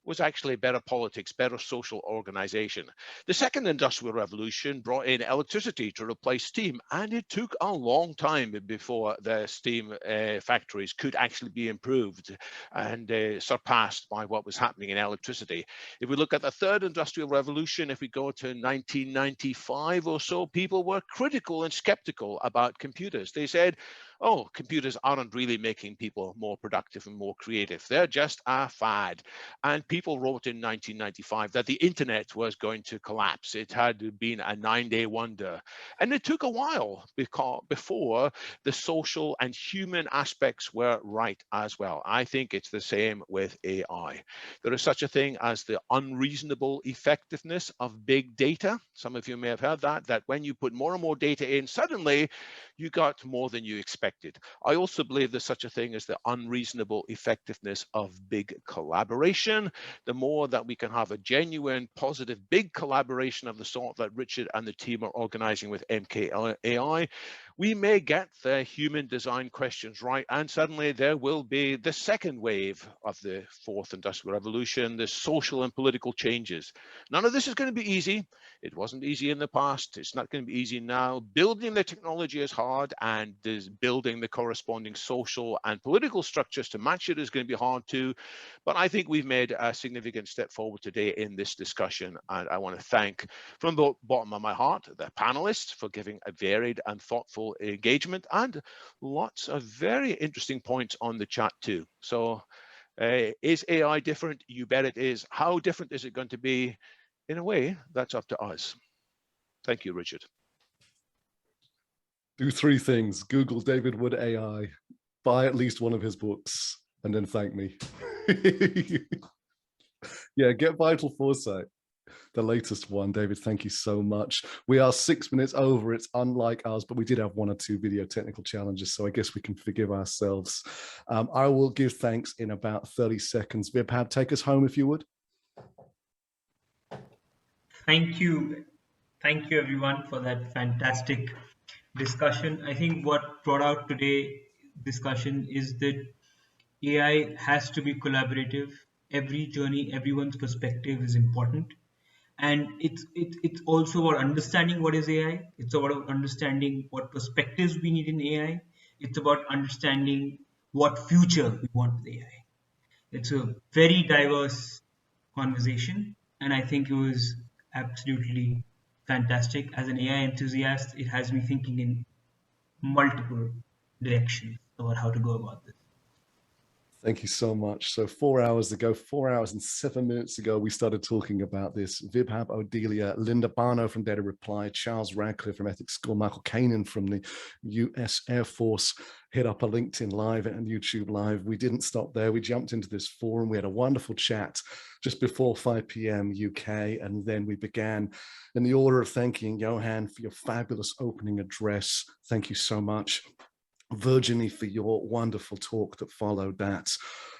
Speaker 17: was actually better politics, better social organization. The second industrial revolution brought in electricity to replace steam, and it took a long time before the steam factories could actually be improved and surpassed by what was happening in electricity. If we look at the third industrial revolution, if we go to 1995 or so, people were critical and skeptical about computers. They said, oh, computers aren't really making people more productive and more creative. They're just a fad. And people wrote in 1995 that the internet was going to collapse. It had been a 9-day wonder. And it took a while before the social and human aspects were right as well. I think it's the same with AI. There is such a thing as the unreasonable effectiveness of big data. Some of you may have heard that when you put more and more data in, suddenly you got more than you expected. I also believe there's such a thing as the unreasonable effectiveness of big collaboration. The more that we can have a genuine, positive, big collaboration of the sort that Richard and the team are organizing with MKAI, we may get the human design questions right, and suddenly there will be the second wave of the fourth industrial revolution, the social and political changes. None of this is going to be easy. It wasn't easy in the past. It's not going to be easy now. Building the technology is hard, and building the corresponding social and political structures to match it is going to be hard too. But I think we've made a significant step forward today in this discussion, and I want to thank from the bottom of my heart the panelists for giving a varied and thoughtful engagement and lots of very interesting points on the chat too. So is AI different? You bet it is. How different is it going to be? In a way, that's up to us. Thank you, Richard.
Speaker 1: Do 3 things: Google David Wood AI, buy at least one of his books, and then thank me. Yeah, get Vital Foresight, the latest one. David, thank you so much. We are 6 minutes over. It's unlike ours, but we did have 1 or 2 video technical challenges, so I guess we can forgive ourselves. I will give thanks in about 30 seconds. Vibhab, take us home if you would.
Speaker 10: Thank you. Thank you, everyone, for that fantastic discussion. I think what brought out today's discussion is that AI has to be collaborative. Every journey, everyone's perspective is important. And it's also about understanding what is AI. It's about understanding what perspectives we need in AI. It's about understanding what future we want with AI. It's a very diverse conversation, and I think it was absolutely fantastic. As an AI enthusiast, it has me thinking in multiple directions about how to go about this.
Speaker 1: Thank you so much. So 4 hours ago, 4 hours and 7 minutes ago, we started talking about this. Vibhab, Odelia, Linda Barno from Data Reply, Charles Radcliffe from Ethics School, Michael Kanan from the US Air Force hit up a LinkedIn Live and YouTube Live. We didn't stop there. We jumped into this forum. We had a wonderful chat just before 5 p.m. UK, and then we began in the order of thanking Johan for your fabulous opening address. Thank you so much. Virginie for your wonderful talk that followed that.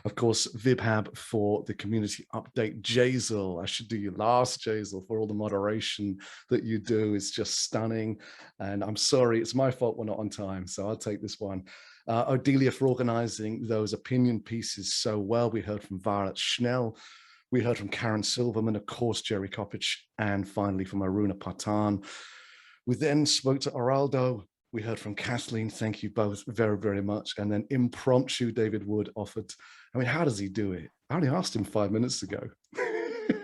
Speaker 1: Of course, Vibhab for the community update. Jazel, I should do you last, Jazel, for all the moderation that you do. It's just stunning. And I'm sorry, it's my fault we're not on time, so I'll take this one. Odelia for organizing those opinion pieces so well. We heard from Violet Schnell. We heard from Karen Silverman, of course, Jerry Koppich, and finally from Aruna Patan. We then spoke to Araldo. We heard from Kathleen. Thank you both very, very much. And then impromptu, David Wood offered. I mean, how does he do it? I only asked him 5 minutes ago.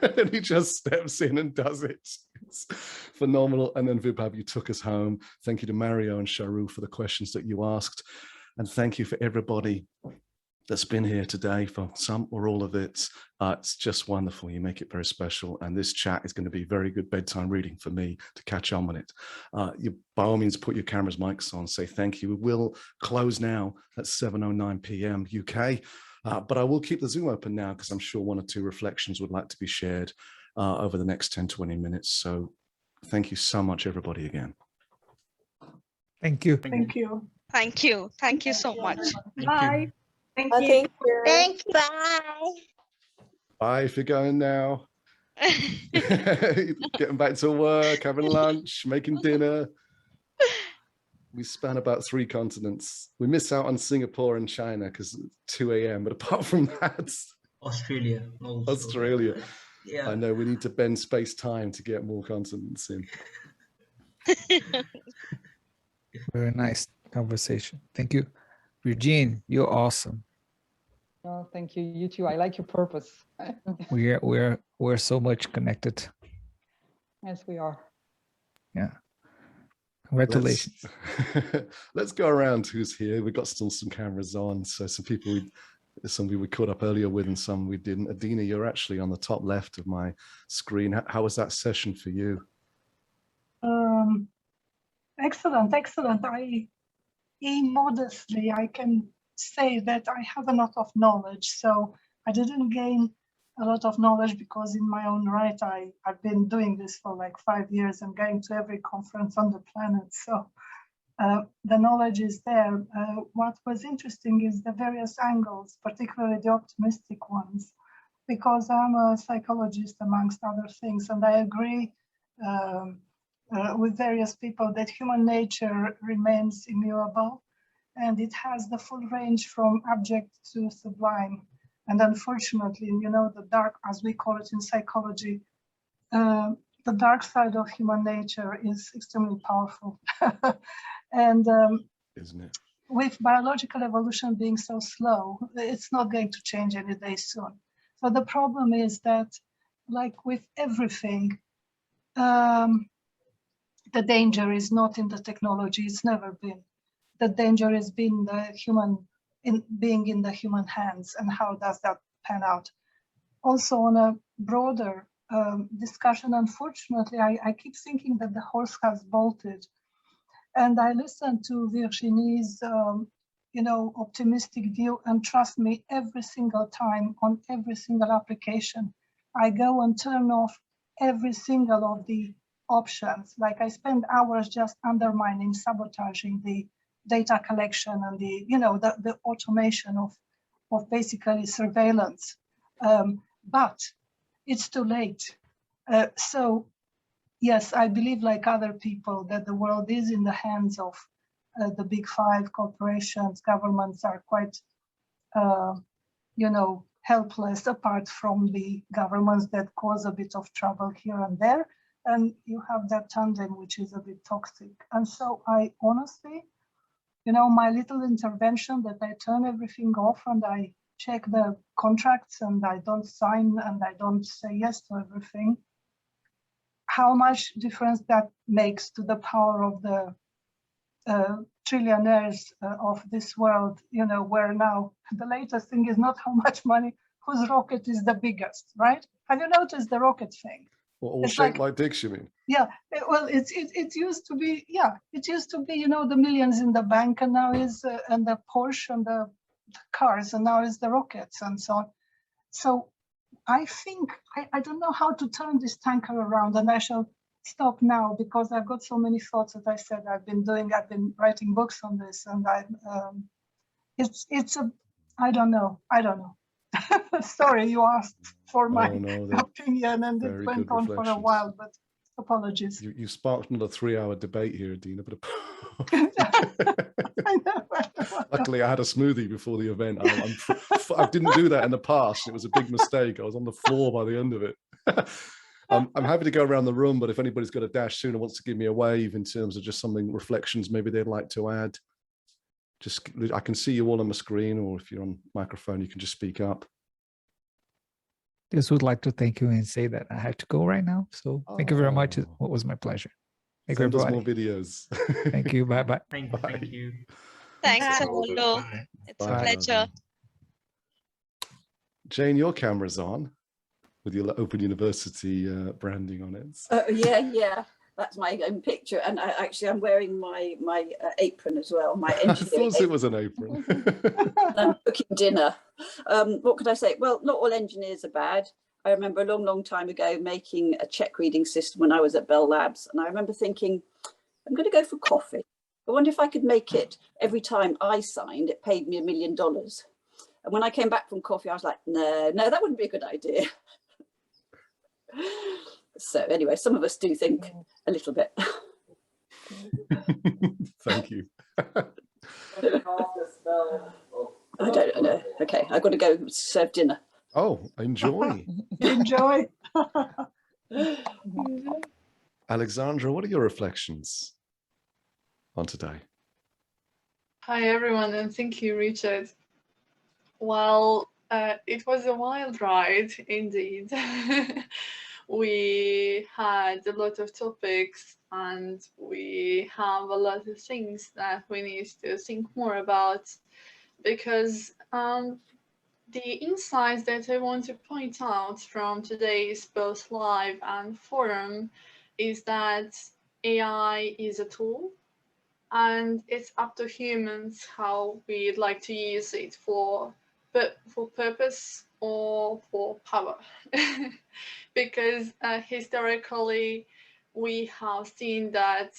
Speaker 1: And he just steps in and does it. It's phenomenal. And then Vibhab, you took us home. Thank you to Mario and Sharu for the questions that you asked. And thank you for everybody that's been here today, for some or all of it. It's just wonderful. You make it very special. And this chat is going to be very good bedtime reading for me to catch on with it. You, by all means, put your cameras, mics on, say thank you. We will close now at 7:09 p.m. UK, but I will keep the Zoom open now because I'm sure 1 or 2 reflections would like to be shared over the next 10, 20 minutes. So thank you so much, everybody, again.
Speaker 11: Thank you.
Speaker 4: Thank you.
Speaker 3: Thank you. Thank you so much.
Speaker 4: Bye. Thank you.
Speaker 7: Thank you.
Speaker 21: Thanks, bye.
Speaker 1: Bye if you're going now. Getting back to work, having lunch, making dinner. We span about 3 continents. We miss out on Singapore and China because it's 2 a.m. But apart from that,
Speaker 10: Australia also.
Speaker 1: Australia.
Speaker 10: Yeah.
Speaker 1: I know we need to bend space-time to get more continents in.
Speaker 11: Very nice conversation. Thank you. Virginie, you're awesome.
Speaker 6: Oh, thank you. You too. I like your purpose.
Speaker 11: We're so much connected.
Speaker 6: Yes, we are.
Speaker 11: Yeah. Congratulations.
Speaker 1: Let's go around who's here. We've got still some cameras on. So some people we caught up earlier with and some we didn't. Adina, you're actually on the top left of my screen. How was that session for you?
Speaker 17: Excellent, excellent. Modestly, I can say that I have a lot of knowledge. So I didn't gain a lot of knowledge because in my own right, I've been doing this for like 5 years and going to every conference on the planet. So the knowledge is there. What was interesting is the various angles, particularly the optimistic ones, because I'm a psychologist amongst other things, and I agree with various people that human nature remains immutable, and it has the full range from abject to sublime. And unfortunately, you know, the dark, as we call it in psychology, the dark side of human nature is extremely powerful. And
Speaker 1: isn't it?
Speaker 17: With biological evolution being so slow, it's not going to change any day soon. So the problem is that, like with everything, the danger is not in the technology. It's never been. The danger has been the being in the human hands, and how does that pan out? Also, on a broader discussion, unfortunately, I keep thinking that the horse has bolted. And I listened to Virginie's, you know, optimistic view, and trust me, every single time on every single application, I go and turn off every single of the options. Like I spend hours just undermining, sabotaging the data collection and the, you know, the automation of basically surveillance. But it's too late. So yes, I believe, like other people, that the world is in the hands of the big five corporations. Governments are quite, you know, helpless, apart from the governments that cause a bit of trouble here and there. And you have that tandem, which is a bit toxic. And so I honestly, you know, my little intervention that I turn everything off and I check the contracts and I don't sign and I don't say yes to everything, how much difference that makes to the power of the trillionaires of this world, you know, where now the latest thing is not how much money, whose rocket is the biggest, right? Have you noticed the rocket thing?
Speaker 1: Well, all shaped like dicks, you mean?
Speaker 17: Yeah, well, it used to be, yeah, it used to be, you know, the millions in the bank, and now is, and the Porsche and the cars, and now is the rockets and so on. So I think, I don't know how to turn this tanker around, and I shall stop now because I've got so many thoughts. As I said, I've been writing books on this, and I don't know. Sorry, you asked for my opinion, and it went on for a while, but apologies.
Speaker 1: You sparked another 3-hour debate here, Adina, but luckily I had a smoothie before the event. I didn't do that in the past. It was a big mistake. I was on the floor by the end of it. I'm happy to go around the room, but if anybody's got a dash soon and wants to give me a wave in terms of just something, reflections maybe they'd like to add, just, I can see you all on the screen, or if you're on microphone, you can just speak up.
Speaker 11: Just would like to thank you and say that I have to go right now. So thank you very much. It was my pleasure. Thank you, everybody.
Speaker 1: More videos.
Speaker 11: Thank you. Bye-bye.
Speaker 10: Thank you.
Speaker 3: Thanks, Armando. It's a pleasure.
Speaker 1: Jane, your camera's on with your Open University branding on it.
Speaker 21: Yeah. That's my own picture, and I'm wearing my apron as well. My
Speaker 1: I thought it was an apron.
Speaker 21: I'm cooking dinner. What could I say? Well, not all engineers are bad. I remember a long time ago making a check reading system when I was at Bell Labs, and I remember thinking, I'm going to go for coffee. I wonder if I could make it every time I signed, it paid me $1 million. And when I came back from coffee, I was like, no, that wouldn't be a good idea. So anyway, some of us do think a little bit.
Speaker 1: Thank you.
Speaker 21: I don't know. Okay, I've got to go serve dinner.
Speaker 1: Oh, enjoy.
Speaker 4: Enjoy.
Speaker 1: Alexandra, what are your reflections on today?
Speaker 5: Hi, everyone, and thank you, Richard. Well, it was a wild ride indeed. We had a lot of topics and we have a lot of things that we need to think more about, because the insights that I want to point out from today's both live and forum is that AI is a tool, and it's up to humans how we'd like to use it for purpose or for power. Because historically, we have seen that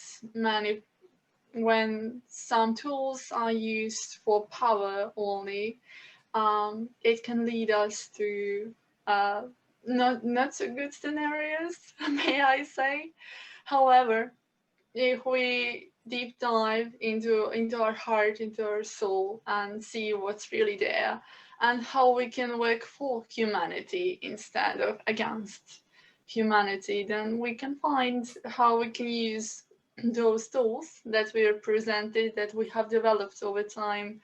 Speaker 5: when some tools are used for power only, it can lead us to not so good scenarios, may I say. However, if we deep dive into our heart, into our soul, and see what's really there, and how we can work for humanity instead of against humanity, then we can find how we can use those tools that we are presented, that we have developed over time,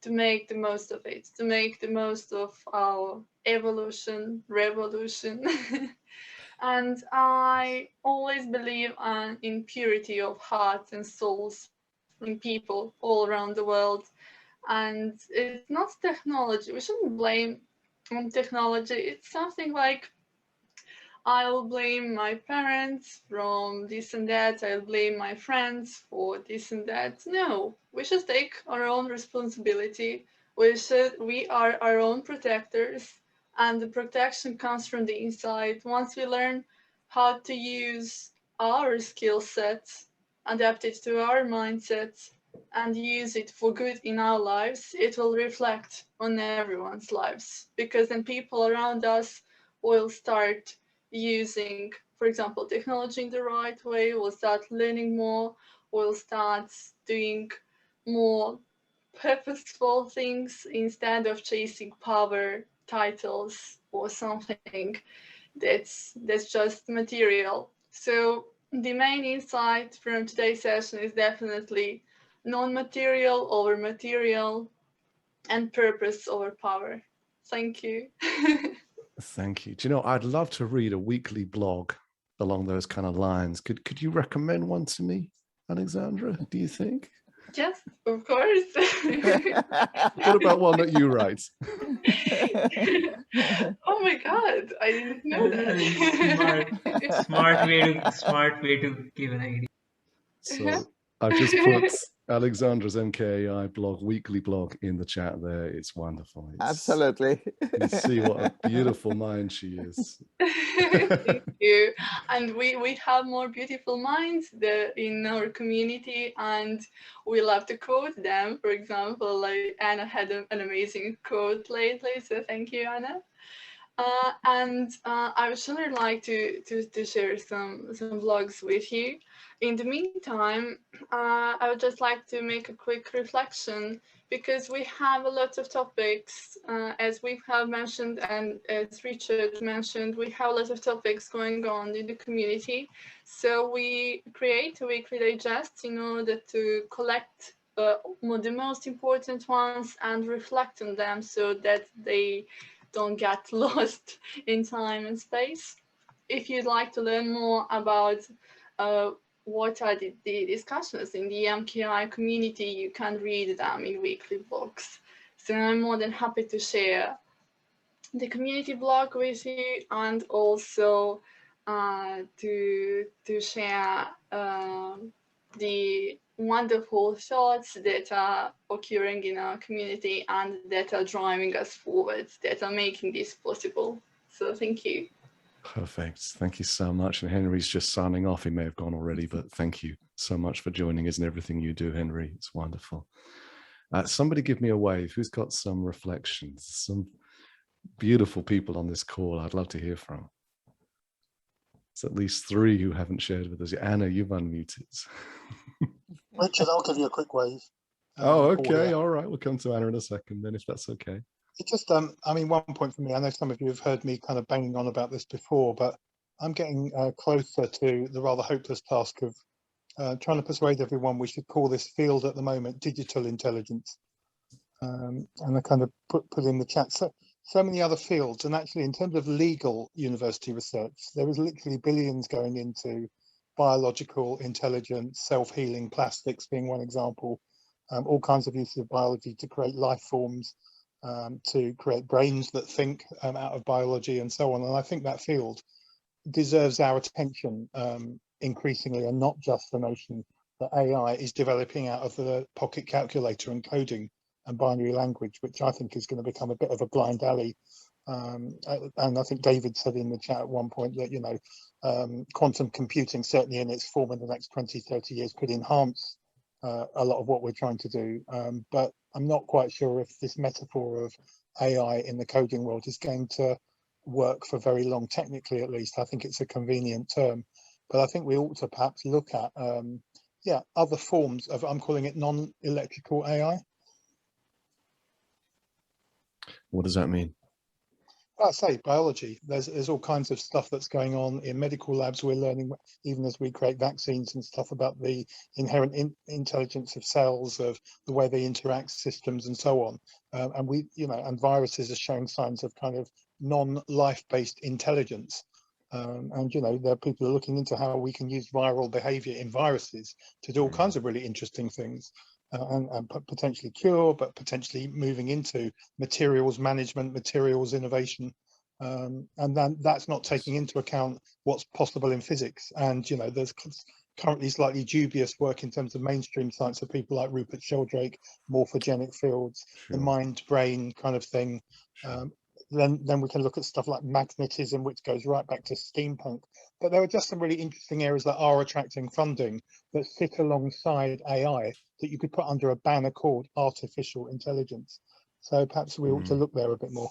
Speaker 5: to make the most of it, to make the most of our evolution, revolution. And I always believe in purity of hearts and souls in people all around the world. And it's not technology. We shouldn't blame on technology. It's something like, I'll blame my parents from this and that. I'll blame my friends for this and that. No, we should take our own responsibility. We are our own protectors, and the protection comes from the inside. Once we learn how to use our skill sets, adapt it to our mindsets, and use it for good in our lives, it will reflect on everyone's lives, because then people around us will start using, for example, technology in the right way, will start learning more, will start doing more purposeful things instead of chasing power, titles, or something that's just material. So the main insight from today's session is definitely non-material over material and purpose over power. Thank you.
Speaker 1: Thank you. Do you know, I'd love to read a weekly blog along those kind of lines. Could you recommend one to me, Alexandra, do you think?
Speaker 5: Yes, of course.
Speaker 1: What about one that you write?
Speaker 5: Oh my God, I didn't know that.
Speaker 10: Smart way to give an idea.
Speaker 1: So I've just put Alexandra's MKAI blog, weekly blog, in the chat there. It's wonderful.
Speaker 22: Absolutely.
Speaker 1: You see what a beautiful mind she is.
Speaker 5: Thank you. And we have more beautiful minds in our community, and we love to quote them. For example, like Anna had an amazing quote lately, so thank you, Anna. And I would surely like to share some vlogs with you. In the meantime, I would just like to make a quick reflection, because we have a lot of topics, as we have mentioned, and as Richard mentioned, we have a lot of topics going on in the community. So we create a weekly digest in order to collect the most important ones and reflect on them so that they don't get lost in time and space. If you'd like to learn more about what are the discussions in the MKAI community, you can read them in weekly blogs. So I'm more than happy to share the community blog with you, and also to share the wonderful thoughts that are occurring in our community and that are driving us forward, that are making this possible. So thank you.
Speaker 1: Perfect. Thank you so much. And Henry's just signing off. He may have gone already, but thank you so much for joining us and everything you do, Henry. It's wonderful. Somebody give me a wave. Who's got some reflections? Some beautiful people on this call I'd love to hear from. It's at least 3 who haven't shared with us. Anna, you've unmuted.
Speaker 23: Richard, I'll give you a quick wave.
Speaker 1: Oh, okay. All right. We'll come to Anna in a second then, if that's okay.
Speaker 8: It's just, I mean, one point for me, I know some of you have heard me kind of banging on about this before, but I'm getting closer to the rather hopeless task of trying to persuade everyone we should call this field at the moment digital intelligence. And I kind of put in the chat so many other fields, and actually in terms of legal university research, there is literally billions going into biological intelligence, self-healing plastics being one example, all kinds of uses of biology to create life forms, to create brains that think out of biology and so on. And I think that field deserves our attention increasingly, and not just the notion that AI is developing out of the pocket calculator and coding and binary language, which I think is going to become a bit of a blind alley. And I think David said in the chat at one point that, you know, quantum computing, certainly in its form in the next 20, 30 years, could enhance a lot of what we're trying to do. But I'm not quite sure if this metaphor of AI in the coding world is going to work for very long, technically at least. I think it's a convenient term. But I think we ought to perhaps look at, yeah, other forms of, I'm calling it non-electrical AI.
Speaker 1: What does that mean?
Speaker 8: I say biology. There's all kinds of stuff that's going on in medical labs. We're learning, even as we create vaccines and stuff, about the inherent intelligence of cells, of the way they interact, systems, and so on. And we, you know, and viruses are showing signs of kind of non-life-based intelligence. And you know, there are people who are looking into how we can use viral behavior in viruses to do all kinds of really interesting things. And potentially cure, but potentially moving into materials management, materials innovation, and then that's not taking into account what's possible in physics. And you know, there's currently slightly dubious work in terms of mainstream science of people like 𝗏𝗏𝗀𝗏𝗏, morphogenic fields, the mind-brain kind of thing. Then we can look at stuff like magnetism, which goes right back to steampunk. But there are just some really interesting areas that are attracting funding that sit alongside AI that you could put under a banner called artificial intelligence. So perhaps we ought to look there a bit more.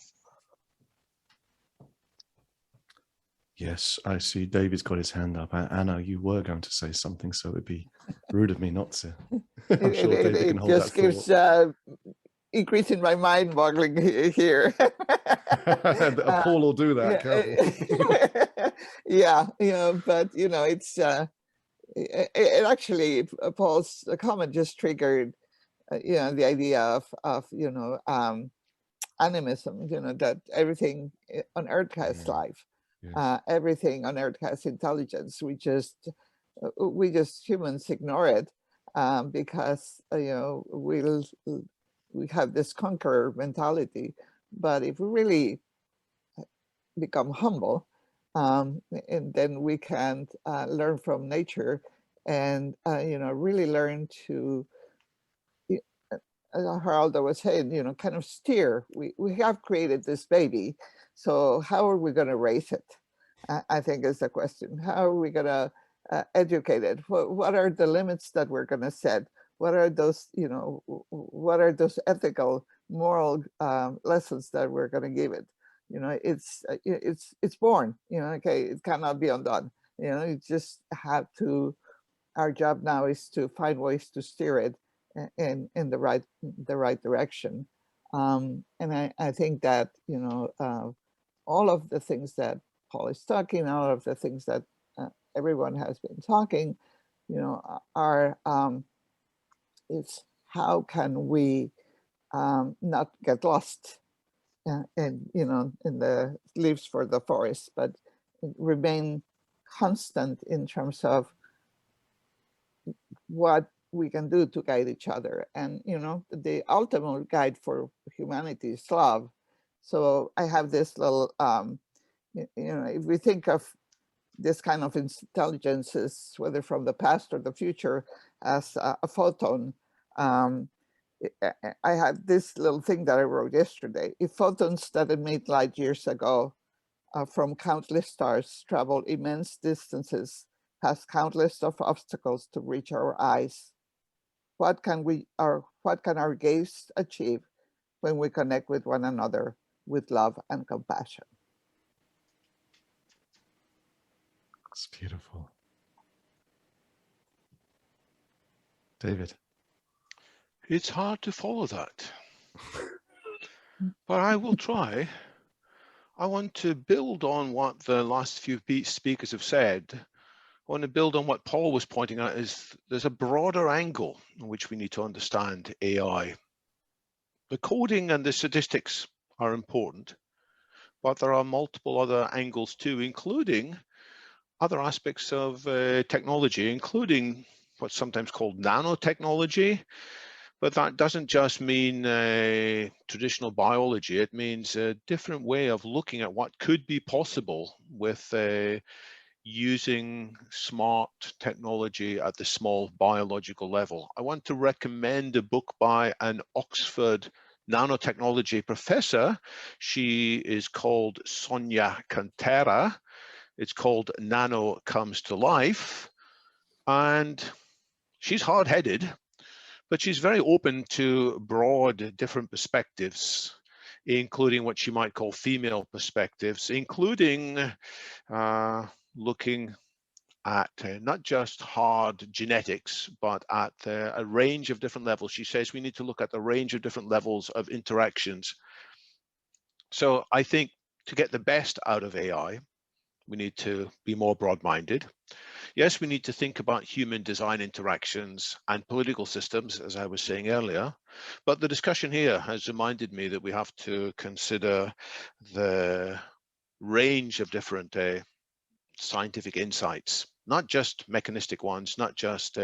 Speaker 1: Yes, I see David's got his hand up. Anna, you were going to say something, so it'd be rude of me not to. I'm sure David can hold that thought.
Speaker 22: It just gives increasing my mind boggling here.
Speaker 1: Paul will do that, careful.
Speaker 22: Yeah, you know, but you know, it's it actually, Paul's comment just triggered you know, the idea of you know, animism, you know, that everything on earth has life. Everything on earth has intelligence. We just humans ignore it because you know, we have this conqueror mentality. But if we really become humble, and then we can learn from nature, and you know, really learn to, as Geraldo was saying, you know, kind of steer. We have created this baby, so how are we going to raise it? I think is the question. How are we going to educate it? What are the limits that we're going to set? What are those, you know, what are those ethical, moral lessons that we're going to give it? You know, it's born. You know, okay, it cannot be undone. You know, you just have to. Our job now is to find ways to steer it in the right direction. And I think that, you know, all of the things that Paul is talking, all of the things that everyone has been talking, you know, are it's how can we not get lost and you know, in the leaves for the forest, but remain constant in terms of what we can do to guide each other. And you know, the ultimate guide for humanity is love. So I have this little you know, if we think of this kind of intelligences, whether from the past or the future, as a photon, I had this little thing that I wrote yesterday. If photons that emit light years ago from countless stars travel immense distances, past countless of obstacles to reach our eyes, what can our gaze achieve when we connect with one another with love and compassion?
Speaker 1: It's beautiful. David.
Speaker 19: It's hard to follow that.
Speaker 9: but I will try. I want to build on what the last few speakers have said. I want to build on what Paul was pointing out, is there's a broader angle in which we need to understand AI. The coding and the statistics are important, but there are multiple other angles too, including other aspects of technology, including what's sometimes called nanotechnology. But that doesn't just mean traditional biology. It means a different way of looking at what could be possible with using smart technology at the small biological level. I want to recommend a book by an Oxford nanotechnology professor. She is called Sonia Cantera. It's called Nano Comes to Life. And she's hard-headed, but she's very open to broad, different perspectives, including what she might call female perspectives, including looking at not just hard genetics, but at a range of different levels. She says we need to look at the range of different levels of interactions. So I think to get the best out of AI, we need to be more broad-minded. Yes, we need to think about human design interactions and political systems, as I was saying earlier, but the discussion here has reminded me that we have to consider the range of different scientific insights, not just mechanistic ones, not just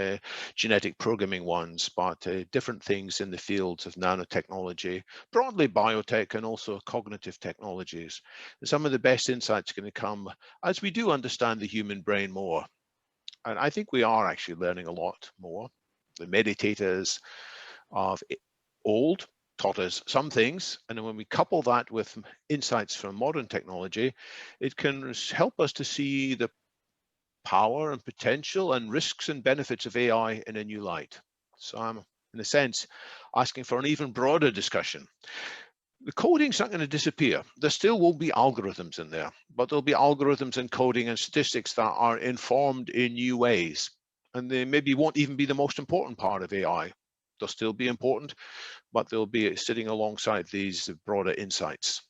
Speaker 9: genetic programming ones, but different things in the fields of nanotechnology, broadly biotech, and also cognitive technologies. And some of the best insights are going to come as we do understand the human brain more. And I think we are actually learning a lot more. The meditators of old taught us some things, and then when we couple that with insights from modern technology, it can help us to see the power and potential and risks and benefits of AI in a new light. So I'm, in a sense, asking for an even broader discussion. The coding's not going to disappear. There still will be algorithms in there, but there'll be algorithms and coding and statistics that are informed in new ways. And they maybe won't even be the most important part of AI. They'll still be important, but they'll be sitting alongside these broader insights.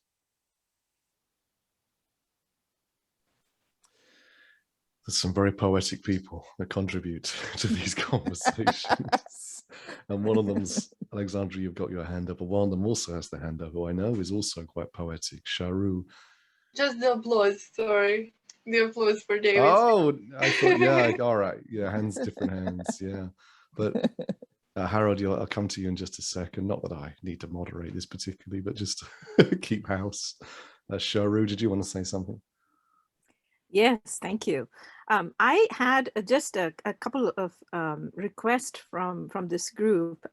Speaker 1: There's some very poetic people that contribute to these conversations. And one of them's, Alexandra, you've got your hand up, but one of them also has the hand up, who I know is also quite poetic, Sharu.
Speaker 5: Just the applause, sorry. The applause for David.
Speaker 1: Oh, I thought, yeah, all right. Yeah, hands, different hands, yeah. But Harold, I'll come to you in just a second. Not that I need to moderate this particularly, but just keep house. Sharu, did you want to say something?
Speaker 20: Yes, thank you. I had just a couple of requests from this group.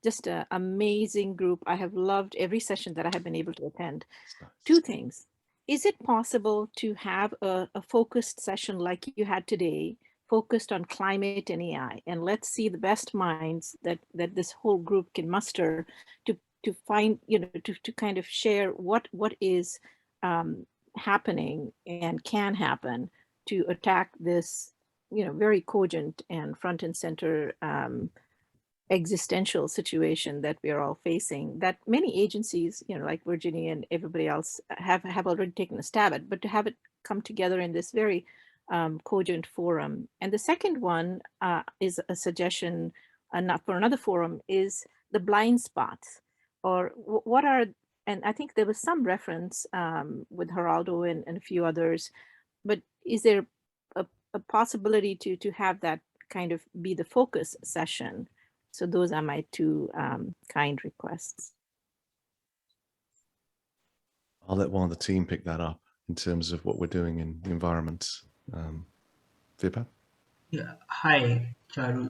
Speaker 20: Just an amazing group. I have loved every session that I have been able to attend. Nice. Two things. Is it possible to have a focused session like you had today, focused on climate and AI, and let's see the best minds that this whole group can muster to find, to kind of share what is happening and can happen to attack this, very cogent and front and center existential situation that we are all facing, that many agencies, like Virginia and everybody else have already taken a stab at, but to have it come together in this very cogent forum. And the second one is a suggestion for another forum, is the blind spots, or what are, and I think there was some reference with Geraldo and a few others, but is there a possibility to have that kind of be the focus session? So those are my two kind requests.
Speaker 1: I'll let one of the team pick that up in terms of what we're doing in the environment. 𝗫𝗶𝗏?
Speaker 10: Yeah. Hi, Charu.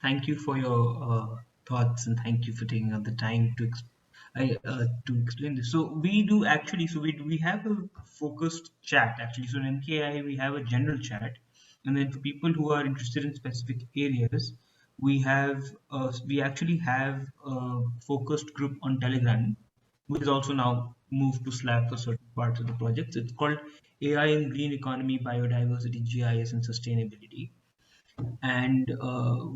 Speaker 10: Thank you for your thoughts, and thank you for taking out the time to explain this. So we do actually. So we have a focused chat actually. So in MKAI we have a general chat, and then for people who are interested in specific areas, we actually have a focused group on Telegram, which is also now moved to Slack for certain parts of the project. It's called AI in Green Economy, Biodiversity, GIS, and Sustainability. And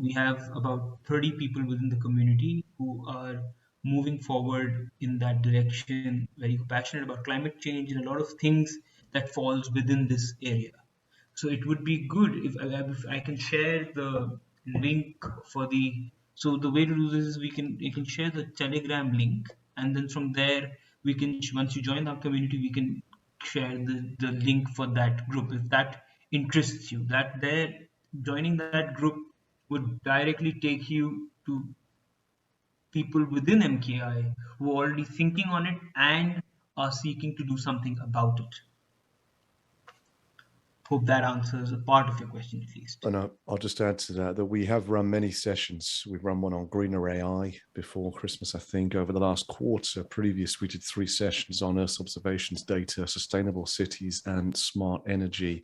Speaker 10: we have about 30 people within the community who are moving forward in that direction, very passionate about climate change and a lot of things that falls within this area. So it would be good if I can share the link for the, so the way to do this is you can share the Telegram link, and then from there we can, once you join our community, we can share the link for that group if that interests you. That there, joining that group would directly take you to people within MKAI who are already thinking on it and are seeking to do something about it. Hope that answers a part of your question at least.
Speaker 1: And I'll just add to that we have run many sessions. We've run one on greener AI before Christmas, I think. Over the last quarter previous, we did 3 sessions on Earth observations data, sustainable cities, and smart energy,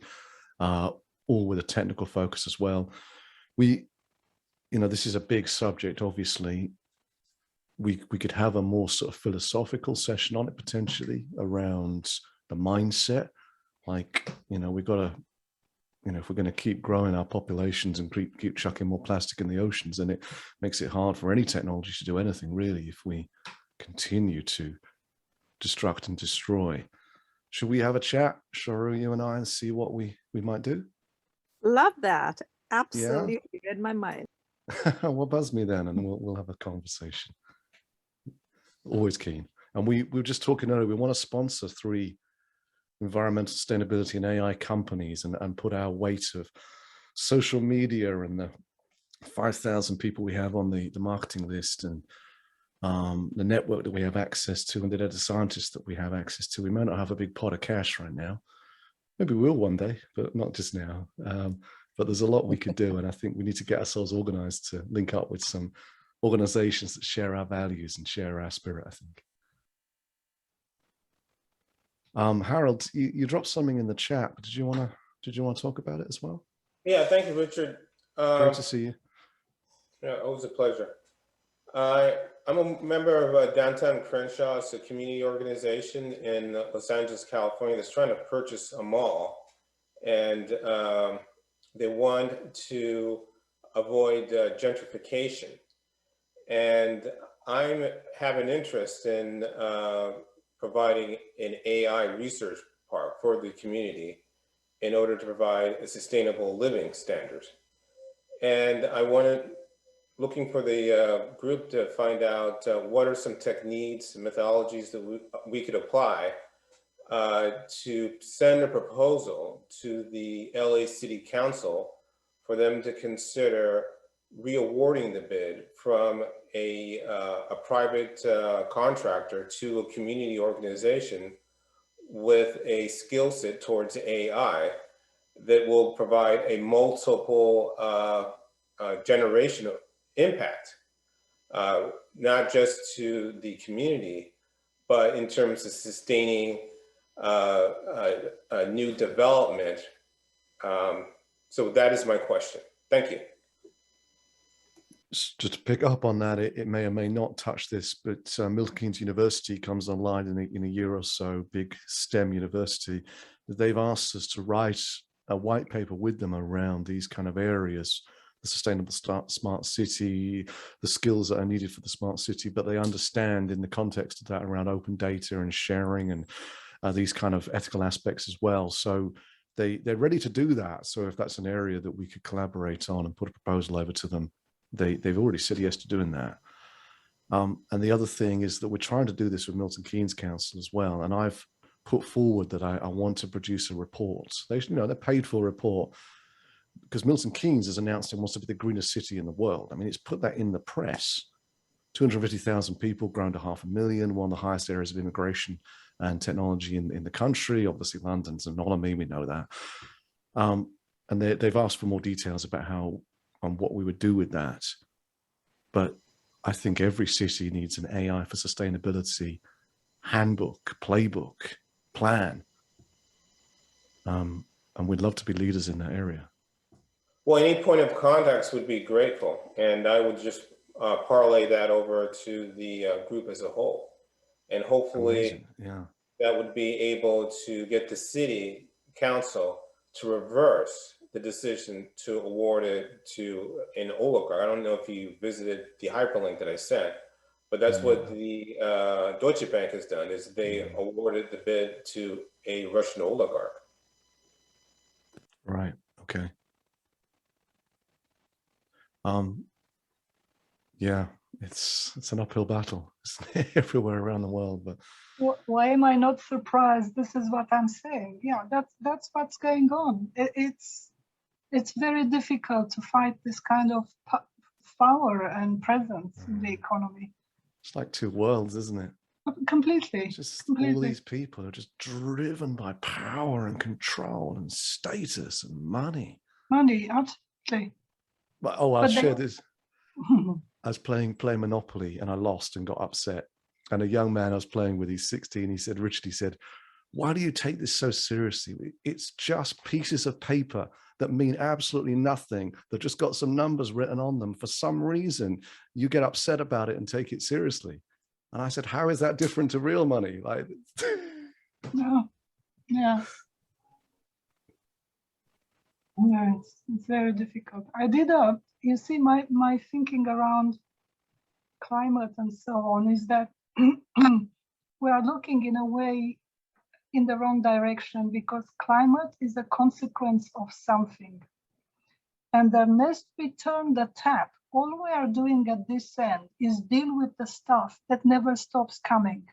Speaker 1: all with a technical focus as well. This is a big subject, obviously. We could have a more sort of philosophical session on it potentially around the mindset. Like, we've got to, if we're going to keep growing our populations and keep chucking more plastic in the oceans, then it makes it hard for any technology to do anything really if we continue to destruct and destroy. Should we have a chat, Sharu, you and I, and see what we might do?
Speaker 20: Love that. Absolutely in my mind.
Speaker 1: Well, buzz me then and we'll have a conversation. Always keen. And we were just talking earlier, we want to sponsor 3 environmental sustainability and AI companies and put our weight of social media and the 5,000 people we have on the marketing list and the network that we have access to and the data scientists that we have access to. We may not have a big pot of cash right now. Maybe we will one day, but not just now. But there's a lot we could do. And I think we need to get ourselves organized to link up with some organizations that share our values and share our spirit, I think. Harold, you dropped something in the chat, but did you want to talk about it as well?
Speaker 14: Yeah, thank you, Richard.
Speaker 1: Great to see you.
Speaker 14: Yeah, always a pleasure. I'm a member of Downtown Crenshaw. It's a community organization in Los Angeles, California that's trying to purchase a mall. And they want to avoid gentrification. And I have an interest in providing an AI research park for the community in order to provide a sustainable living standard. And I looking for the group to find out what are some techniques and methodologies that we could apply to send a proposal to the LA City Council for them to consider re-awarding the bid from a private contractor to a community organization with a skill set towards AI that will provide a multiple generational impact, not just to the community, but in terms of sustaining a new development. So that is my question. Thank you.
Speaker 1: Just to pick up on that, it may or may not touch this, but Milton Keynes University comes online in a year or so, big STEM university. They've asked us to write a white paper with them around these kind of areas, the sustainable smart city, the skills that are needed for the smart city, but they understand in the context of that around open data and sharing and these kind of ethical aspects as well. So they're ready to do that. So if that's an area that we could collaborate on and put a proposal over to them, they've already said yes to doing that. And the other thing is that we're trying to do this with Milton Keynes Council as well. And I've put forward that I want to produce a report. They're paid for a report because Milton Keynes has announced it wants to be the greenest city in the world. I mean, it's put that in the press. 250,000 people, grown to 500,000, one of the highest areas of immigration and technology in the country. Obviously, London's an anomaly, we know that. And they've asked for more details about what we would do with that. But I think every city needs an AI for sustainability handbook, playbook, plan. And we'd love to be leaders in that area.
Speaker 14: Well, any point of contacts would be grateful. And I would just parlay that over to the group as a whole. And hopefully that would be able to get the city council to reverse the decision to award it to an oligarch. I don't know if you visited the hyperlink that I sent, But that's what the Deutsche Bank has done, is they awarded the bid to a Russian oligarch.
Speaker 1: Right. Okay. Yeah, it's an uphill battle everywhere around the world. But
Speaker 13: why am I not surprised? This is what I'm saying. Yeah, that's what's going on. It's very difficult to fight this kind of power and presence in the economy.
Speaker 1: It's like two worlds, isn't it?
Speaker 13: Completely.
Speaker 1: Just
Speaker 13: completely.
Speaker 1: all these people are just driven by power and control and status and money.
Speaker 13: Money, absolutely.
Speaker 1: But I'll share this. I was playing Monopoly and I lost and got upset. And a young man I was playing with, he's 16, he said, Richard, he said, why do you take this so seriously? It's just pieces of paper that mean absolutely nothing, that just got some numbers written on them. For some reason, you get upset about it and take it seriously. And I said, how is that different to real money? Like,
Speaker 13: no, yeah. Yeah, it's very difficult. I did you see, my thinking around climate and so on is that we are looking in a way in the wrong direction, because climate is a consequence of something. And unless we turn the tap, all we are doing at this end is deal with the stuff that never stops coming,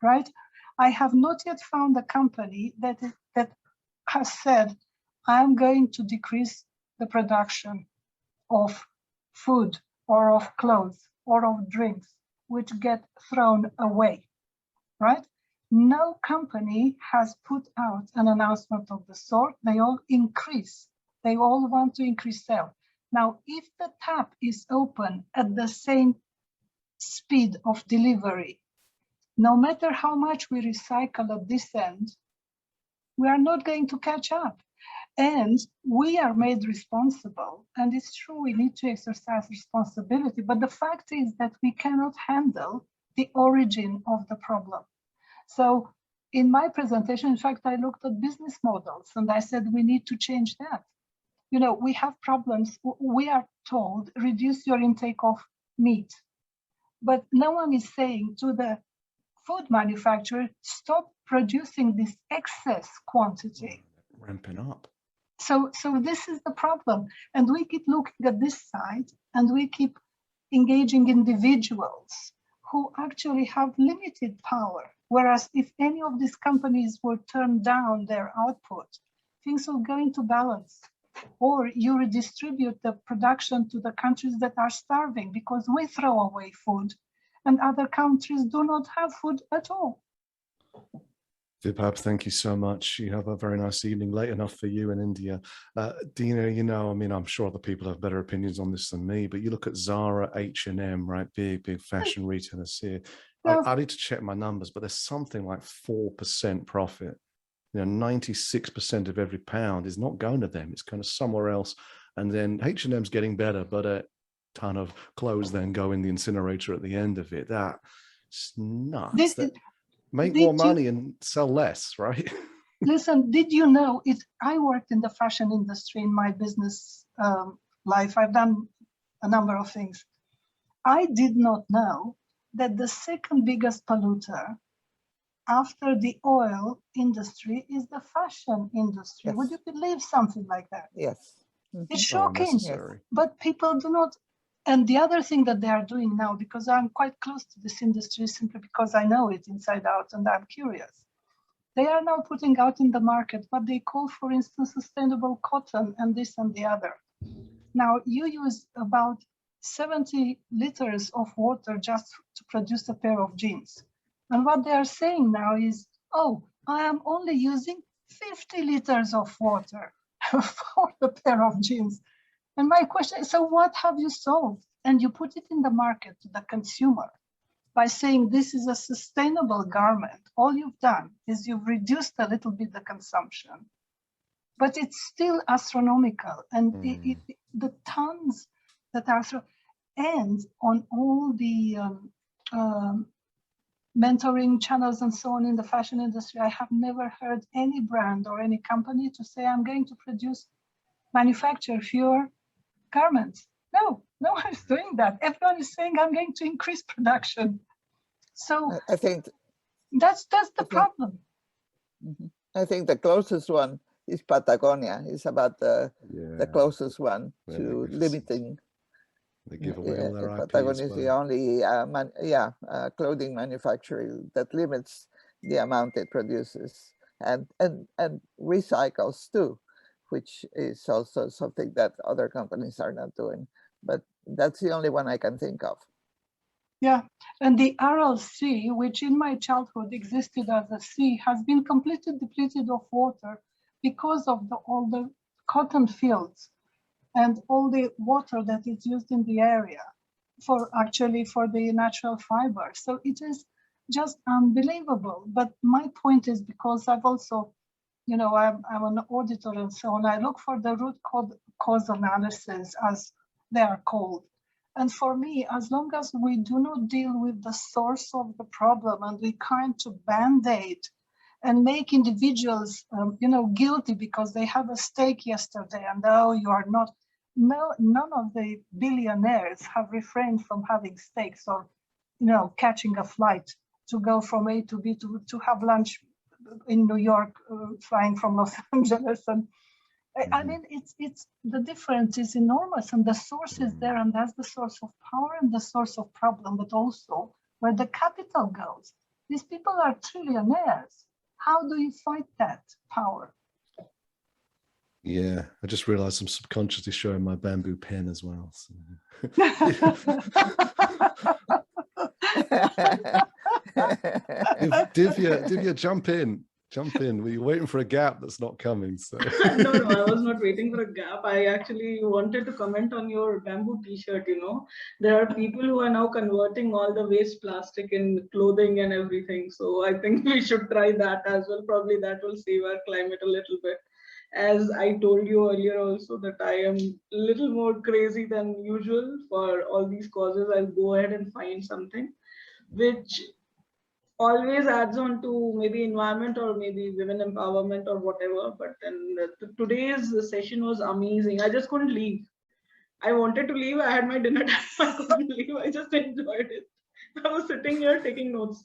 Speaker 13: right? I have not yet found a company that has said, I'm going to decrease the production of food or of clothes or of drinks, which get thrown away, right? No company has put out an announcement of the sort. They all increase. They all want to increase sales. Now, if the tap is open at the same speed of delivery, no matter how much we recycle at this end, we are not going to catch up. And we are made responsible. And it's true, we need to exercise responsibility. But the fact is that we cannot handle the origin of the problem. So in my presentation, in fact, I looked at business models and I said, we need to change that. You know, we have problems. We are told, reduce your intake of meat. But no one is saying to the food manufacturer, stop producing this excess quantity.
Speaker 1: Ramping up.
Speaker 13: So this is the problem. And we keep looking at this side and we keep engaging individuals who actually have limited power. Whereas if any of these companies will turn down their output, things will go into balance. Or you redistribute the production to the countries that are starving, because we throw away food and other countries do not have food at all.
Speaker 1: 𝗫𝗵, thank you so much. You have a very nice evening, late enough for you in India. Dina, you know, I mean, I'm sure other people have better opinions on this than me, but you look at Zara, H&M, right? Big fashion retailers here. I need to check my numbers, but there's something like 4% profit. You know, 96% of every pound is not going to them. It's kind of somewhere else. And then H&M's getting better, but a ton of clothes then go in the incinerator at the end of it. That's nuts. Make more money and sell less, right?
Speaker 13: Listen, did you know it? I worked in the fashion industry in my business life. I've done a number of things. I did not know that the second biggest polluter after the oil industry is the fashion industry. Yes. Would you believe something like that?
Speaker 22: Yes.
Speaker 13: It's shocking, but people do not. And the other thing that they are doing now, because I'm quite close to this industry simply because I know it inside out and I'm curious, they are now putting out in the market what they call, for instance, sustainable cotton and this and the other. Now, you use about 70 liters of water just to produce a pair of jeans. And what they are saying now is, oh, I am only using 50 liters of water for a pair of jeans. And my question is, so what have you solved? And you put it in the market to the consumer by saying this is a sustainable garment. All you've done is you've reduced a little bit the consumption, but it's still astronomical. And the tons that are, and on all the mentoring channels and so on in the fashion industry, I have never heard any brand or any company to say, I'm going to manufacture fewer garments. No, No one is doing that. Everyone is saying, I'm going to increase production. So
Speaker 22: I think
Speaker 13: that's the problem.
Speaker 22: I think the closest one is Patagonia. It's about the closest one to limiting.
Speaker 1: They give away all their IP.
Speaker 22: Patagonia is the only clothing manufacturer that limits the amount it produces and recycles too, which is also something that other companies are not doing. But that's the only one I can think of.
Speaker 13: Yeah, and the Aral Sea, which in my childhood existed as a sea, has been completely depleted of water because of all the cotton fields and all the water that is used in the area for the natural fiber. So it is just unbelievable. But my point is, because I've also, I'm an auditor and so on, I look for the root cause analysis, as they are called. And for me, as long as we do not deal with the source of the problem and we kind to band-aid and make individuals, guilty because they have a steak yesterday and you are not. No, none of the billionaires have refrained from having steaks or, catching a flight to go from A to B to have lunch in New York, flying from Los Angeles. And I mean, it's the difference is enormous, and the source is there, and that's the source of power and the source of problem, but also where the capital goes. These people are trillionaires. How do you fight that power?
Speaker 1: Yeah, I just realized I'm subconsciously showing my bamboo pen as well. So. Divya, jump in. We're waiting for a gap that's not coming. So.
Speaker 4: No, I was not waiting for a gap. I actually wanted to comment on your bamboo t-shirt. There are people who are now converting all the waste plastic in clothing and everything. So I think we should try that as well. Probably that will save our climate a little bit. As I told you earlier also that I am a little more crazy than usual for all these causes. I'll go ahead and find something which always adds on to maybe environment or maybe women empowerment or whatever. But then today's session was amazing. I just couldn't leave. I wanted to leave. I had my dinner time. I couldn't leave. I just enjoyed it. I was sitting here taking notes.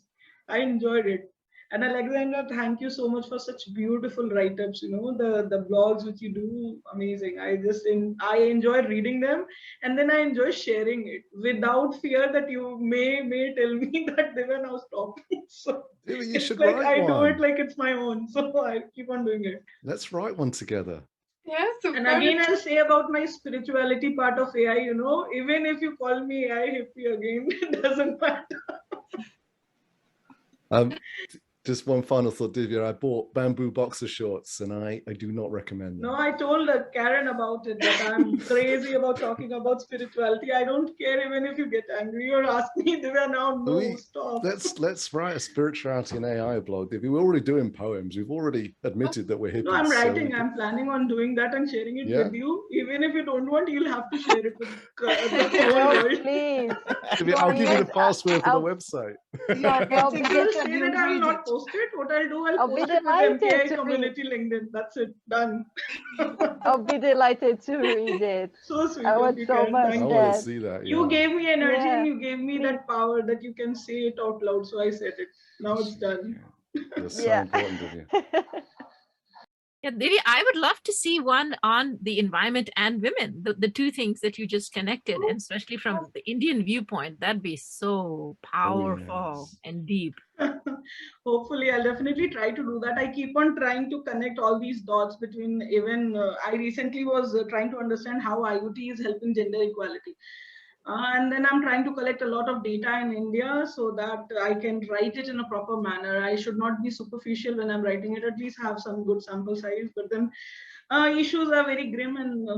Speaker 4: I enjoyed it. And Alexandra, thank you so much for such beautiful write-ups. The blogs which you do, amazing. I enjoy reading them, and then I enjoy sharing it without fear that you may tell me that they were now stopping. So it's like I do it like it's my own. So I keep on doing it.
Speaker 1: Let's write one together.
Speaker 4: Yes. And again, I'll say about my spirituality part of AI. Even if you call me AI hippie again, it doesn't matter.
Speaker 1: Just one final thought, Divya. I bought bamboo boxer shorts and I do not recommend them.
Speaker 4: No, I told Karen about it, that I'm crazy about talking about spirituality. I don't care even if you get angry or ask me, Divya, now no, stop.
Speaker 1: Let's write a spirituality and AI blog, Divya. We're already doing poems. We've already admitted that we're hippies.
Speaker 4: No, I'm writing. I'm planning on doing that and sharing it with you. Even if you don't want, you'll have to share it with the whole world.
Speaker 1: Please. Divya, I'll give you the password for the website.
Speaker 4: I'll say that I will not post it. What I'll do, I'll post it with MKAI community LinkedIn. That's it. Done.
Speaker 12: I'll be delighted to read it.
Speaker 4: So sweet.
Speaker 12: I want so much.
Speaker 1: I want to see that.
Speaker 4: You gave me energy and you gave me that power that you can say it out loud. So I said it. Now it's done.
Speaker 1: That's so important, Divya.
Speaker 16: Yeah, Divya, I would love to see one on the environment and women, the two things that you just connected, and especially from the Indian viewpoint. That'd be so powerful and deep.
Speaker 4: Hopefully, I'll definitely try to do that. I keep on trying to connect all these dots between I recently was trying to understand how IoT is helping gender equality. And then I'm trying to collect a lot of data in India so that I can write it in a proper manner. I should not be superficial when I'm writing it, at least have some good sample size. But then issues are very grim and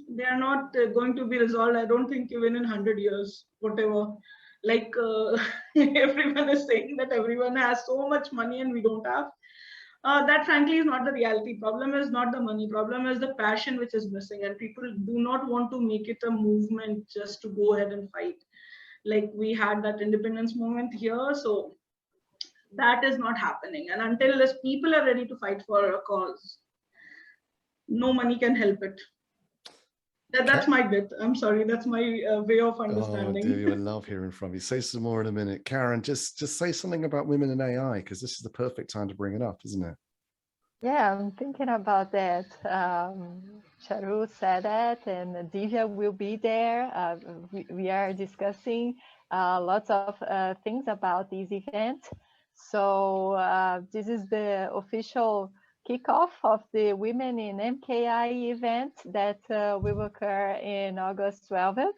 Speaker 4: they are not going to be resolved, I don't think, even in 100 years, whatever. Like everyone is saying that everyone has so much money and we don't have. That frankly is not the reality. Problem is not the money. Problem is the passion which is missing, and people do not want to make it a movement just to go ahead and fight. Like we had that independence movement here, so that is not happening. And until these people are ready to fight for a cause, no money can help it. That's my bit. I'm sorry. That's my way of understanding.
Speaker 1: Oh, dear, I love hearing from you. Say some more in a minute. Karen, just say something about women in AI, because this is the perfect time to bring it up, isn't it?
Speaker 12: Yeah, I'm thinking about that. Charu said that, and 𝗙𝗲𝗃 will be there. We are discussing lots of things about this event. So this is the official kickoff of the Women in MKAI event that will occur in August 12th.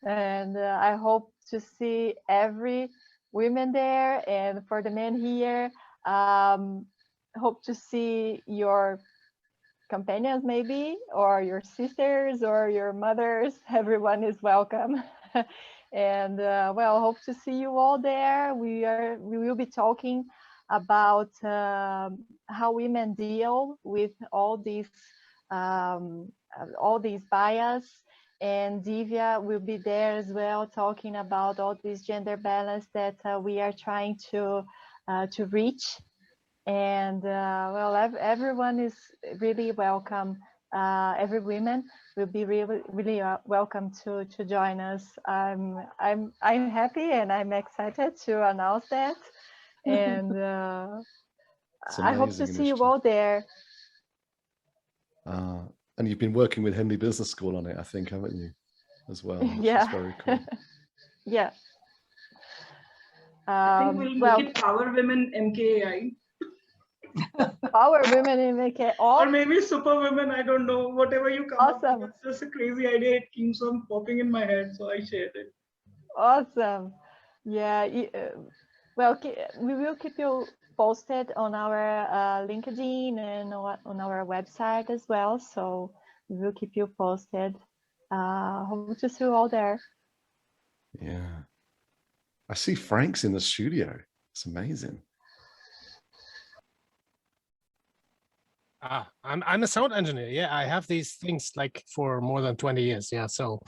Speaker 12: And I hope to see every woman there. And for the men here, hope to see your companions maybe, or your sisters or your mothers. Everyone is welcome. And well, hope to see you all there. We will be talking about how women deal with all these bias, and 𝗙𝗃𝗃 will be there as well, talking about all this gender balance that we are trying to reach. And well, everyone is really welcome. Every woman will be really welcome to join us. I'm happy and I'm excited to announce that. And I hope to see you all there.
Speaker 1: And you've been working with Henley Business School on it, I think, haven't you, as well?
Speaker 12: Yeah.
Speaker 1: Which is very cool.
Speaker 12: Yeah.
Speaker 4: I think we'll make it Power Women MKAI.
Speaker 12: Power Women in MKAI.
Speaker 4: Or maybe Super Women, I don't know. Whatever you come
Speaker 12: awesome.
Speaker 4: up with. It's just a crazy idea. It keeps on popping in my head, so I shared it.
Speaker 12: Awesome. Yeah. Well, we will keep you posted on our LinkedIn and on our website as well. So we will keep you posted. Hope to see you all there.
Speaker 1: Yeah. I see Frank's in the studio. It's amazing.
Speaker 2: I'm a sound engineer. Yeah, I have these things like for more than 20 years. Yeah, so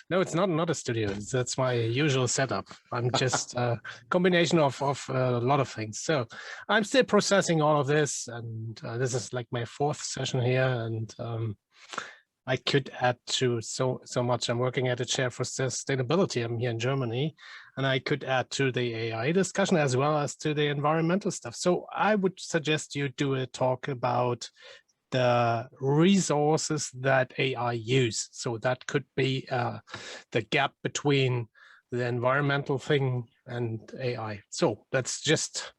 Speaker 2: no, it's not a studio. That's my usual setup. I'm just a combination of a lot of things. So I'm still processing all of this, and this is like my 4th session here, and I could add to so much. I'm working at a chair for sustainability. I'm here in Germany, and I could add to the AI discussion as well as to the environmental stuff. So I would suggest you do a talk about the resources that AI use. So that could be the gap between the environmental thing and AI. So that's just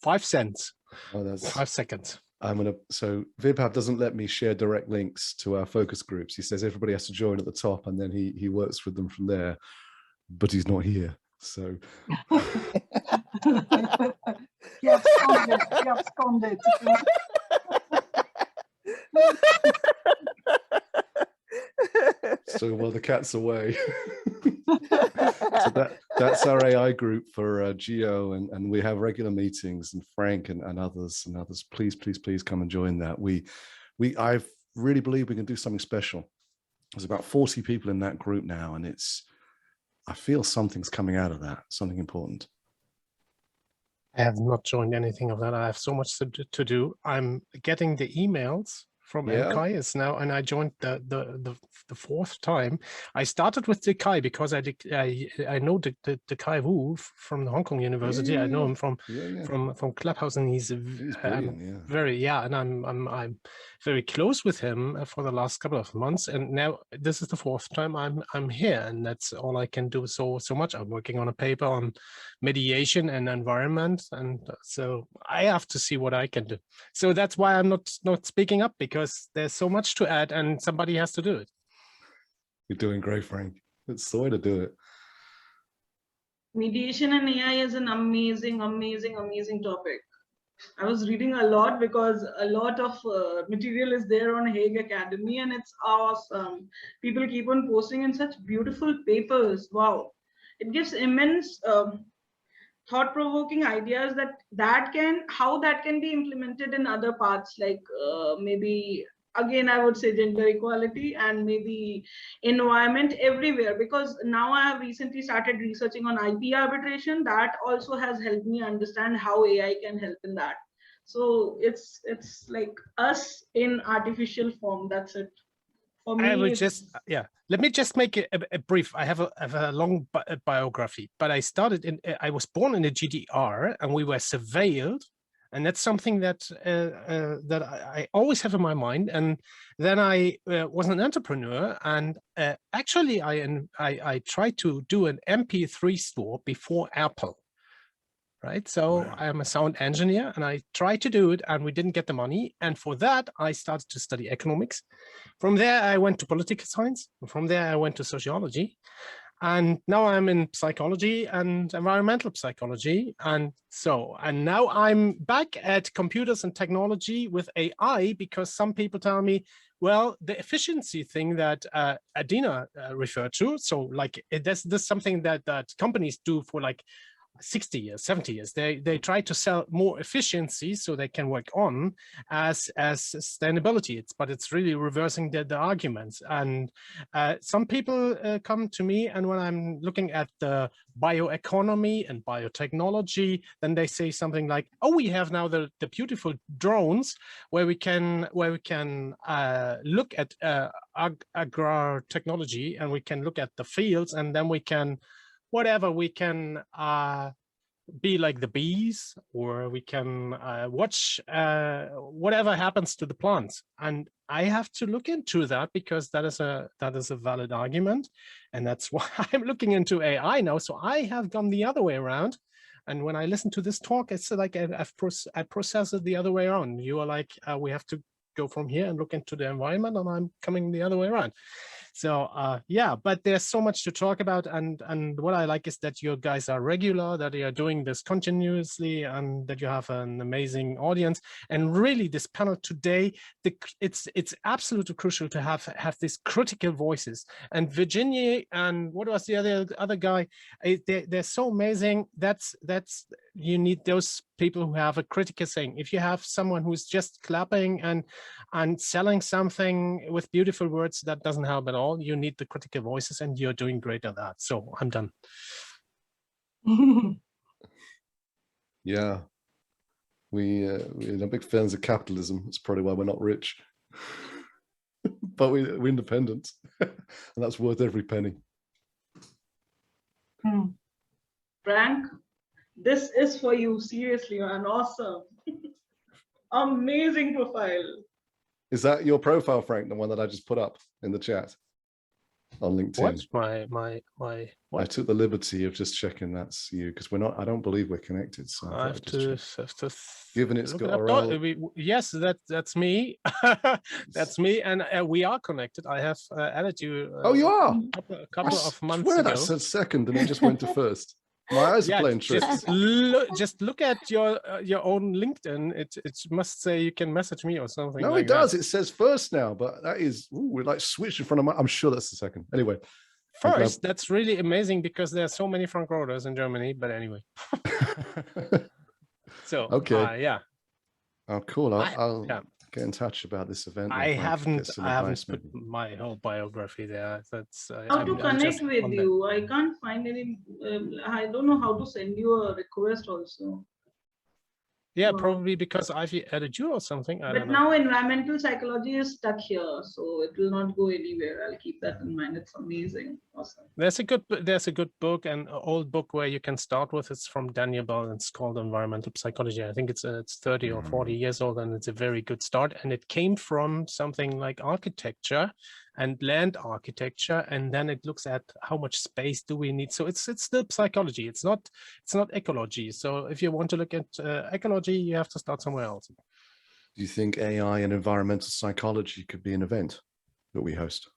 Speaker 2: 5 cents,
Speaker 1: oh, that's
Speaker 2: 5 seconds.
Speaker 1: So 𝗫𝗵 doesn't let me share direct links to our focus groups. He says everybody has to join at the top, and then he works with them from there, but he's not here. So so while the cat's away. So that's our AI group for Geo, and we have regular meetings, and Frank and others. Please come and join that. I really believe we can do something special. There's about 40 people in that group now, and I feel something's coming out of that, something important.
Speaker 2: I have not joined anything of that. I have so much to do. I'm getting the emails from MKAI now, and I joined the 4th time. I started with 𝗙𝗫𝗃𝗃 because I know the 𝗙𝗫𝗃𝗃 from the Hong Kong University. I know him from Clubhouse, and he's brilliant, very and I'm very close with him for the last couple of months, and now this is the 4th time I'm here, and that's all I can do so much. I'm working on a paper on mediation and environment, and so I have to see what I can do. So that's why I'm not speaking up, because there's so much to add and somebody has to do it.
Speaker 1: You're doing great, Frank. It's the way to do it.
Speaker 4: Mediation and AI is an amazing topic. I was reading a lot because a lot of material is there on Hague Academy, and it's awesome. People keep on posting in such beautiful papers. Wow. It gives immense thought-provoking ideas how that can be implemented in other parts, like maybe, again, I would say gender equality and maybe environment everywhere, because now I have recently started researching on IP arbitration. That also has helped me understand how AI can help in that. So it's like us in artificial form. That's it For me,
Speaker 2: I would just, let me just make it a brief. I have a long biography, but I started in, I was born in the GDR and we were surveilled. And that's something that that I always have in my mind. And then I was an entrepreneur, and actually I tried to do an MP3 store before Apple, right? So I am a sound engineer, and I tried to do it, and we didn't get the money. And for that, I started to study economics. From there, I went to political science. From there, I went to sociology. And now I'm in psychology and environmental psychology. And now I'm back at computers and technology with AI, because some people tell me, well, the efficiency thing that Adina referred to, so like this something that companies do for like 60 years, 70 years, they try to sell more efficiency so they can work on as sustainability. But it's really reversing the arguments. And some people come to me, and when I'm looking at the bioeconomy and biotechnology, then they say something like, oh, we have now the beautiful drones where we can look at agro-technology, and we can look at the fields, and then we can we can be like the bees, or we can watch whatever happens to the plants. And I have to look into that, because that is a valid argument, and that's why I'm looking into AI now. So I have gone the other way around. And when I listen to this talk, it's like I process it the other way around. You are like, we have to go from here and look into the environment, and I'm coming the other way around. So yeah, but there's so much to talk about, and what I like is that you guys are regular, that you are doing this continuously, and that you have an amazing audience. And really, this panel today, it's absolutely crucial to have these critical voices. And Virginia and what was the other guy? They're so amazing. That's you need those people who have a critical saying. If you have someone who's just clapping and selling something with beautiful words, that doesn't help at all. You need the critical voices, and you're doing great at that. So I'm done.
Speaker 1: Yeah, we're big fans of capitalism. That's probably why we're not rich, but we're independent, and that's worth every penny.
Speaker 4: Frank, this is for you. Seriously, man. Awesome. Amazing profile.
Speaker 1: Is that your profile, Frank? The one that I just put up in the chat on LinkedIn?
Speaker 2: What?
Speaker 1: I took the liberty of just checking that's you, because we're not. I don't believe we're connected. So
Speaker 2: I have to
Speaker 1: given it's got a
Speaker 2: role. Yes, that's me. That's me, and we are connected. I have added you.
Speaker 1: Oh, you are.
Speaker 2: A couple of months
Speaker 1: ago.
Speaker 2: That
Speaker 1: said second, and it just went to first. My eyes are playing tricks.
Speaker 2: Just look at your own LinkedIn. It must say you can message me or something.
Speaker 1: No,
Speaker 2: like
Speaker 1: it does.
Speaker 2: That.
Speaker 1: It says first now, but that is we're like switched in front of my. I'm sure that's the second. Anyway,
Speaker 2: first, that's really amazing, because there are so many front rollers in Germany. But anyway. So
Speaker 1: okay.
Speaker 2: Yeah.
Speaker 1: Oh, cool. I'll get in touch about this event.
Speaker 2: I haven't put my whole biography there. That's
Speaker 4: how to connect with you. I can't find any. I don't know how to send you a request also.
Speaker 2: Yeah, probably because I've added you or something. I don't know.
Speaker 4: Now environmental psychology is stuck here, so it will not go anywhere. I'll keep that in mind. It's amazing. Awesome.
Speaker 2: There's a good book, an old book where you can start with. It's from Daniel Bell, and it's called Environmental Psychology. I think it's 30 or 40 years old, and it's a very good start. And it came from something like architecture and land architecture, and then it looks at how much space do we need. So it's still psychology. It's not ecology. So if you want to look at ecology, you have to start somewhere else.
Speaker 1: Do you think AI and environmental psychology could be an event that we host?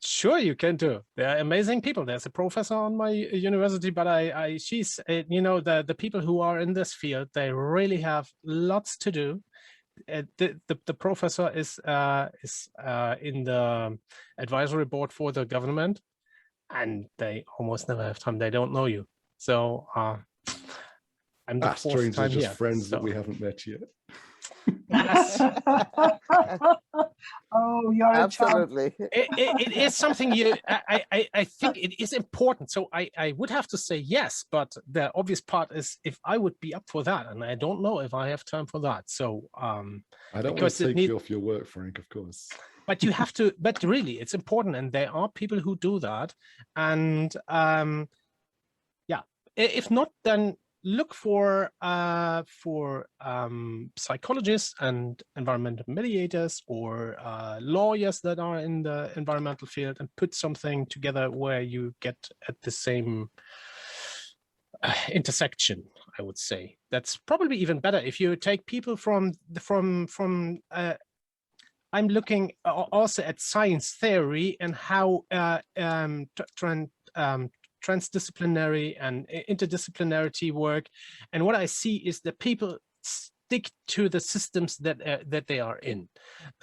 Speaker 2: Sure, you can do. They're amazing people. There's a professor on my university, but she's the people who are in this field, they really have lots to do. The professor is in the advisory board for the government, and they almost never have time. They don't know you. So I'm the fourth time
Speaker 1: are just
Speaker 2: here,
Speaker 1: friends that we haven't met yet.
Speaker 2: Yes.
Speaker 13: Oh, you're
Speaker 22: absolutely.
Speaker 2: It is something I think it is important. So I would have to say yes, but the obvious part is if I would be up for that, and I don't know if I have time for that. So
Speaker 1: I don't want to take you off your work, Frank, of course.
Speaker 2: But you have to, but really it's important, and there are people who do that. And yeah, if not, then look for psychologists and environmental mediators or lawyers that are in the environmental field, and put something together where you get at the same intersection. I would say that's probably even better if you take people from I'm looking also at science theory and how transdisciplinary and interdisciplinarity work, and what I see is that people stick to the systems that they are in.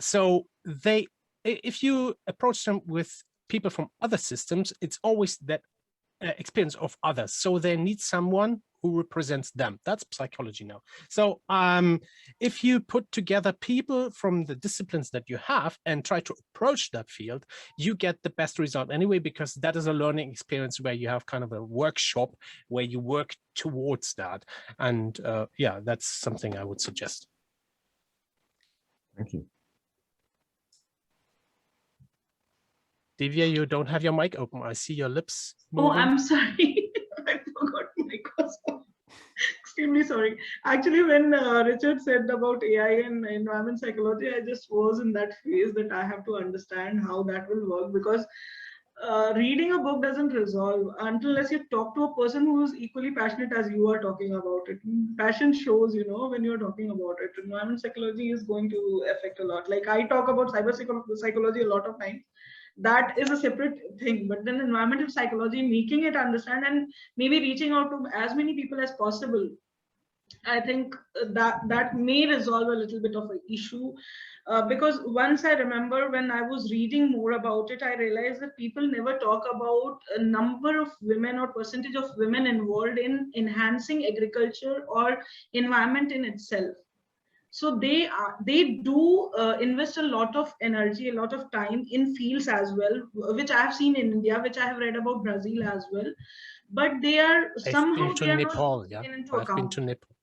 Speaker 2: So if you approach them with people from other systems, it's always that experience of others. So they need someone who represents them. That's psychology now. So if you put together people from the disciplines that you have and try to approach that field, you get the best result anyway, because that is a learning experience where you have kind of a workshop where you work towards that. And yeah, that's something I would suggest.
Speaker 1: Thank you.
Speaker 2: Divya, you don't have your mic open. I see your lips moving.
Speaker 4: Oh, I'm sorry. I forgot my question. Extremely sorry. Actually, when Richard said about AI and environment psychology, I just was in that phase that I have to understand how that will work, because reading a book doesn't resolve unless you talk to a person who is equally passionate as you are talking about it. Passion shows, you know, when you're talking about it. Environment psychology is going to affect a lot. Like I talk about cyber psychology a lot of times. That is a separate thing, but then environmental psychology, making it understand and maybe reaching out to as many people as possible, I think that may resolve a little bit of an issue, because once I remember when I was reading more about it, I realized that people never talk about a number of women or percentage of women involved in enhancing agriculture or environment in itself. So they do invest a lot of energy, a lot of time in fields as well, which I have seen in India, which I have read about Brazil as well. But they are somehow they are
Speaker 2: Nepal,
Speaker 4: not
Speaker 2: yeah.
Speaker 4: taken into
Speaker 2: I've
Speaker 4: account.
Speaker 2: been to Nepal.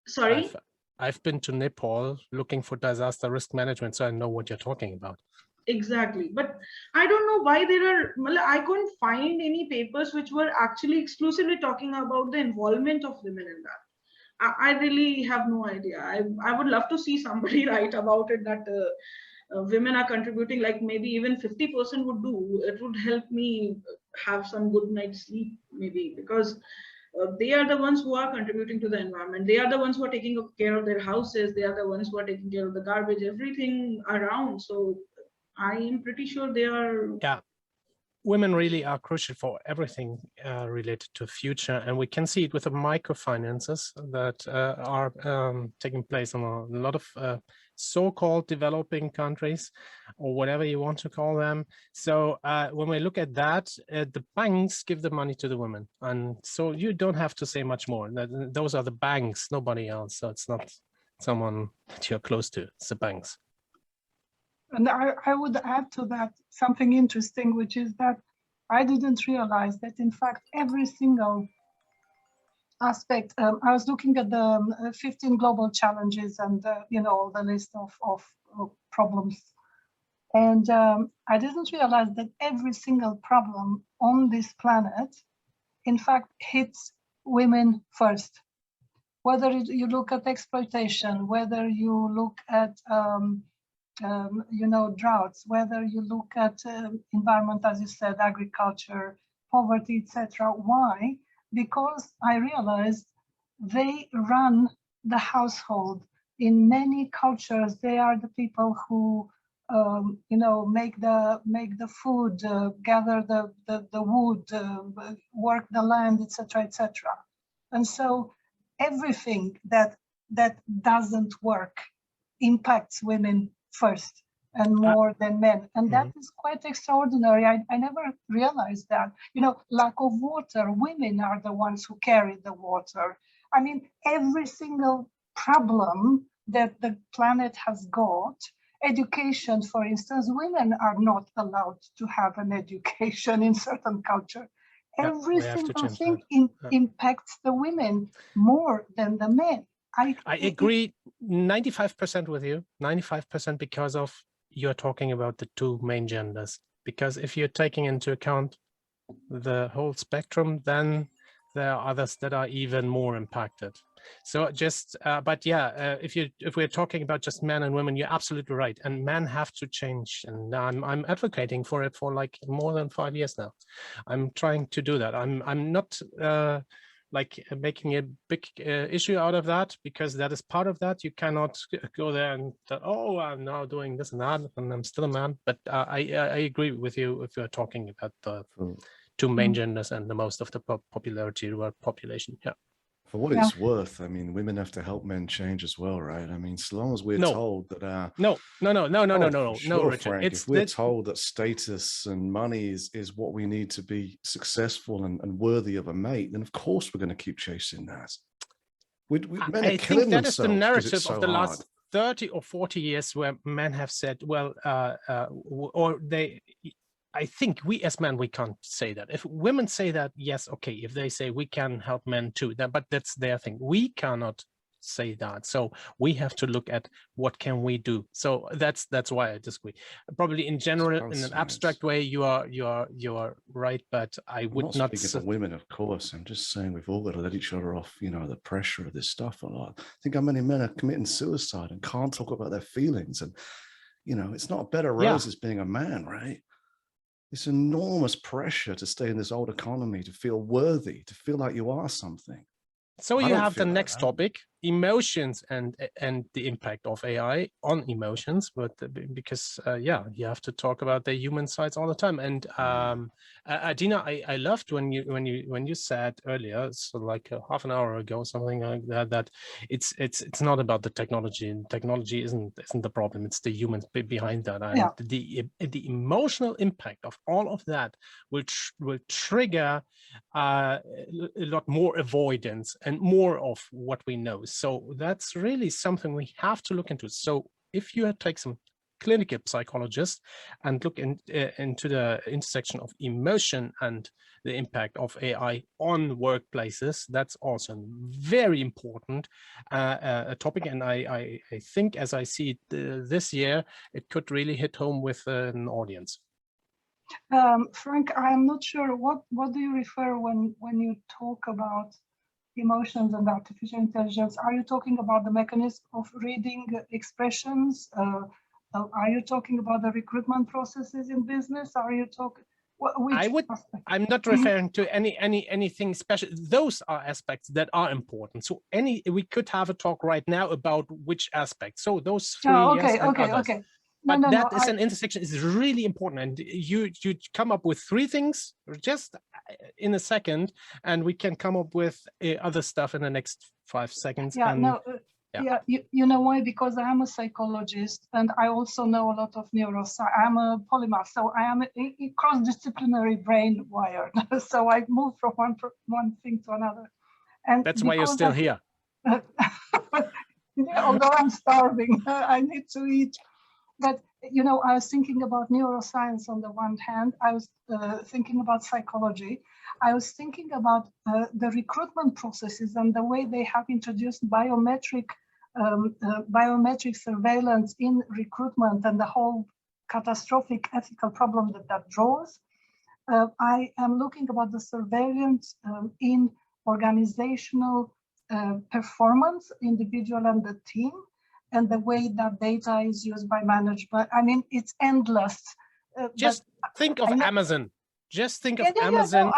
Speaker 4: Sorry?
Speaker 2: I've been to Nepal looking for disaster risk management, so I know what you're talking about.
Speaker 4: Exactly, but I don't know why I couldn't find any papers which were actually exclusively talking about the involvement of women in that. I really have no idea. I would love to see somebody write about it, that women are contributing, like maybe even 50% would do. It would help me have some good night's sleep, maybe, because they are the ones who are contributing to the environment. They are the ones who are taking care of their houses. They are the ones who are taking care of the garbage, everything around. So I am pretty sure they are.
Speaker 2: Yeah. Women really are crucial for everything related to future, and we can see it with the microfinances that are taking place in a lot of so-called developing countries, or whatever you want to call them. So when we look at that, the banks give the money to the women, and so you don't have to say much more. Those are the banks, nobody else. So it's not someone that you're close to, it's the banks.
Speaker 13: And I would add to that something interesting, which is that I didn't realize that, in fact, every single aspect, I was looking at the 15 global challenges and, you know, the list of problems. And I didn't realize that every single problem on this planet, in fact, hits women first. Whether you look at exploitation, whether you look at you know, droughts, whether you look at environment, as you said, agriculture, poverty, etc. Why? Because I realized they run the household. In many cultures, they are the people who, you know, make the food, gather the wood, work the land, etc., etc. And so everything that doesn't work impacts women first and more than men, and that is quite extraordinary. I never realized that. You know, lack of water, women are the ones who carry the water. I mean, every single problem that the planet has got. Education, for instance, women are not allowed to have an education in certain culture. Every single thing impacts the women more than the men. I
Speaker 2: agree 95% with you, 95% because of you're talking about the two main genders. Because if you're taking into account the whole spectrum, then there are others that are even more impacted. So just, but yeah, if we're talking about just men and women, you're absolutely right. And men have to change. And I'm advocating for it for like more than 5 years now. I'm trying to do that. I'm not like making a big issue out of that, because that is part of that. You cannot go there and oh, I'm now doing this and that, and I'm still a man. But I agree with you if you're talking about the two main genders and the most of the population. Yeah.
Speaker 1: For what it's worth, I mean, women have to help men change as well, right? I mean, so long as we're told that
Speaker 2: no, Richard.
Speaker 1: Frank, if we're told that status and money is what we need to be successful and worthy of a mate, then of course we're going to keep chasing that. Men are killing
Speaker 2: that is the narrative
Speaker 1: so
Speaker 2: of the
Speaker 1: hard.
Speaker 2: last 30 or 40 years, where men have said, well, I think we as men, we can't say that. If women say that, yes, okay. If they say we can help men too, but that's their thing. We cannot say that. So we have to look at what can we do. So that's why I disagree. Probably in general, in an abstract way, you are right. But I would not
Speaker 1: speaking for women, of course. I'm just saying we've all got to let each other off, you know, the pressure of this stuff a lot. I think how many men are committing suicide and can't talk about their feelings. And, you know, it's not a bed of roses being a man, right? It's enormous pressure to stay in this old economy, to feel worthy, to feel like you are something.
Speaker 2: So you have the next topic, emotions and the impact of AI on emotions, but because yeah, you have to talk about the human sides all the time. And Adina, I loved when you said earlier, so like half an hour ago, something like that, that it's not about the technology, and technology isn't the problem. It's the humans behind that, and the emotional impact of all of that will trigger a lot more avoidance and more of what we know. So that's really something we have to look into. So if you take some clinical psychologists and look into the intersection of emotion and the impact of AI on workplaces, that's also very important a topic. And I think, as I see it this year, it could really hit home with an audience.
Speaker 13: Frank, I'm not sure what do you refer when you talk about emotions and artificial intelligence? Are you talking about the mechanism of reading expressions? Are you talking about the recruitment processes in business? Are you talking?
Speaker 2: I'm not referring to anything special. Those are aspects that are important. So we could have a talk right now about which aspects. So those three.
Speaker 13: Okay.
Speaker 2: But that is an intersection is really important, and you come up with three things just in a second, and we can come up with other stuff in the next 5 seconds.
Speaker 13: You know why? Because I am a psychologist, and I also know a lot of neuroscience. I'm a polymath, so I am a cross-disciplinary brain wired. So I move from one thing to another, and
Speaker 2: that's why you're still here.
Speaker 13: Although I'm starving, I need to eat. But, you know, I was thinking about neuroscience on the one hand. I was thinking about psychology. I was thinking about the recruitment processes and the way they have introduced biometric surveillance in recruitment and the whole catastrophic ethical problem that draws. I am looking about the surveillance in organizational performance, individual and the team, and the way that data is used by management. I mean, it's endless.
Speaker 2: Just think of Amazon. Just think of Amazon.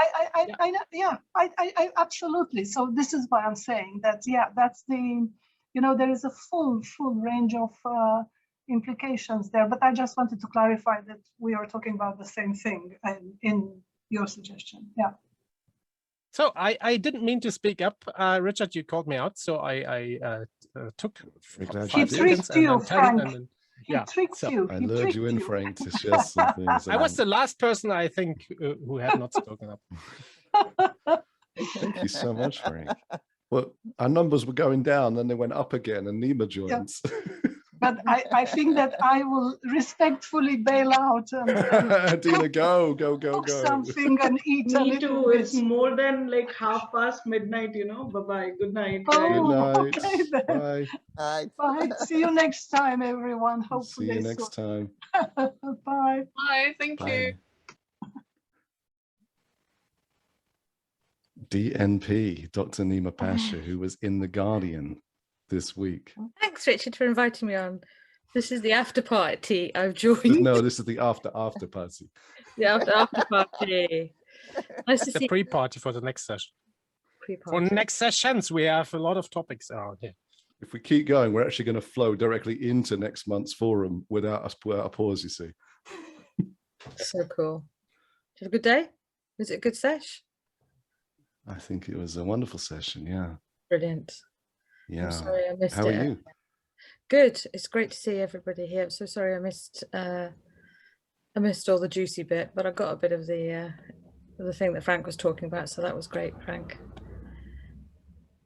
Speaker 13: I absolutely. So this is why I'm saying that, that's the, you know, there is a full range of implications there, but I just wanted to clarify that we are talking about the same thing in your suggestion. Yeah.
Speaker 2: So I didn't mean to speak up, Richard. You called me out, so I took.
Speaker 13: He tricked you, Frank. He tricked you.
Speaker 1: I lured you in, Frank, to share something.
Speaker 2: I was the last person, I think, who had not spoken up.
Speaker 1: Thank you so much, Frank. Well, our numbers were going down, then they went up again, and Nima joins.
Speaker 13: Yeah. But I think that I will respectfully bail out and
Speaker 1: Dina, go.
Speaker 13: cook something and eat a
Speaker 4: Me
Speaker 13: little
Speaker 4: too.
Speaker 13: bit.
Speaker 4: It's more than like midnight, you know. Bye-bye. Good night.
Speaker 13: Oh,
Speaker 1: Good night.
Speaker 13: okay then.
Speaker 1: Bye.
Speaker 13: Bye. See you next time, everyone.
Speaker 1: See
Speaker 13: Hopefully
Speaker 1: you next time.
Speaker 13: Bye.
Speaker 5: Bye. Thank you.
Speaker 1: DNP, Dr. 𝗙𝗵𝗶𝗃𝗃, who was in The Guardian this week.
Speaker 15: Thanks, Richard, for inviting me on. This is the after party I've joined.
Speaker 1: No, this is the after party.
Speaker 15: The after party. Nice to
Speaker 2: the
Speaker 15: see
Speaker 2: pre-party for the next session. For next sessions, we have a lot of topics around here.
Speaker 1: If we keep going, we're actually going to flow directly into next month's forum without a pause, you see.
Speaker 15: So cool. Did you have a good day? Was it a good sesh?
Speaker 1: I think it was a wonderful session, yeah.
Speaker 15: Brilliant.
Speaker 1: Yeah.
Speaker 15: I'm sorry I missed
Speaker 1: How
Speaker 15: it.
Speaker 1: are you?
Speaker 15: Good. It's great to see everybody here. I'm so sorry I missed all the juicy bit, but I got a bit of the thing that Frank was talking about, so that was great, Frank.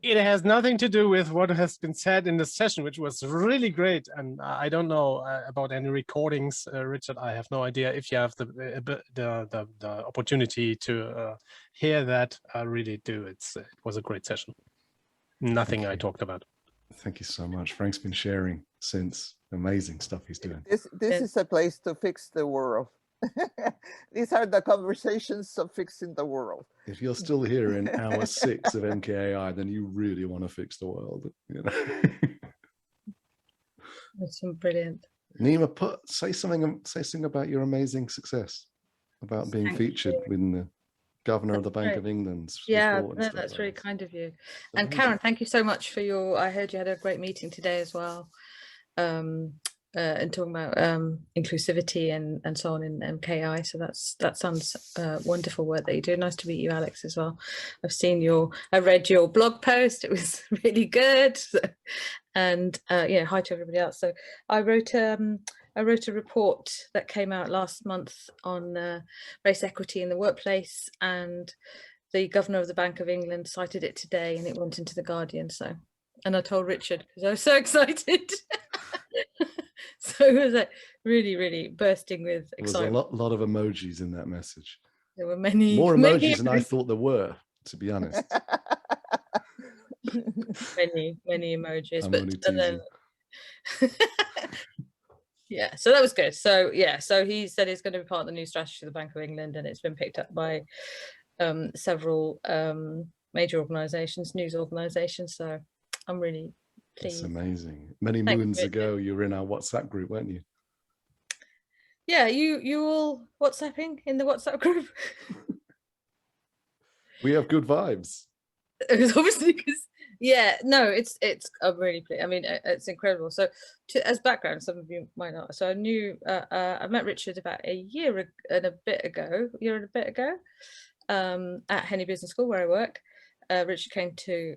Speaker 2: It has nothing to do with what has been said in the session, which was really great. And I don't know about any recordings, Richard. I have no idea if you have the opportunity to hear that. I really do. It was a great session. Nothing I talked about.
Speaker 1: Thank you so much. Frank's been sharing since. Amazing stuff he's doing.
Speaker 22: This is a place to fix the world. These are the conversations of fixing the world.
Speaker 1: If you're still here in hour 6 of MKAI, then you really want to fix the world. You know?
Speaker 15: That's brilliant.
Speaker 1: Nima, say something about your amazing success, about being featured in the Governor of the Bank of England's report.
Speaker 15: No, that's really kind of you. And Karen, thank you so much for I heard you had a great meeting today as well. And talking about inclusivity and so on in MKAI, so that sounds wonderful work that you do. Nice to meet you, Alex, as well. I read your blog post. It was really good, and yeah, hi to everybody else. So I wrote a report that came out last month on race equity in the workplace, and the Governor of the Bank of England cited it today, and it went into the Guardian. So, and I told Richard because I was so excited. So it was like really, really bursting with excitement.
Speaker 1: There was a lot of emojis in that message.
Speaker 15: There were many
Speaker 1: more emojis than I thought there were, to be honest.
Speaker 15: many emojis, and then yeah, so that was good. So yeah, so he said it's going to be part of the new strategy of the Bank of England, and it's been picked up by several major organisations, news organisations. So I'm really pleased.
Speaker 1: It's amazing. Many moons ago, you were in our WhatsApp group, weren't you?
Speaker 15: Yeah, you all WhatsApping in the WhatsApp group.
Speaker 1: We have good vibes.
Speaker 15: It was obviously because it's I'm really pleased. I mean, it's incredible. So as background, some of you might not. So I knew I met Richard about a year and a bit ago at Henley Business School where I work. Richard came to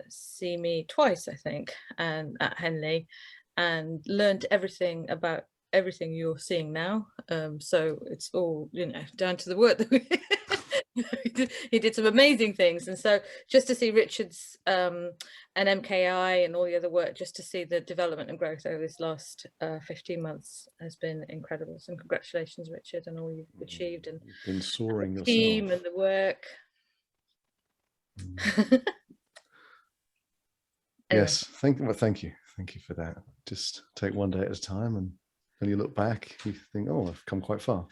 Speaker 15: see me twice, I think, and at Henley, and learned everything about everything you're seeing now. So it's all, down to the work that he did some amazing things. And so just to see Richard's and MKAI and all the other work, just to see the development and growth over this last 15 months has been incredible. So congratulations, Richard, on all you've achieved, and
Speaker 1: been soaring
Speaker 15: the team and the work.
Speaker 1: Yes, thank you for that. Just take one day at a time, and when you look back, you think, oh, I've come quite far.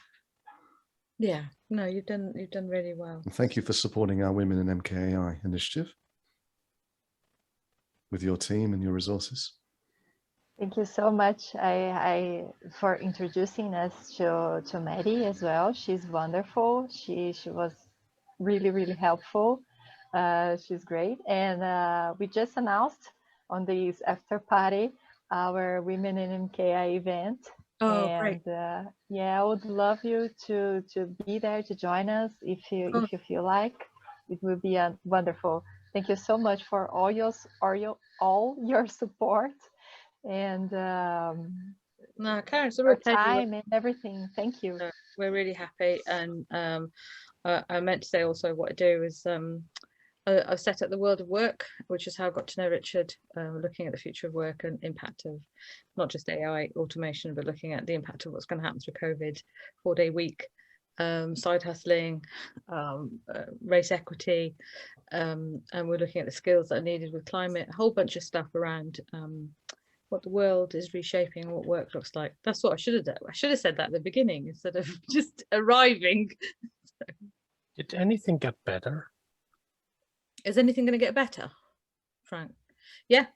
Speaker 15: Yeah, no, you've done really well.
Speaker 1: And thank you for supporting our Women in MKAI initiative with your team and your resources.
Speaker 12: Thank you so much for introducing us to 𝗏𝗏 as well. She's wonderful. She was really helpful. She's great, and we just announced on this after party our Women in MKAI event.
Speaker 15: Oh,
Speaker 12: and
Speaker 15: great.
Speaker 12: Yeah, I would love you to be there, to join us if you feel like. It would be wonderful. Thank you so much for all your support and
Speaker 15: Karen, so
Speaker 12: your time and everything. Thank you.
Speaker 15: We're really happy, and I meant to say also what I do is I've set up the world of work, which is how I got to know Richard, looking at the future of work and impact of not just AI automation, but looking at the impact of what's going to happen through COVID, 4-day week, side hustling, race equity, and we're looking at the skills that are needed with climate, a whole bunch of stuff around what the world is reshaping and what work looks like. That's what I should have done. I should have said that at the beginning instead of just arriving.
Speaker 2: Did anything get better?
Speaker 15: Is anything going to get better, Frank? Yeah.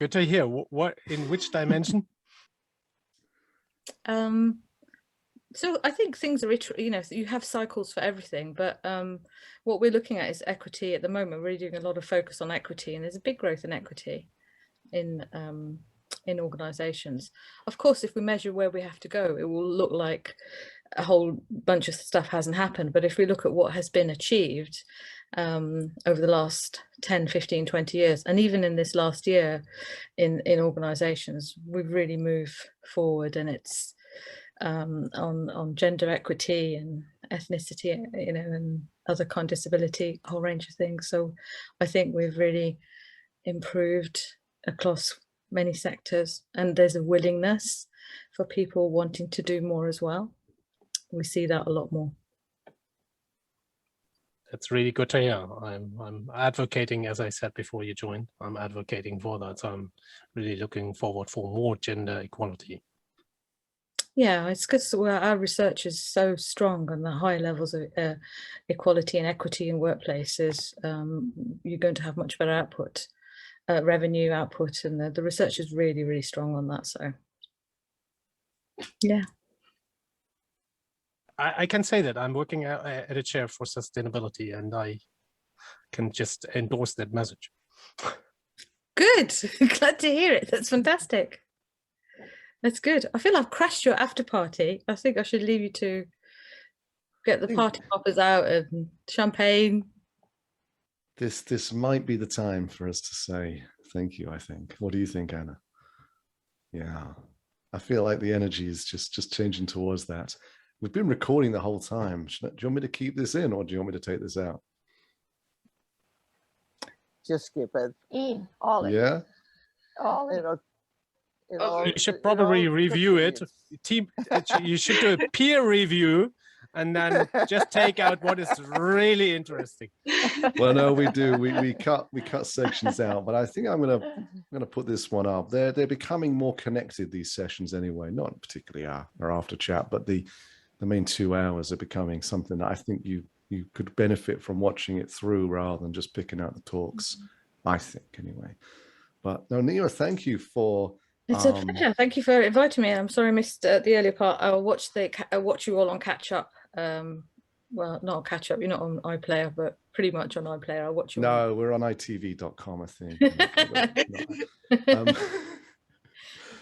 Speaker 2: Good to hear. What in which dimension?
Speaker 15: So I think things are, you know, you have cycles for everything, but what we're looking at is equity at the moment. We're really doing a lot of focus on equity, and there's a big growth in equity in organizations. Of course, if we measure where we have to go, it will look like a whole bunch of stuff hasn't happened. But if we look at what has been achieved over the last 10, 15, 20 years, and even in this last year in organizations, we've really moved forward, and it's on gender equity and ethnicity, you know, and other kind of disability, a whole range of things. So I think we've really improved across many sectors, and there's a willingness for people wanting to do more as well. We see that a lot more.
Speaker 2: That's really good to hear. I'm advocating, as I said before you joined, I'm advocating for that. So I'm really looking forward for more gender equality.
Speaker 15: Yeah, it's because our research is so strong on the high levels of equality and equity in workplaces. You're going to have much better output, revenue output, and the research is really, really strong on that. So, yeah.
Speaker 2: I can say that I'm working at a chair for sustainability, and I can just endorse that message.
Speaker 15: Good. Glad to hear it. That's fantastic. That's good. I feel I've crashed your after party. I think I should leave you to get the party poppers out and champagne.
Speaker 1: This might be the time for us to say thank you, I think. What do you think, Anna? Yeah, I feel like the energy is just changing towards that. We've been recording the whole time. Do you want me to keep this in, or do you want me to take this out?
Speaker 22: Just keep it
Speaker 12: in. All in.
Speaker 1: Yeah.
Speaker 12: All in.
Speaker 2: You should probably review it. You should do a peer review and then just take out what is really interesting.
Speaker 1: Well, no, we do. We cut sections out, but I think I'm gonna put this one up. They're becoming more connected, these sessions anyway. Not particularly our after chat, but the main 2 hours are becoming something that I think you could benefit from watching it through rather than just picking out the talks. I think anyway. But no, Nia, thank you for.
Speaker 15: It's a pleasure. Thank you for inviting me. I'm sorry I missed the earlier part. I'll watch you all on catch up. Well, not on catch up. You're not on iPlayer, but pretty much on iPlayer. I'll watch you.
Speaker 1: No, we're on itv.com, I think.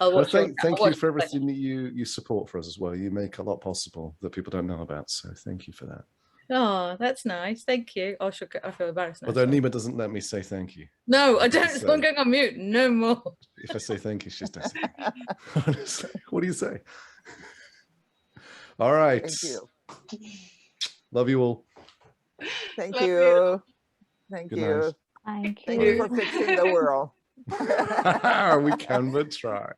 Speaker 1: Well, thank you for everything that you support for us as well. You make a lot possible that people don't know about. So thank you for that.
Speaker 15: Oh, that's nice. Thank you. I feel embarrassed now.
Speaker 1: Although Nima doesn't let me say thank you.
Speaker 15: No, I don't. So I'm going on mute. No more.
Speaker 1: If I say thank you, she just does it. Honestly, what do you say? All right.
Speaker 22: Thank you.
Speaker 1: Love you all.
Speaker 22: Thank you. Thank
Speaker 1: Good
Speaker 22: you.
Speaker 1: night.
Speaker 22: Thank you for fixing the world.
Speaker 1: We can but try.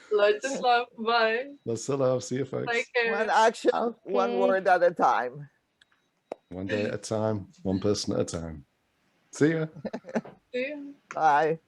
Speaker 5: Lots of love. Bye.
Speaker 1: Lots of love. See you, folks.
Speaker 5: Take care.
Speaker 22: One action, one word at a time.
Speaker 1: One day at a time, one person at a time. See ya.
Speaker 5: See you.
Speaker 22: Bye.